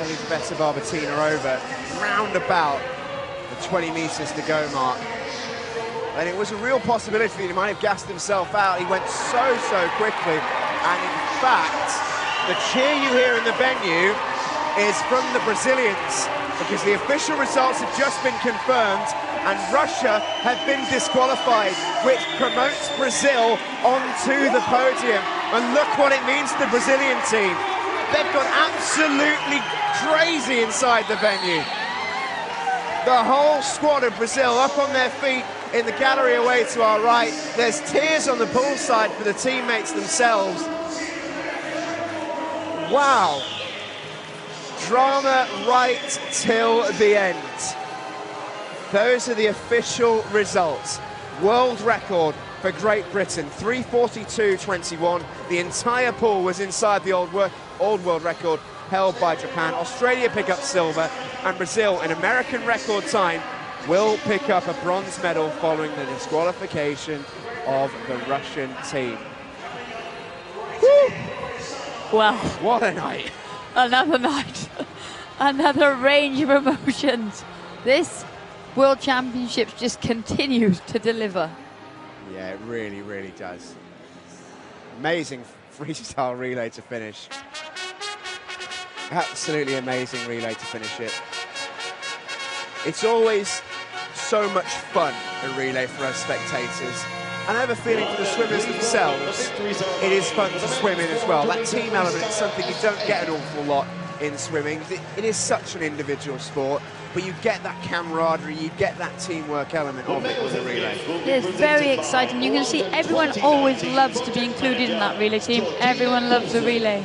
Elizaveta Barbatina over round about the 20 metres to go mark. And it was a real possibility that he might have gassed himself out. He went so quickly. And in fact, the cheer you hear in the venue is from the Brazilians, because the official results have just been confirmed and Russia have been disqualified, which promotes Brazil onto the podium. And look what it means to the Brazilian team. They've gone absolutely crazy inside the venue. The whole squad of Brazil up on their feet in the gallery away to our right. There's tears on the poolside for the teammates themselves. Wow. Drama right till the end. Those are the official results. World record for Great Britain, 3:42.21. The entire pool was inside the old world record held by Japan. Australia pick up silver, and Brazil, an American record time, will pick up a bronze medal following the disqualification of the Russian team. Woo! Well, what a night. Another night. Another range of emotions. This World Championships just continues to deliver. Yeah, it really, really does. Amazing freestyle relay to finish. Absolutely amazing relay to finish it. It's always so much fun, a relay for us spectators. And I have a feeling for the swimmers themselves, it is fun to swim in as well. That team element is something you don't get an awful lot in swimming. It is such an individual sport, but you get that camaraderie, you get that teamwork element of it with the relay. It's very exciting. You can see everyone always loves to be included in that relay team. Everyone loves the relay.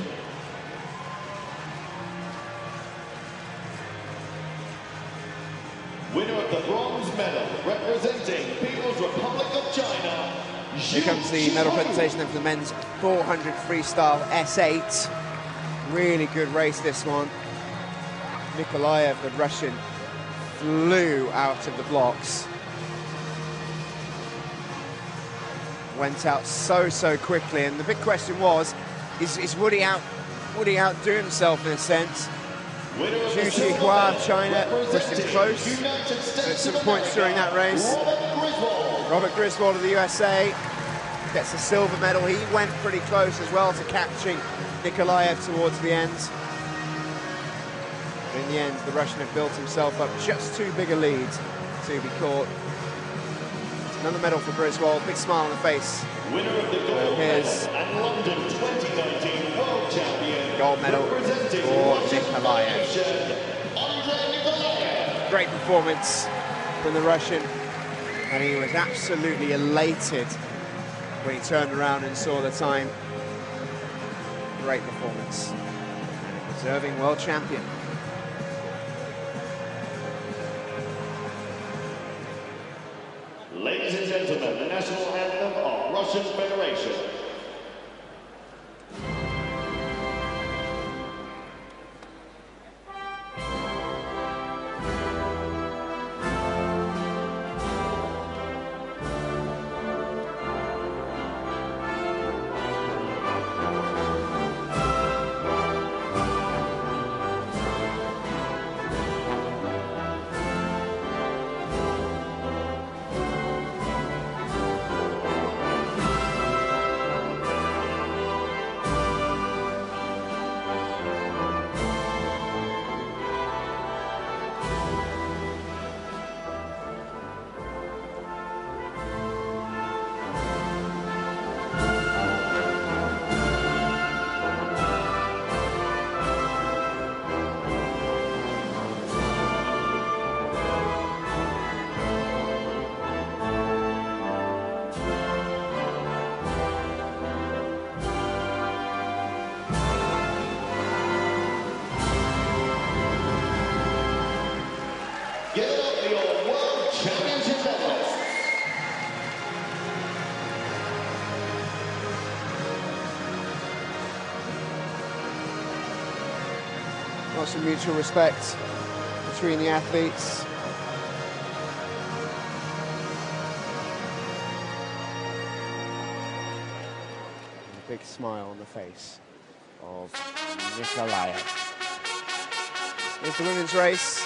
Winner of the bronze medal, representing People's Republic of China. Here comes the medal presentation then for the men's 400 freestyle S8. Really good race, this one. Nikolaev, the Russian, flew out of the blocks. Went out so quickly, and the big question was, would he outdo himself in a sense? Zhu Xihua of China pushed him close at some points during that race. Robert Griswold of the USA gets a silver medal. He went pretty close as well to catching Nikolaev towards the end. But in the end, the Russian had built himself up just too big a lead to be caught. Another medal for Griswold, big smile on the face. Winner of the gold medal and London 2019 World Champion. Gold medal for Nikolaev. Great performance from the Russian, and he was absolutely elated when he turned around and saw the time. Great performance, and a deserving world champion. Ladies and gentlemen, the national anthem of Russian Federation. Give it up for your World Championship medalists. Lots of mutual respect between the athletes. And a big smile on the face of Nikolaev. Here's the women's race.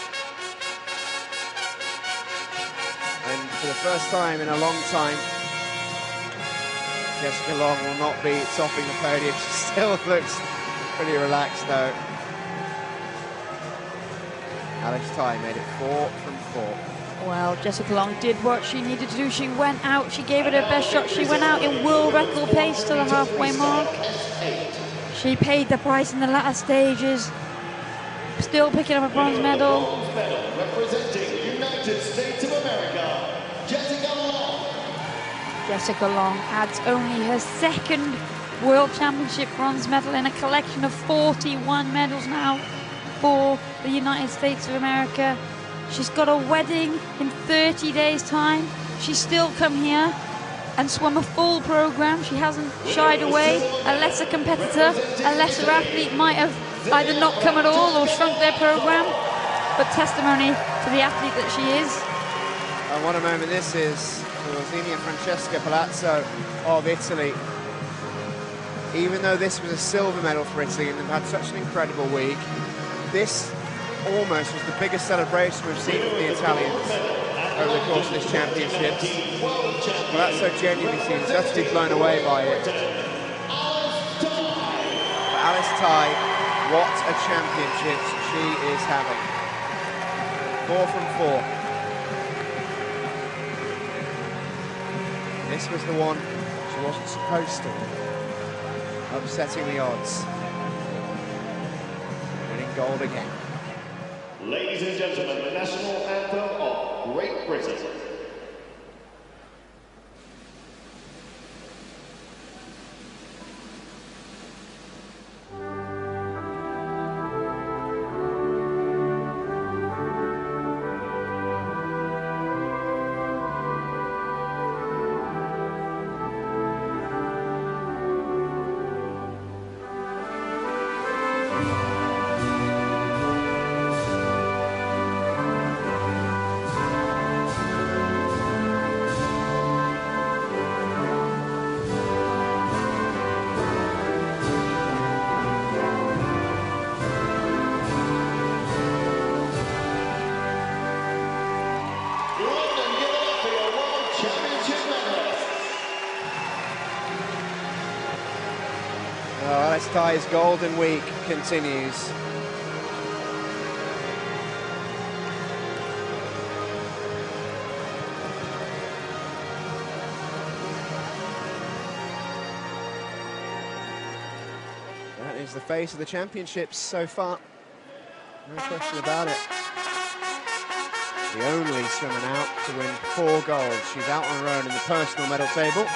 And for the first time in a long time, Jessica Long will not be topping the podium. She still looks pretty relaxed though. Alice Tai made it 4 from 4. Well, Jessica Long did what she needed to do. She went out, she gave it her best shot. She went out in world record pace to the halfway mark. She paid the price in the latter stages. Still picking up a bronze medal. Bronze medal representing United States of America, Jessica Long. Jessica Long adds only her second World Championship bronze medal in a collection of 41 medals now for the United States of America. She's got a wedding in 30 days' time. She's still come here and swum a full program. She hasn't shied away. A lesser competitor, a lesser athlete might have either not come at all or shrunk their program, but testimony to the athlete that she is. And what a moment this is for Xenia Francesca Palazzo of Italy. Even though this was a silver medal for Italy and they've had such an incredible week, this almost was the biggest celebration we've seen from the Italians over the course of this championship. Palazzo genuinely seems utterly blown away by it. But Alice Tai, what a championship she is having. 4 from 4. This was the one she wasn't supposed to. Upsetting the odds. Winning gold again. Ladies and gentlemen, the national anthem of Great Britain. Ty's golden week continues. That is the face of the championships so far. No question about it. The only swimmer out to win 4 golds. She's out on her own in the personal medal table.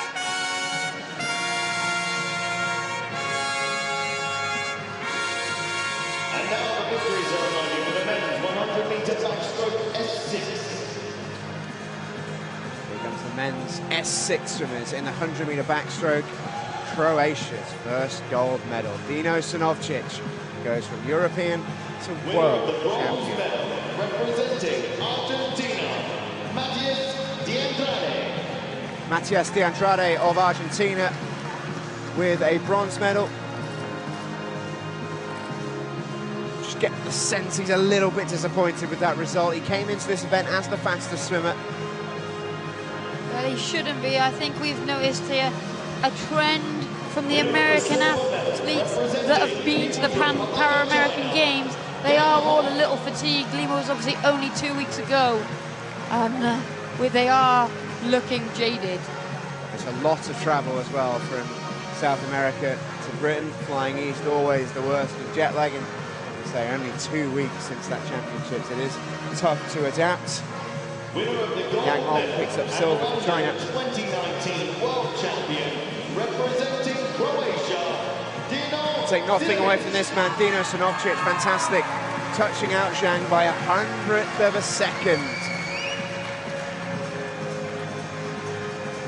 Men's S6 swimmers in the 100-meter backstroke. Croatia's first gold medal. Dino Sanovcic goes from European to world champion. Representing Argentina, Matias de Andrade of Argentina with a bronze medal. Just get the sense he's a little bit disappointed with that result. He came into this event as the fastest swimmer. Well, he shouldn't be. I think we've noticed here a trend from the American athletes that have been to the Para-American Games. They are all a little fatigued. Lima was obviously only 2 weeks ago. And they are looking jaded. There's a lot of travel as well from South America to Britain. Flying east, always the worst with jet lag. And as I say, only 2 weeks since that championships. It is tough to adapt. Yang Hong picks up silver for China. 2019 world champion representing Croatia. Take nothing away from this man, Dino Sanovcic, fantastic, touching out Zhang by 100th of a second.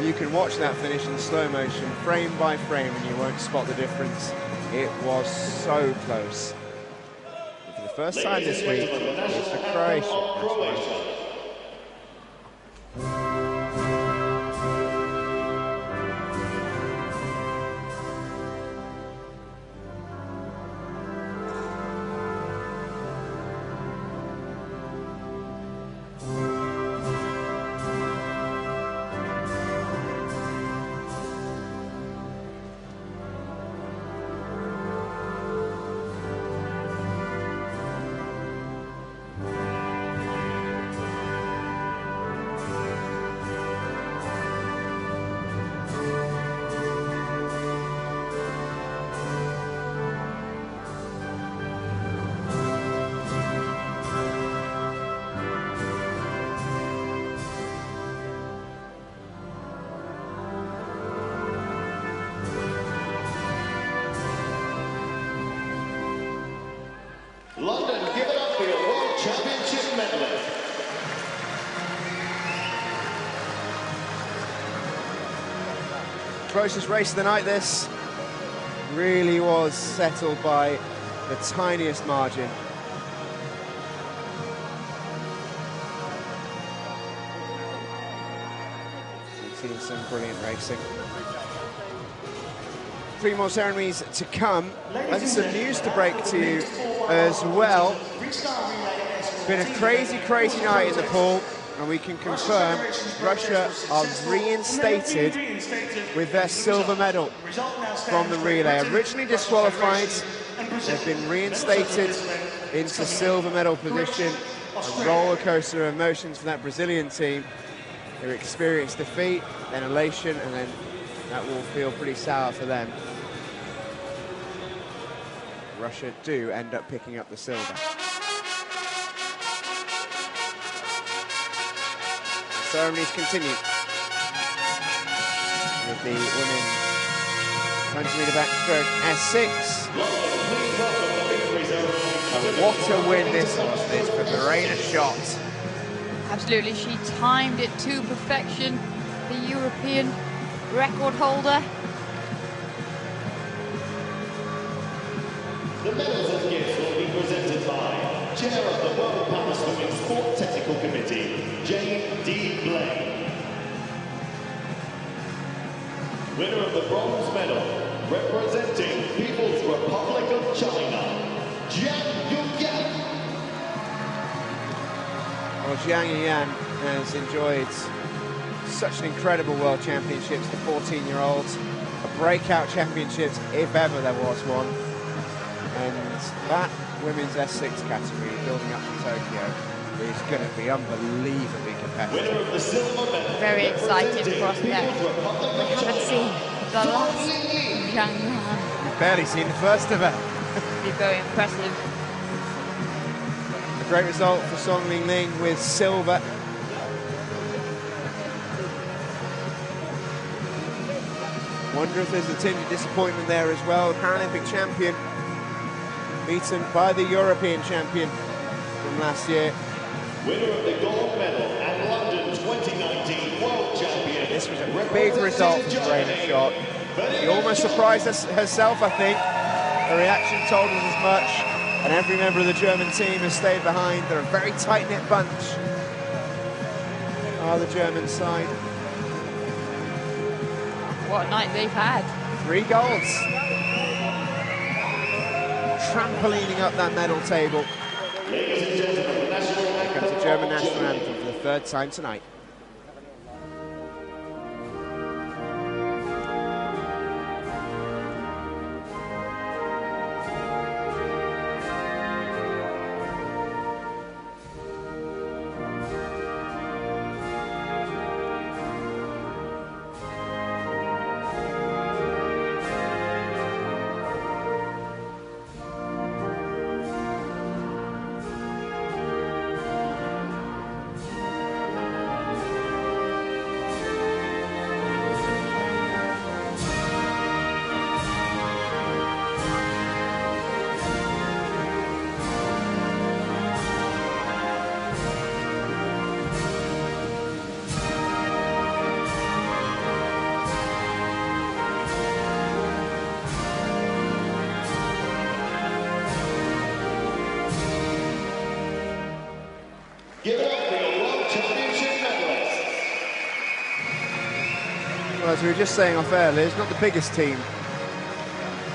You can watch that finish in slow motion, frame by frame, and you won't spot the difference. It was so close. And for the first time this week, it's for Croatia. London, give it up for your World Championship medalist. Closest race of the night, this really was settled by the tiniest margin. We've seen some brilliant racing. 3 more ceremonies to come, and some news to break to you as well. It's been a crazy, crazy night in the pool, and we can confirm Russia are reinstated with their silver medal from the relay. Originally disqualified, they've been reinstated into silver medal position. A roller coaster of emotions for that Brazilian team. They experience defeat, then elation, and then that will feel pretty sour for them. Russia do end up picking up the silver. The ceremonies continue with the women's 100-meter backstroke S6. And what a win this was, this for Verena Schott. Absolutely, she timed it to perfection. The European record holder. The medals and gifts will be presented by Chair of the World Powerswimming Sport Technical Committee, Jane D. Blaine. Winner of the bronze medal, representing People's Republic of China, Jiang Yuyan. Well, Jiang Yuyan has enjoyed such an incredible World Championships for 14-year-olds, a breakout championships if ever there was one, and that women's S6 category building up to Tokyo is going to be unbelievably competitive. Winner of the silver medal, Very exciting prospect. We haven't seen the last Jiang Yuan. You've barely seen the first of her. Be very impressive. A great result for Song Ling Ling with silver. Wonder if there's a tinge of disappointment there as well. Paralympic champion beaten by the European champion from last year. winner of the gold medal and London 2019 World Champion. This was a big result for Verena Schott. She almost surprised herself, I think. Her reaction told us as much, and every member of the German team has stayed behind. They're a very tight-knit bunch, the German side. What a night they've had. 3 golds. Trampolining up that medal table. Ladies and gentlemen, the national Here comes the German national anthem for the 3rd time tonight. Give it up for your World Championship medalists. Well, as we were just saying off air, Liz, not the biggest team,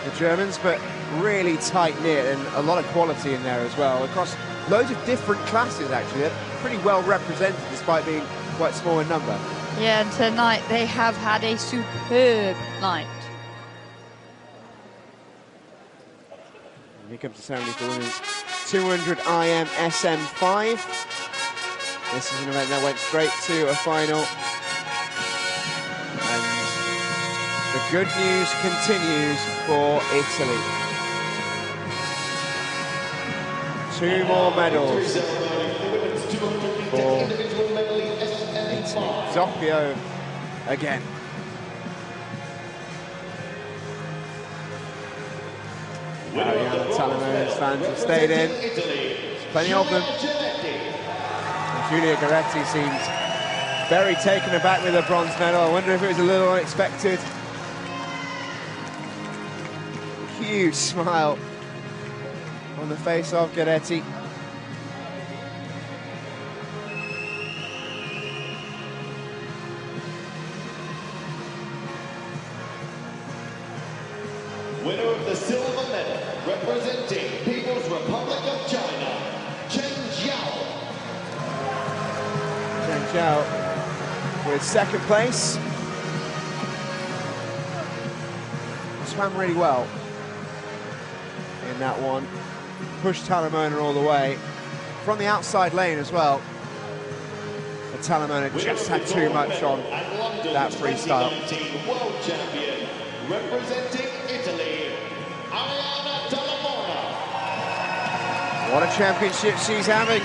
the Germans, but really tight-knit and a lot of quality in there as well, across loads of different classes, actually. They're pretty well represented, despite being quite small in number. Yeah, and tonight they have had a superb night. And here comes the ceremony for women's 200 IM SM5. This is an event that went straight to a final. And the good news continues for Italy. 2 more medals for Italy. Doppio again. Talimone's fans have stayed in. There's plenty of them. And Giulia Goretti seems very taken aback with her bronze medal. I wonder if it was a little unexpected. Huge smile on the face of Goretti. Winner of the silver medal, representing People's Republic of China, Chen Zhao. Chen Zhao with 2nd place. Swam really well in that one. Pushed Talamona all the way. From the outside lane as well. but Talamona just had too much on that freestyle. World champion, representing Italy, Talamona. What a championship she's having.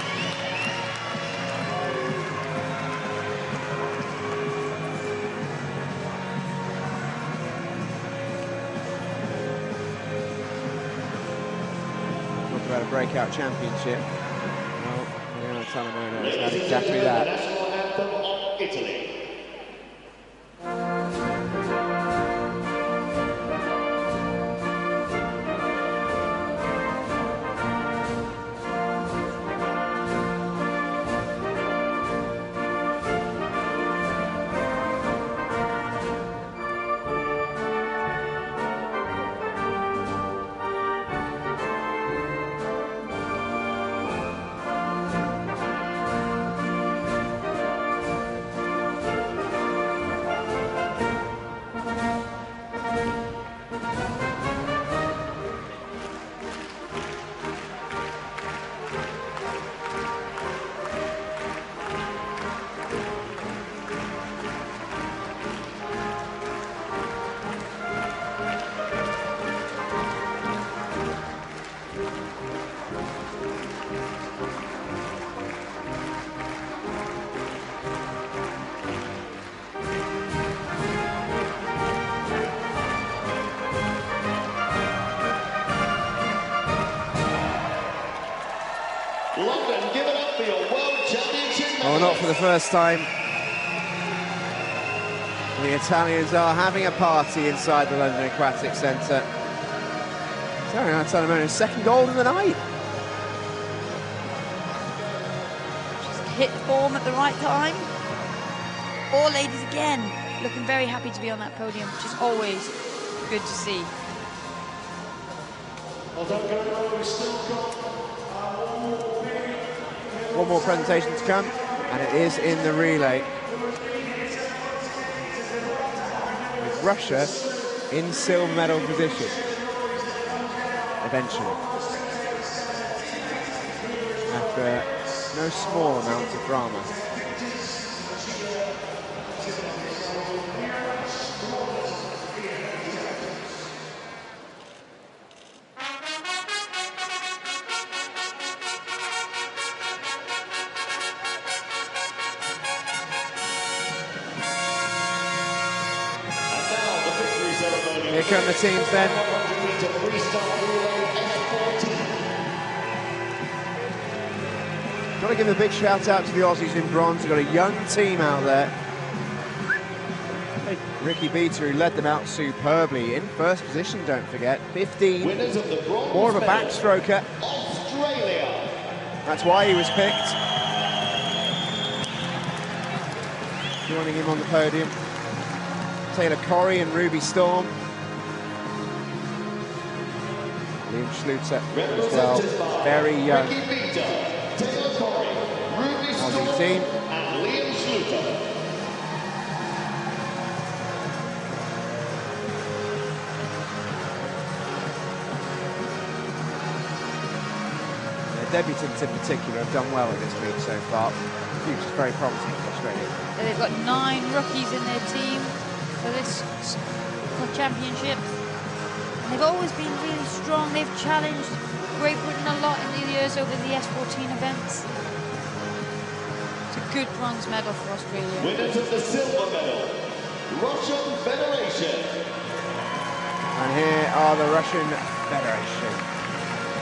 Talk about a breakout championship. Well, Allianz Talamona has had exactly that. National anthem of Italy. London, give it up for your World Championship. Well, not for the first time. The Italians are having a party inside the London Aquatic Centre. Allianz Talamona's second gold of the night. She's hit form at the right time. All ladies again, looking very happy to be on that podium, which is always good to see. One more presentation to come, and it is in the relay. With Russia in silver medal position, eventually. After no small amount of drama. Here come the teams then. Got to give a big shout out to the Aussies in bronze. We've got a young team out there. Ricky Beater, who led them out superbly in first position, don't forget. 15, more of a backstroker. Australia. That's why he was picked. Joining him on the podium, Taylor Corrie and Ruby Storm. Liam Schluter as well, very young. Taylor Corrie, Ruby Aussie team. and Liam Schluter. Their debutants in particular have done well in this meet so far. The future's very promising for Australia. So they've got 9 rookies in their team for this championship. And they've always been really strong. They've challenged Great Britain a lot in the years over the S14 events. It's a good bronze medal for Australia. Winners of the silver medal, Russian Federation. And here are the Russian Federation.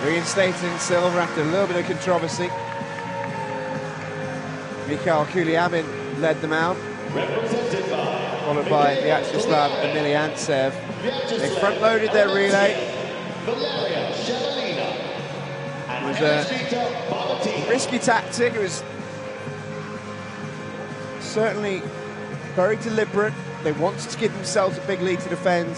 Reinstating silver after a little bit of controversy. Mikhail Kuliabin led them out, followed by Vyacheslav Emeliantsev. They front-loaded their relay. It was a risky tactic. It was certainly very deliberate. They wanted to give themselves a big lead to defend.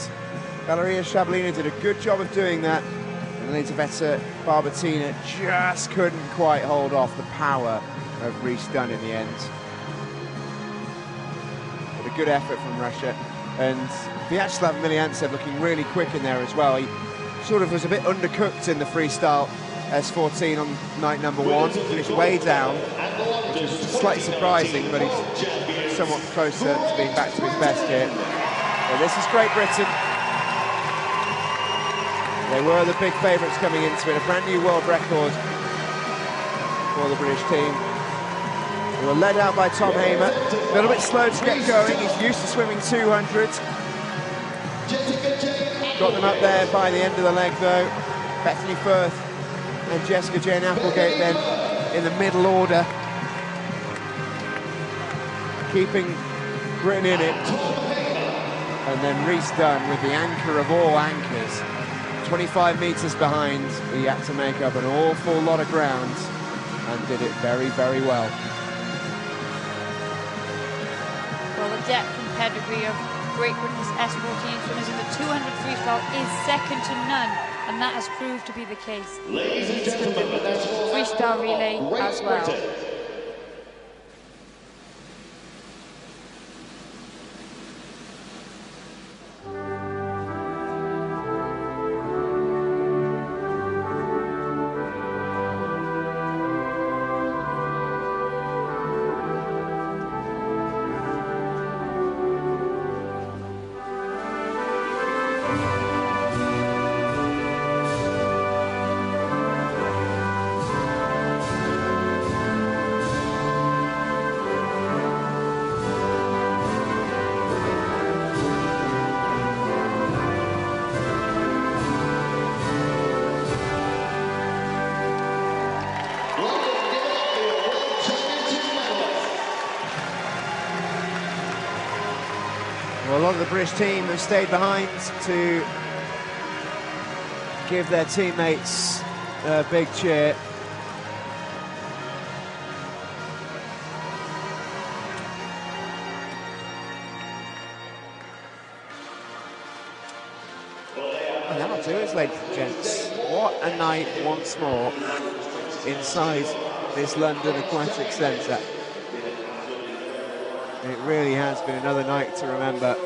Valeria Shabalina did a good job of doing that. And Elizaveta Barbatina just couldn't quite hold off the power of Reese Dunn in the end. But a good effort from Russia. And Vyacheslav Emeliantsev looking really quick in there as well. He sort of was a bit undercooked in the freestyle S14 on night number 1, finished way down, which was slightly surprising, but he's somewhat closer to being back to his best here. But this is Great Britain. They were the big favourites coming into it, a brand new world record for the British team. They were led out by Tom Hamer, a little bit slow to get going, he's used to swimming 200s. Got them up there by the end of the leg though. Bethany Firth and Jessica Jane Applegate then in the middle order, keeping Britain in it. And then Reese Dunn with the anchor of all anchors. 25 metres behind, he had to make up an awful lot of ground and did it very, very well. Well, the depth and pedigree of Great Britain's S14 swimmers in the 200 freestyle is second to none, and that has proved to be the case. Ladies and gentlemen, that's freestyle relay as well. Well, a lot of the British team have stayed behind to give their teammates a big cheer. And that'll do it, ladies and gents. What a night once more inside this London Aquatic Centre. It really has been another night to remember.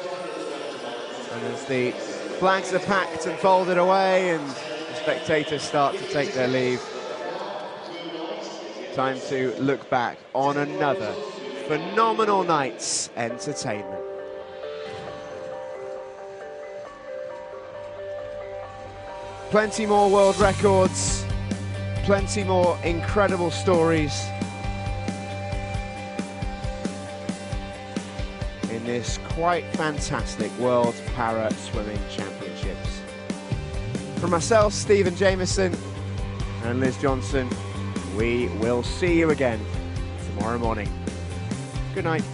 And as the flags are packed and folded away and the spectators start to take their leave, time to look back on another phenomenal night's entertainment. Plenty more world records, plenty more incredible stories in this quite fantastic World Para Swimming Championships. From myself, Stephen Jameson, and Liz Johnson, we will see you again tomorrow morning. Good night.